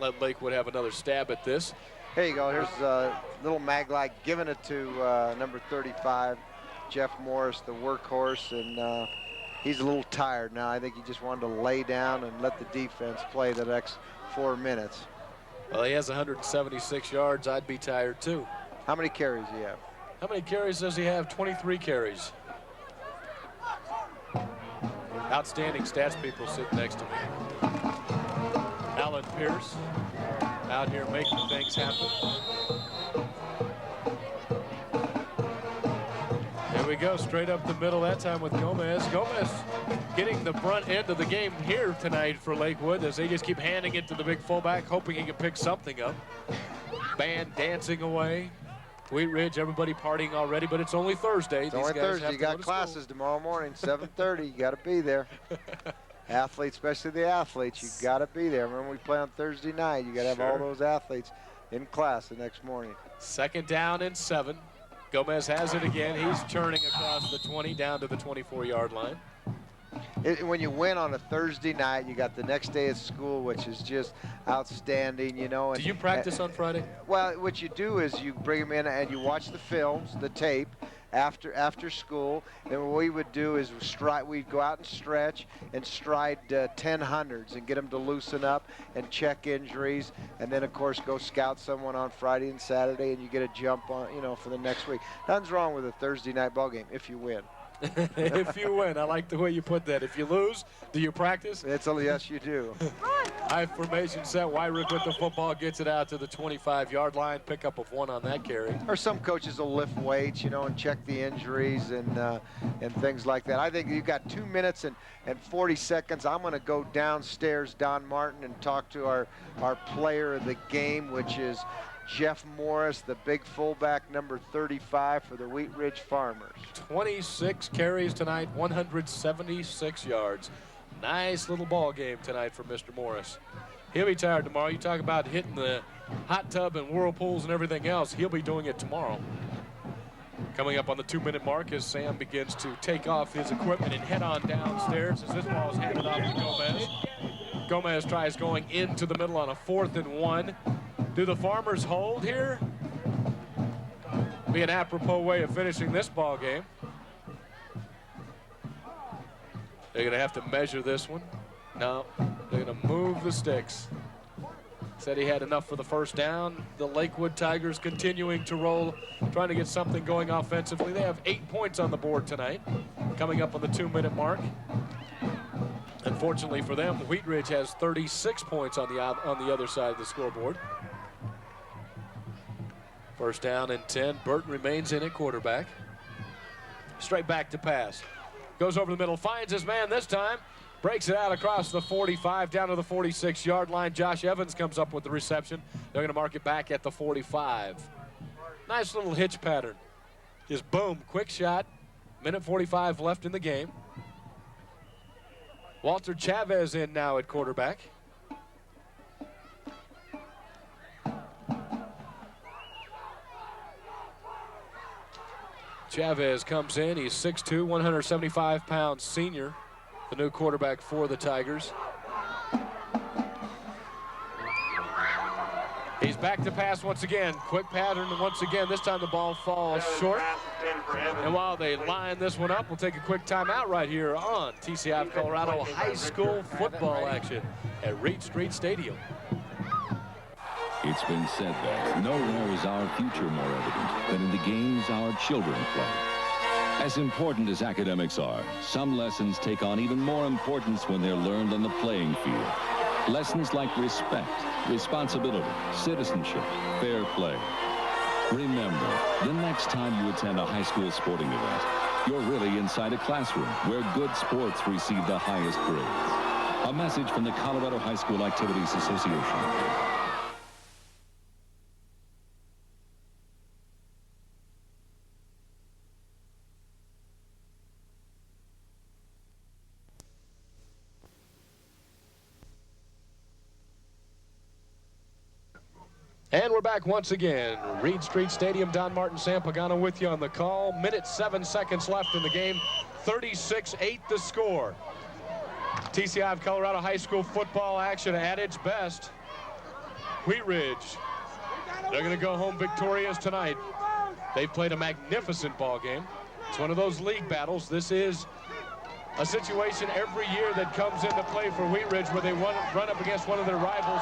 Let Lakewood have another stab at this. Here you go. Here's little Maglai giving it to number 35, Jeff Morris, the workhorse, and he's a little tired now. I think he just wanted to lay down and let the defense play the next 4 minutes. Well, he has 176 yards. I'd be tired, too. How many carries do you have? How many carries does he have? 23 carries. Outstanding stats people sitting next to me. Alan Pierce out here making things happen. Here we go, straight up the middle that time with Gomez. Gomez getting the front end of the game here tonight for Lakewood as they just keep handing it to the big fullback, hoping he can pick something up. Band dancing away. Wheat Ridge, everybody partying already, but it's only Thursday. It's only Thursday. You got classes tomorrow morning, 7:30. You got to be there. Athletes, especially the athletes, you got to be there. Remember, we play on Thursday night. You got to have all those athletes in class the next morning. 2nd down and 7. Gomez has it again. He's churning across the 20 down to the 24-yard line. When you win on a Thursday night, you got the next day at school, which is just outstanding, you know. And, do you practice on Friday? Well, what you do is you bring them in and you watch the films, the tape, after school. And what we would do is we'd go out and stretch and stride 10 hundreds and get them to loosen up and check injuries. And then, of course, go scout someone on Friday and Saturday, and you get a jump on, you know, for the next week. Nothing's wrong with a Thursday night ball game if you win. If you win. I like the way you put that. If you lose, do you practice? Yes, you do. High formation set. Wyrick with the football gets it out to the 25-yard line. Pickup of 1 on that carry. Or some coaches will lift weights, you know, and check the injuries and things like that. I think you've got 2 minutes and 40 seconds. I'm going to go downstairs, Don Martin, and talk to our player of the game, which is Jeff Morris, the big fullback, number 35 for the Wheat Ridge Farmers. 26 carries tonight, 176 yards. Nice little ball game tonight for Mr. Morris. He'll be tired tomorrow. You talk about hitting the hot tub and whirlpools and everything else. He'll be doing it tomorrow. Coming up on the 2-minute mark as Sam begins to take off his equipment and head on downstairs as this ball is handed off to Gomez. Gomez tries going into the middle on a 4th and 1. Do the Farmers hold here? Be an apropos way of finishing this ball game. They're going to have to measure this one. No, they're going to move the sticks. said he had enough for the first down. The Lakewood Tigers continuing to roll, trying to get something going offensively. They have 8 points on the board tonight, coming up on the 2-minute mark. Unfortunately for them, Wheat Ridge has 36 points on the other side of the scoreboard. First down and 10. Burton remains in at quarterback. Straight back to pass. Goes over the middle, finds his man this time. Breaks it out across the 45 down to the 46-yard line. Josh Evans comes up with the reception. They're going to mark it back at the 45. Nice little hitch pattern. Just boom, quick shot. Minute 45 left in the game. Walter Chavez in now at quarterback. Chavez comes in. He's 6'2", 175-pound senior, the new quarterback for the Tigers. He's back to pass once again. Quick pattern once again. This time the ball falls short. And while they line this one up, we'll take a quick timeout right here on TCI of Colorado high school football action at Reed Street Stadium. It's been said that nowhere is our future more evident than in the games our children play. As important as academics are, some lessons take on even more importance when they're learned on the playing field. Lessons like respect, responsibility, citizenship, fair play. Remember, the next time you attend a high school sporting event, you're really inside a classroom where good sports receive the highest grades. A message from the Colorado High School Activities Association. And we're back once again. Reed Street Stadium, Don Martin Sampagano with you on the call. Minute 7 seconds left in the game. 36-8 the score. TCI of Colorado high school football action at its best. Wheat Ridge, they're going to go home victorious tonight. They've played a magnificent ball game. It's one of those league battles. This is a situation every year that comes into play for Wheat Ridge where they run up against one of their rivals.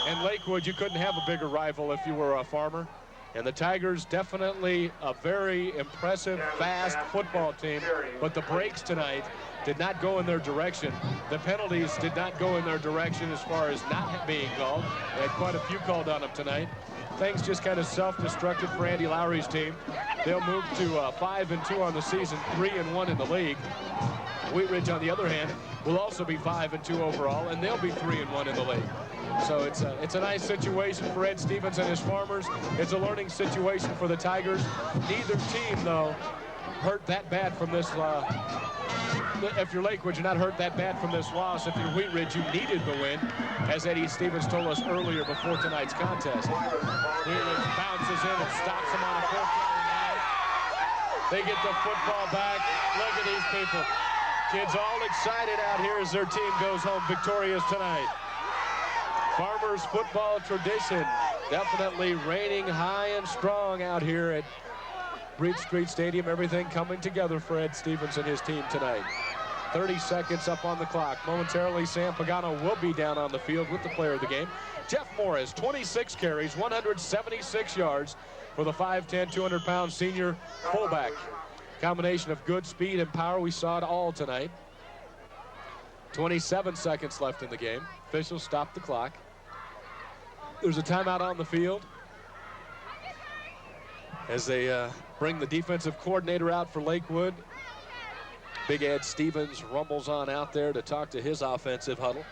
And Lakewood, you couldn't have a bigger rival if you were a farmer. And the Tigers, definitely a very impressive, fast football team. But the breaks tonight did not go in their direction. The penalties did not go in their direction as far as not being called. They had quite a few called on them tonight. Things just kind of self-destructed for Andy Lowry's team. They'll move to 5-2 on the season, 3-1 in the league. Wheat Ridge, on the other hand, will also be 5-2 overall, and they'll be 3-1 in the league. So it's a nice situation for Ed Stevens and his Farmers. It's a learning situation for the Tigers. Neither team, though, hurt that bad from this. If you're Lakewood, you're not hurt that bad from this loss. If you're Wheat Ridge, you needed the win, as Eddie Stevens told us earlier before tonight's contest. Wheat Ridge bounces in and stops them on a 4th down and 9. They get the football back. Look at these people. Kids all excited out here as their team goes home victorious tonight. Farmers football tradition definitely reigning high and strong out here at Reed Street Stadium. Everything coming together for Ed Stevens and his team tonight. 30 seconds up on the clock. Momentarily, Sam Pagano will be down on the field with the player of the game. Jeff Morris, 26 carries, 176 yards for the 5'10", 200-pound senior fullback. Combination of good speed and power. We saw it all tonight. 27 seconds left in the game. Officials stop the clock. There's a timeout on the field as they bring the defensive coordinator out for Lakewood. Big Ed Stevens rumbles on out there to talk to his offensive huddle.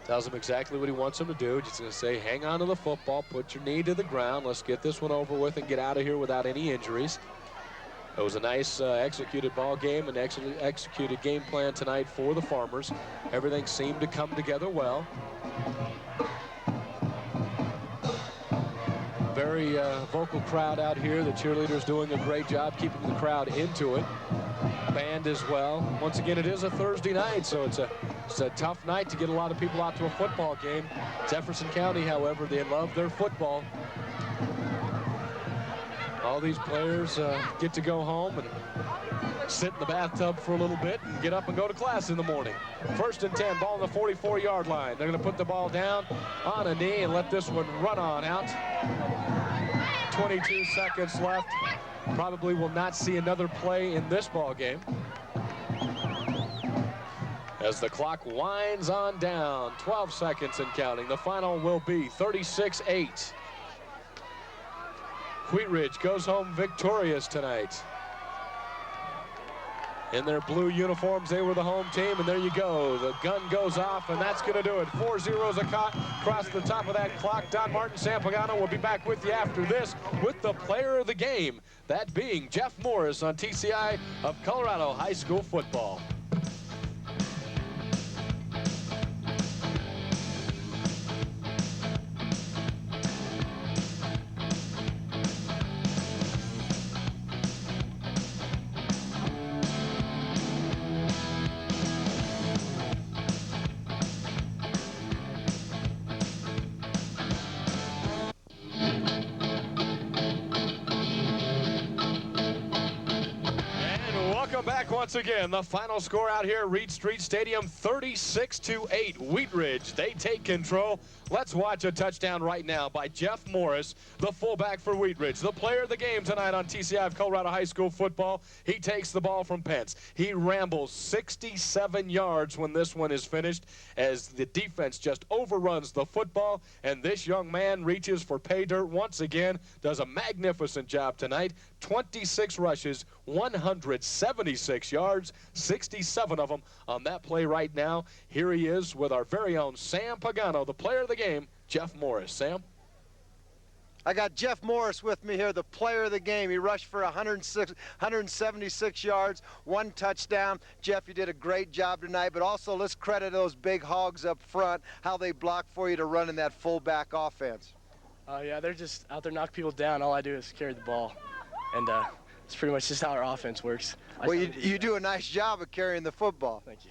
Tells him exactly what he wants them to do. Just going to say, hang on to the football, put your knee to the ground. Let's get this one over with and get out of here without any injuries. It was a nice executed ball game and executed game plan tonight for the Farmers. Everything seemed to come together well. Very vocal crowd out here. The cheerleaders doing a great job keeping the crowd into it. Band as well. Once again, it is a Thursday night, so it's a tough night to get a lot of people out to a football game. Jefferson County, however, they love their football. All these players get to go home, and sit in the bathtub for a little bit and get up and go to class in the morning. 1st and 10, ball on the 44-yard line. They're going to put the ball down on a knee and let this one run on out. 22 seconds left. Probably will not see another play in this ball game, as the clock winds on down. 12 seconds and counting. The final will be 36-8. Wheat Ridge goes home victorious tonight. In their blue uniforms, they were the home team, and there you go. The gun goes off, and that's going to do it. 4 zeros across the top of that clock. Don Martin, Sam Pagano will be back with you after this with the player of the game, that being Jeff Morris on TCI of Colorado High School Football. Once again, the final score out here at Reed Street Stadium, 36-8. Wheat Ridge, they take control. Let's watch a touchdown right now by Jeff Morris, the fullback for Wheat Ridge, the player of the game tonight on TCI of Colorado High School Football. He takes the ball from Pence. He rambles 67 yards when this one is finished, as the defense just overruns the football, and this young man reaches for pay dirt once again, does a magnificent job tonight. 26 rushes, 176 yards, 67 of them on that play right now. Here he is with our very own Sam Pagano, the player of the game, Jeff Morris. Sam? I got Jeff Morris with me here, the player of the game. He rushed for 176 yards, 1 touchdown. Jeff, you did a great job tonight, but also let's credit those big hogs up front, how they block for you to run in that fullback offense. Yeah, they're just out there knocking people down. All I do is carry the ball, and it's pretty much just how our offense works. Well, you do a nice job of carrying the football. Thank you.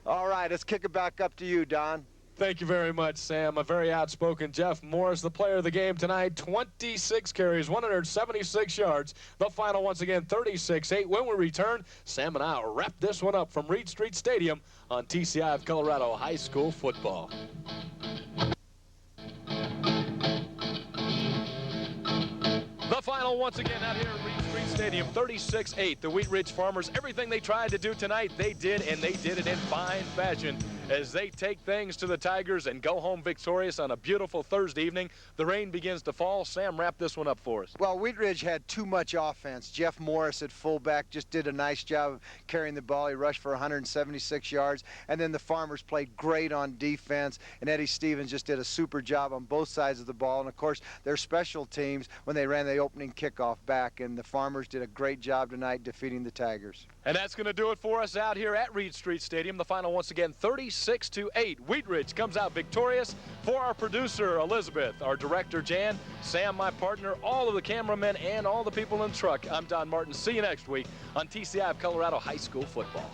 All right, let's kick it back up to you, Don. Thank you very much, Sam. A very outspoken Jeff Morris, the player of the game tonight. 26 carries, 176 yards. The final, once again, 36-8. When we return, Sam and I will wrap this one up from Reed Street Stadium on TCI of Colorado High School Football. The final, once again, out here at Reed Street Stadium, 36-8. The Wheat Ridge Farmers, everything they tried to do tonight, they did, and they did it in fine fashion as they take things to the Tigers and go home victorious on a beautiful Thursday evening. The rain begins to fall. Sam, wrap this one up for us. Well, Wheat Ridge had too much offense. Jeff Morris at fullback just did a nice job of carrying the ball. He rushed for 176 yards, and then the Farmers played great on defense, and Eddie Stevens just did a super job on both sides of the ball. And, of course, their special teams when they ran the opening kickoff back, and the Farmers did a great job tonight defeating the Tigers. And that's going to do it for us out here at Reed Street Stadium. The final, once again, 36-8. Wheat Ridge comes out victorious. For our producer, Elizabeth, our director, Jan, Sam, my partner, all of the cameramen, and all the people in the truck, I'm Don Martin. See you next week on TCI of Colorado High School Football.